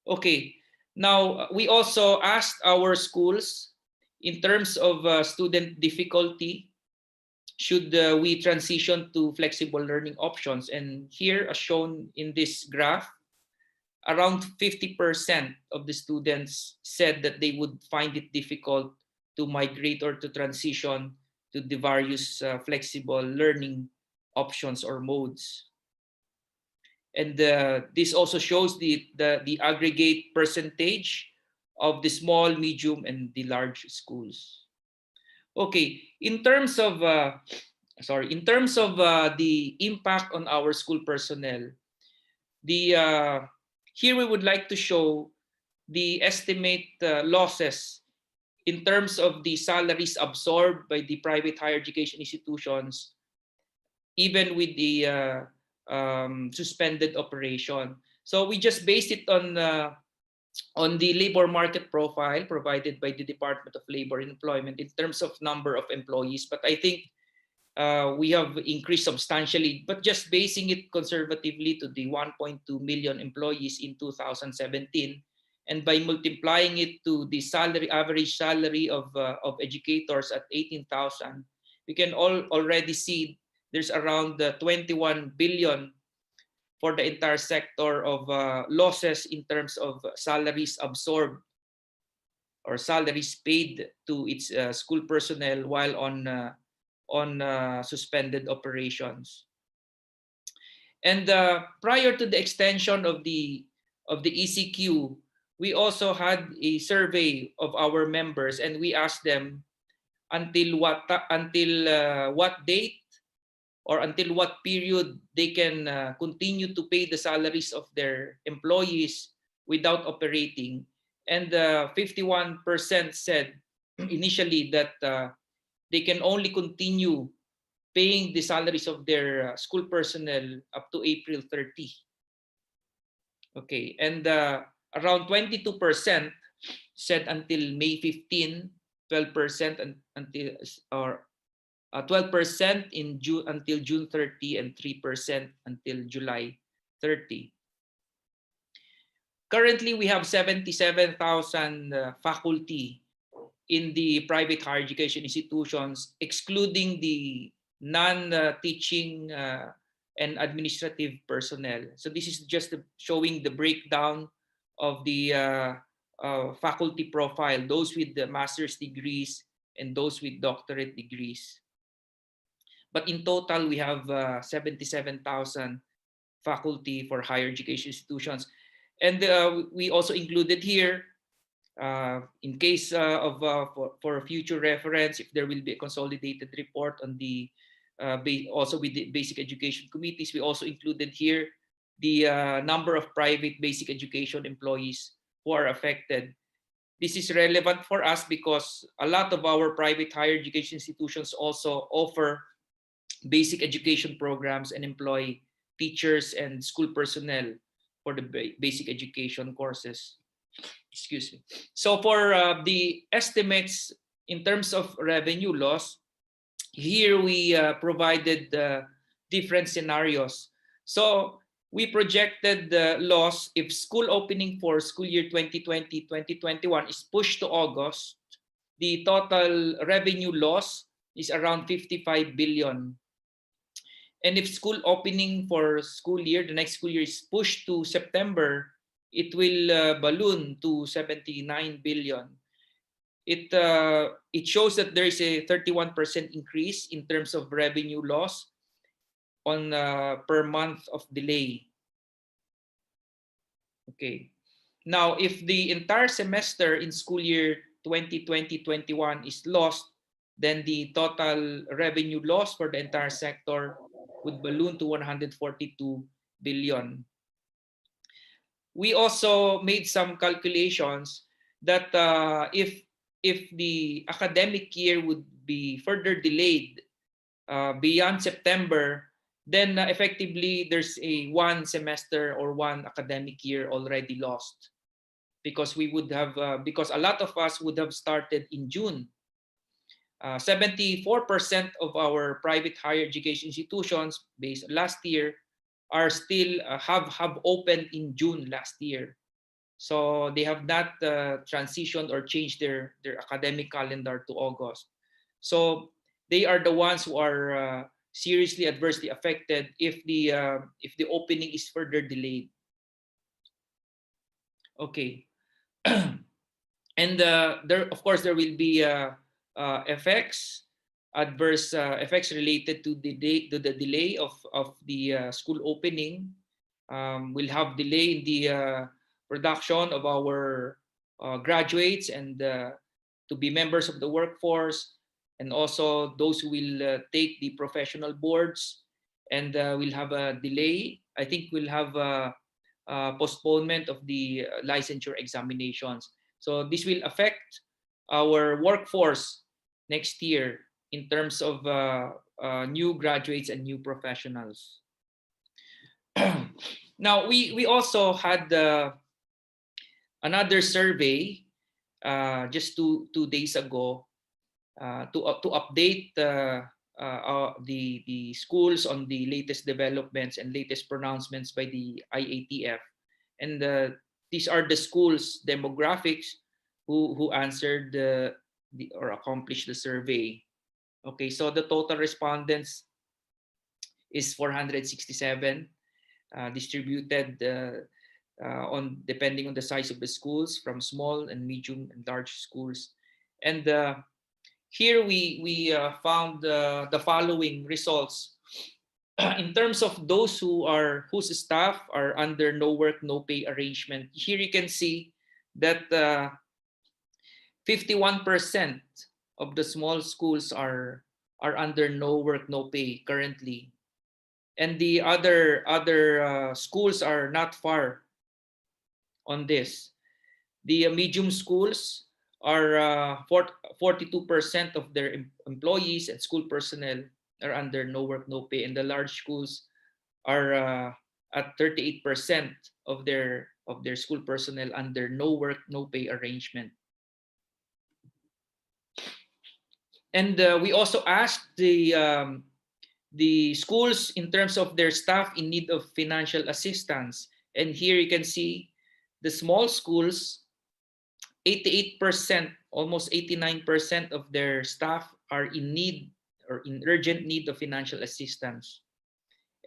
Okay, now we also asked our schools in terms of student difficulty, should we transition to flexible learning options? And here, as shown in this graph, around 50% of the students said that they would find it difficult to migrate or to transition to the various flexible learning options or modes. And this also shows the aggregate percentage of the small, medium, and the large schools. Okay, in terms of the impact on our school personnel, here we would like to show the estimate losses in terms of the salaries absorbed by the private higher education institutions, even with the suspended operation. So we just based it on the labor market profile provided by the Department of Labor and Employment in terms of number of employees. But I think we have increased substantially, but just basing it conservatively to the 1.2 million employees in 2017, and by multiplying it to the average salary of educators at 18,000, we can already see there's around 21 billion for the entire sector of losses in terms of salaries absorbed or salaries paid to its school personnel while on suspended operations. And prior to the extension of the ECQ, we also had a survey of our members, and we asked them until what date or until what period they can continue to pay the salaries of their employees without operating. And 51% said initially that they can only continue paying the salaries of their school personnel up to April 30. Okay, and around 22% said until May 15, 12% until 12% in June until June 30, and 3% until July 30. Currently, we have 77,000 faculty in the private higher education institutions, excluding the non-teaching and administrative personnel. So this is just showing the breakdown of the faculty profile, those with the master's degrees and those with doctorate degrees. But in total, we have 77,000 faculty for higher education institutions. And we also included here, in case of for future reference, if there will be a consolidated report on the also with the basic education committees. We also included here the number of private basic education employees who are affected. This is relevant for us because a lot of our private higher education institutions also offer basic education programs and employ teachers and school personnel for the basic education courses. Excuse me. So for the estimates in terms of revenue loss, here we provided different scenarios. So we projected the loss if school opening for school year 2020-2021 is pushed to August. The total revenue loss is around 55 billion. And if school opening for school year, the next school year is pushed to September, it will balloon to 79 billion. It shows that there is a 31% increase in terms of revenue loss on per month of delay. Okay. Now, if the entire semester in school year 2020-21 is lost, then the total revenue loss for the entire sector would balloon to 142 billion. We also made some calculations that if the academic year would be further delayed beyond September, then effectively there's a one semester or one academic year already lost, because we would have because a lot of us would have started in June. 74% of our private higher education institutions based last year are still have opened in June last year. So they have not transitioned or changed their academic calendar to August. So they are the ones who are seriously adversely affected if the opening is further delayed. Okay. And there, of course, there will be adverse effects related to the delay of the school opening. We'll have delay in the production of our graduates and to be members of the workforce, and also those who will take the professional boards, and we'll have a delay. I think we'll have a postponement of the licensure examinations. So this will affect our workforce next year in terms of new graduates and new professionals. Now, we also had another survey just two days ago to update the schools on the latest developments and latest pronouncements by the IATF. And these are the schools demographics who answered or accomplished the survey. Okay, so the total respondents is 467, distributed on depending on the size of the schools, from small and medium and large schools. And here we found the following results. In terms of those whose staff are under no work, no pay arrangement, here you can see that 51% of the small schools are under no work, no pay currently, and the other schools are not far on this. The medium schools are 42% of their employees and school personnel are under no work, no pay, and the large schools are at 38% of their school personnel under no work, no pay arrangement. And we also asked the schools in terms of their staff in need of financial assistance. And here you can see the small schools, 88%, almost 89% of their staff are in need or in urgent need of financial assistance.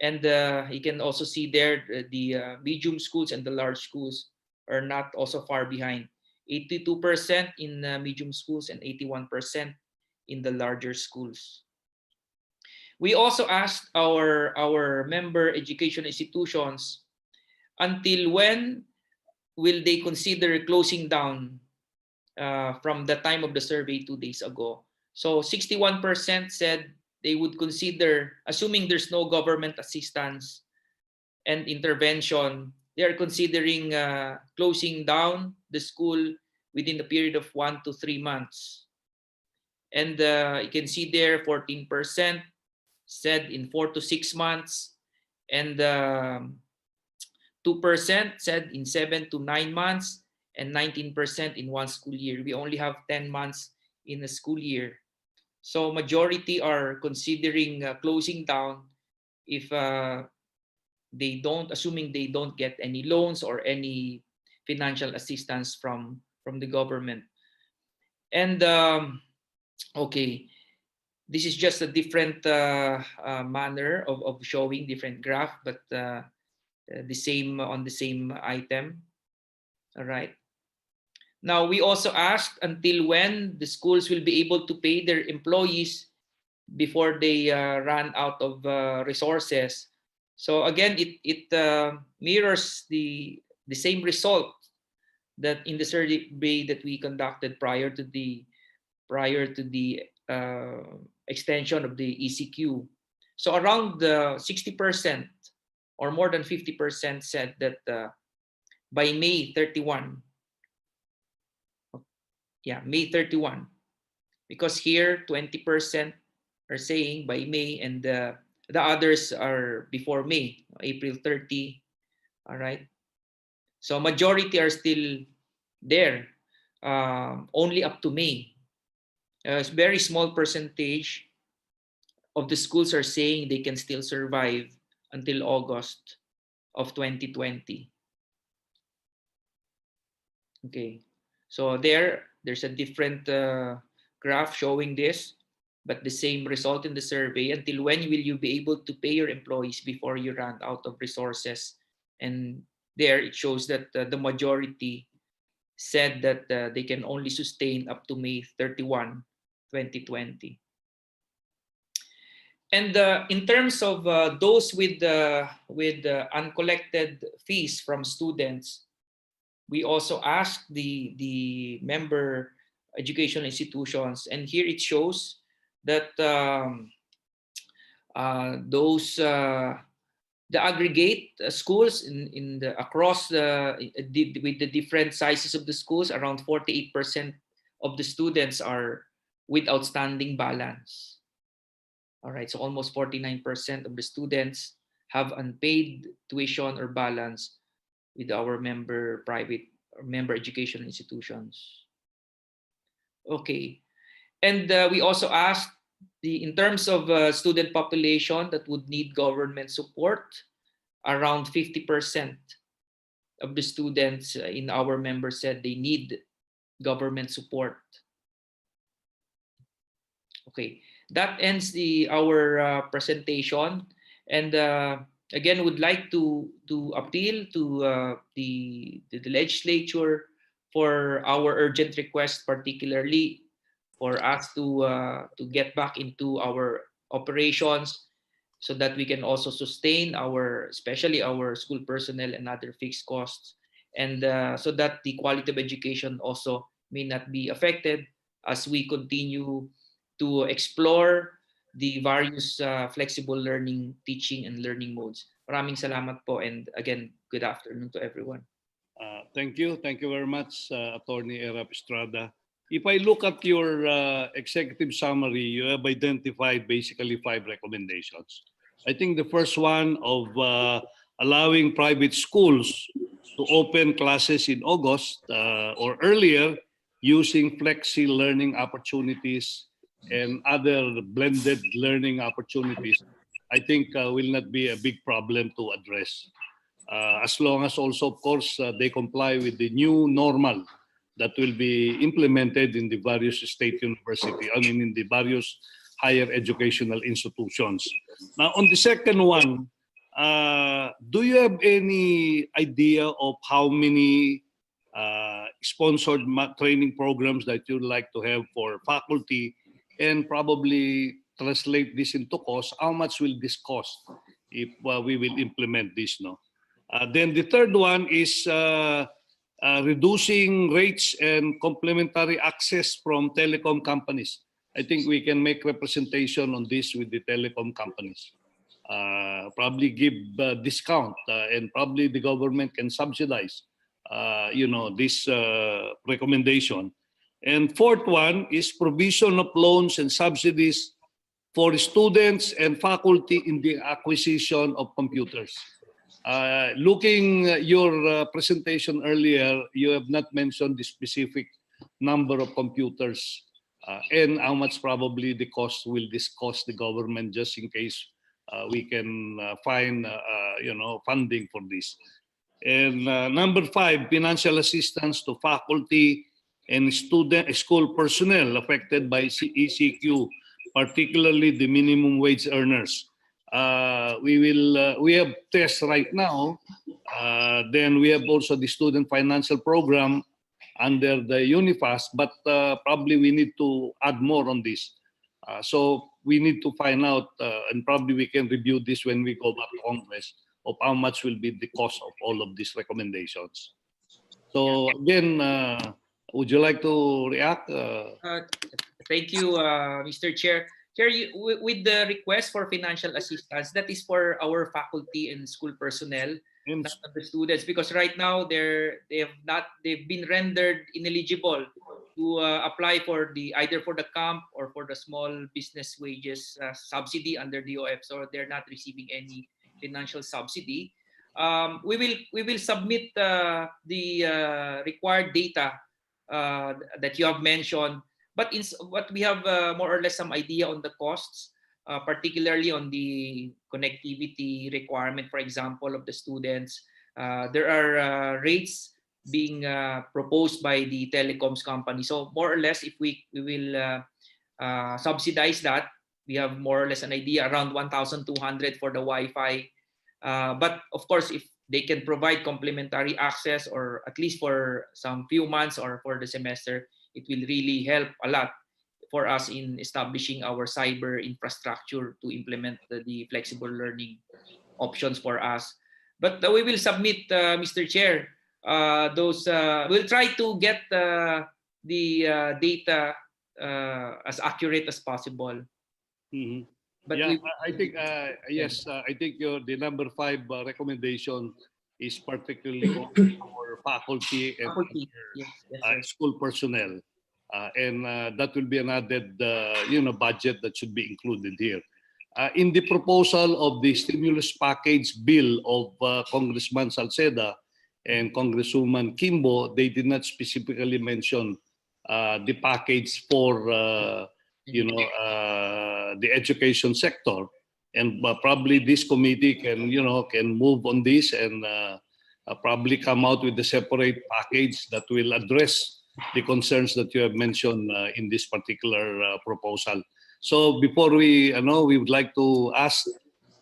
And you can also see there the medium schools and the large schools are not also far behind. 82% in medium schools and 81% in the larger schools. We also asked our member education institutions until when will they consider closing down from the time of the survey 2 days ago. So 61% said they would consider, assuming there's no government assistance and intervention, they are considering closing down the school within the period of 1 to 3 months. And you can see there 14% said in 4 to 6 months, and 2% said in 7 to 9 months, and 19% in 1 school year. We only have 10 months in a school year. So majority are considering closing down if they don't, assuming they don't get any loans or any financial assistance from the government. And okay, this is just a different manner of showing different graph, but the same on the same item. All right. Now we also asked until when the schools will be able to pay their employees before they run out of resources. So again, it mirrors the same result that in the survey that we conducted prior to the extension of the ECQ. So around 60% or more than 50% said that by May 31, May 31, because here 20% are saying by May, and the others are before May, April 30. All right. So majority are still there, only up to May. A very small percentage of the schools are saying they can still survive until August of 2020. Okay, so there's a different graph showing this, but the same result in the survey. Until when will you be able to pay your employees before you run out of resources? And there it shows that the majority said that they can only sustain up to May 31, 2020. And in terms of those with uncollected fees from students, we also asked the member educational institutions, and here it shows that those the aggregate schools in the across with the different sizes of the schools, around 48% of the students are with outstanding balance. All right, so almost 49% of the students have unpaid tuition or balance with our member educational institutions. Okay, and we also asked in terms of student population that would need government support, around 50% of the students in our members said they need government support. Okay, that ends our presentation, and again would like to appeal to the legislature for our urgent request, particularly for us to get back into our operations so that we can also sustain especially our school personnel and other fixed costs, and so that the quality of education also may not be affected as we continue to explore the various flexible learning, teaching, and learning modes. Maraming salamat po, and again, good afternoon to everyone. Thank you very much, Attorney Erap Estrada. If I look at your executive summary, you have identified basically 5 recommendations. I think the first one of allowing private schools to open classes in August or earlier using flexi learning opportunities and other blended learning opportunities, I think will not be a big problem to address. As long as also, of course, they comply with the new normal that will be implemented in the various state universities, in the various higher educational institutions. Now, on the second one, do you have any idea of how many sponsored training programs that you'd like to have for faculty, and probably translate this into cost? How much will this cost if we will implement this? Then the third one is reducing rates and complementary access from telecom companies. I think we can make representation on this with the telecom companies. Probably give discount, and probably the government can subsidize, this recommendation. And fourth one is provision of loans and subsidies for students and faculty in the acquisition of computers. Looking at your presentation earlier, you have not mentioned the specific number of computers and how much probably the cost will this cost the government, just in case we can find funding for this. And number 5, financial assistance to faculty and school personnel affected by ECQ, particularly the minimum wage earners. We have tests right now. Then we have also the student financial program under the UNIFAS, but probably we need to add more on this. So we need to find out, and probably we can review this when we go back to Congress, of how much will be the cost of all of these recommendations. So again, would you like to react? Thank you, Mr. Chair. Chair, with the request for financial assistance, that is for our faculty and school personnel, not the students, because right now they've been rendered ineligible to apply for either for the camp or for the small business wages subsidy under the OF, so they're not receiving any financial subsidy. We will submit the required data that you have mentioned. But what we have more or less some idea on the costs, particularly on the connectivity requirement, for example, of the students. There are rates being proposed by the telecoms company. So more or less, if we will subsidize that, we have more or less an idea around 1,200 for the Wi-Fi. But of course, if they can provide complimentary access, or at least for some few months or for the semester, it will really help a lot for us in establishing our cyber infrastructure to implement the flexible learning options for us. But we will submit, Mr. Chair, we'll try to get the data as accurate as possible. Mm-hmm. But yeah, I think yes. I think the number 5 recommendation is particularly for faculty and school personnel, and that will be an added budget that should be included here. In the proposal of the stimulus package bill of Congressman Salceda and Congresswoman Kimbo, they did not specifically mention the package for the education sector, and probably this committee can move on this and probably come out with a separate package that will address the concerns that you have mentioned in this particular proposal. So before we would like to ask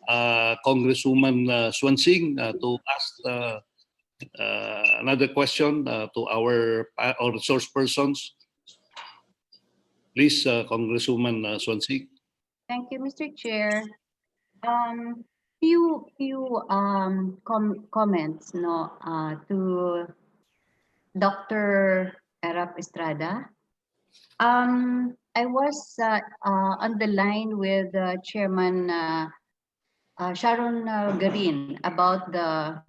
Congresswoman Swansing to ask another question to our resource persons. Please, Congresswoman Swansing. Thank you, Mr. Chair. Few comments to Dr. Erap Estrada. I was on the line with Chairman Sharon Garin about the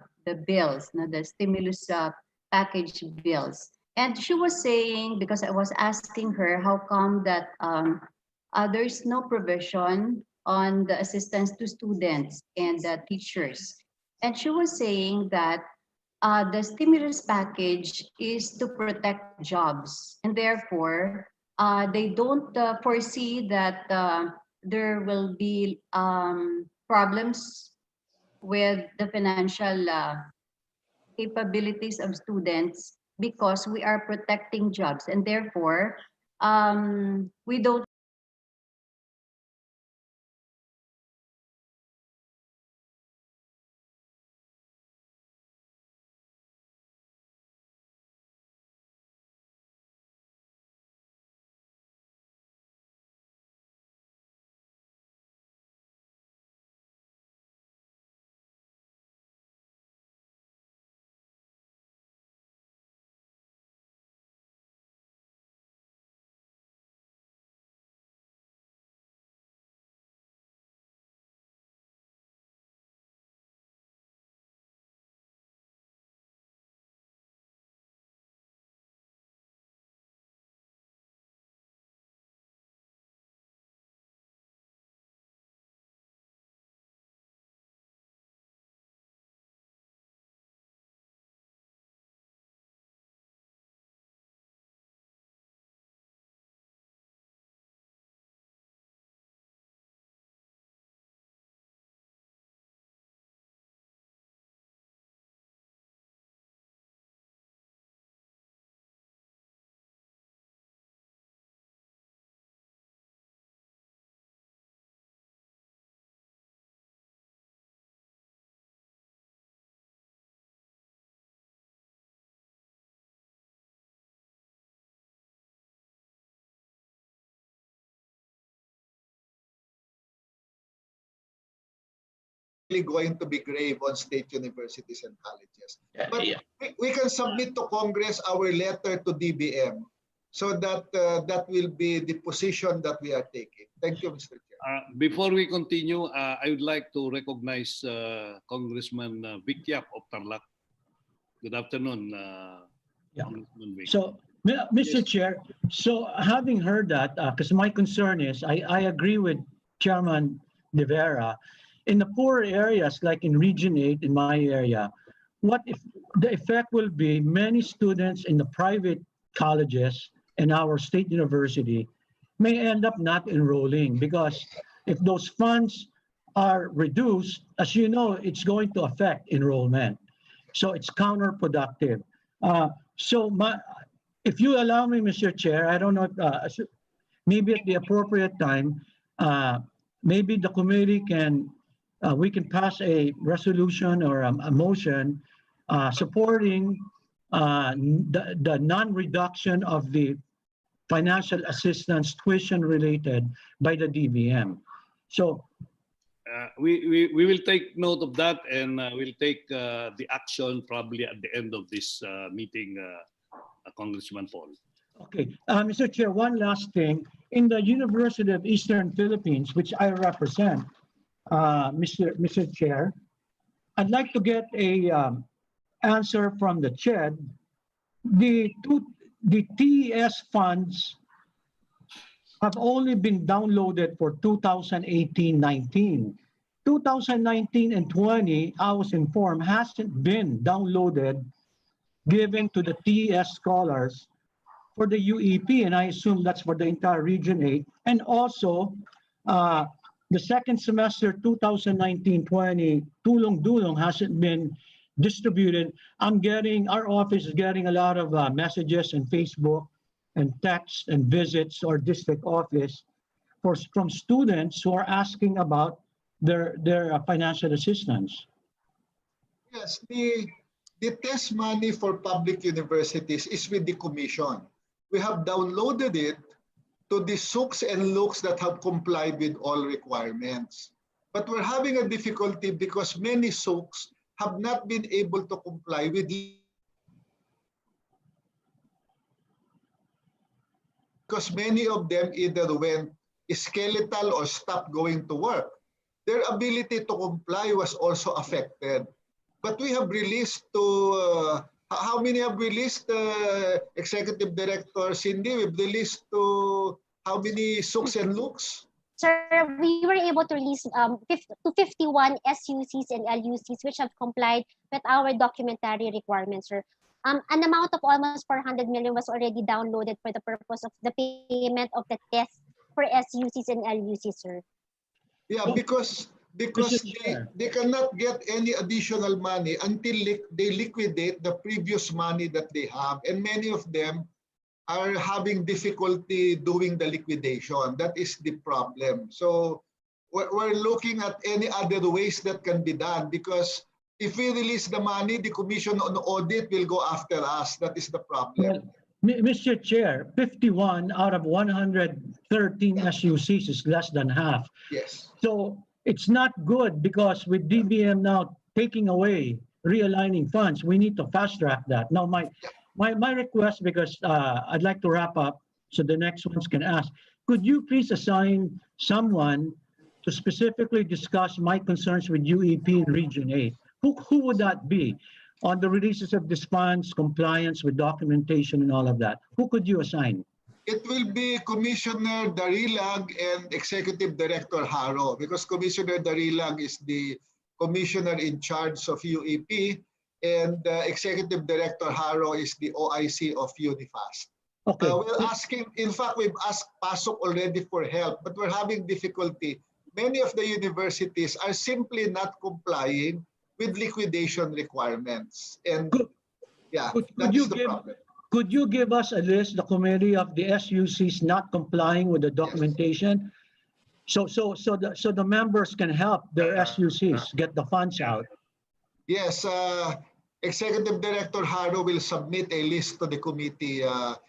bills, the stimulus package bills. And she was saying, because I was asking her how come that there's no provision on the assistance to students and teachers. And she was saying that the stimulus package is to protect jobs, and therefore they don't foresee that there will be problems with the financial capabilities of students, because we are protecting jobs, and therefore we don't going to be grave on state universities and colleges. But Yeah. we can submit to Congress our letter to DBM so that that will be the position that we are taking. Thank you, Mr. Chair. Before we continue, I would like to recognize Congressman Vic Yap of Tarlac. Good afternoon, Yeah. Congressman Vic. So, Mr. Chair, so having heard that, because my concern is, I agree with Chairman De Vera, in the poor areas, like in Region 8, in my area, what if the effect will be many students in the private colleges and our state university may end up not enrolling, because if those funds are reduced, as you know, it's going to affect enrollment. So it's counterproductive. If you allow me, Mr. Chair, I don't know, maybe at the appropriate time, maybe the committee can, we can pass a resolution or a motion supporting the non-reduction of the financial assistance tuition related by the DBM. So we will take note of that, and we'll take the action probably at the end of this meeting, Congressman Paul. okay, Mr. Chair, one last thing. In the University of Eastern Philippines, which I represent, Mr. Chair, I'd like to get a answer from the CHED. The TES funds have only been downloaded for 2018-19. 2019 and 20, I was informed, hasn't been downloaded, given to the TES scholars for the UEP, and I assume that's for the entire Region 8. And also, the second semester 2019-20 tulong-dulong hasn't been distributed. Our office is getting a lot of messages on Facebook and texts and visits to our district office from students who are asking about their financial assistance. Yes, the test money for public universities is with the Commission. We have downloaded it to the SUCs and LUCs that have complied with all requirements. But we're having a difficulty because many SUCs have not been able to comply with, because many of them either went skeletal or stopped going to work. Their ability to comply was also affected. But we have released to, how many have released, Executive Director Cindy? We've released to how many SUCs and LUCs? Sir, we were able to release to 51 SUCs and LUCs which have complied with our documentary requirements, sir. An amount of almost 400 million was already downloaded for the purpose of the payment of the test for SUCs and LUCs, sir. Yeah, because they cannot get any additional money until they liquidate the previous money that they have, and many of them are having difficulty doing the liquidation. That is the problem. So we're looking at any other ways that can be done, because if we release the money, the Commission on Audit will go after us. That is the problem. Well, Mr. Chair, 51 out of 113 SUCs is less than half. Yes. So it's not good, because with DBM now taking away, realigning funds, we need to fast track that. Now, my request, because I'd like to wrap up so the next ones can ask, could you please assign someone to specifically discuss my concerns with UEP in Region 8? Who would that be on the releases of these funds, compliance with documentation and all of that? Who could you assign? It will be Commissioner Darilag and Executive Director Haro, because Commissioner Darilag is the commissioner in charge of UEP, and Executive Director Haro is the OIC of UNIFAST. Okay. We're asking, in fact, we've asked PASOK already for help, but we're having difficulty. Many of the universities are simply not complying with liquidation requirements. And that is the problem. Could you give us a list, the committee of the SUCs not complying with the documentation? Yes. So the members can help their SUCs get the funds out. Yes, Executive Director Haro will submit a list to the committee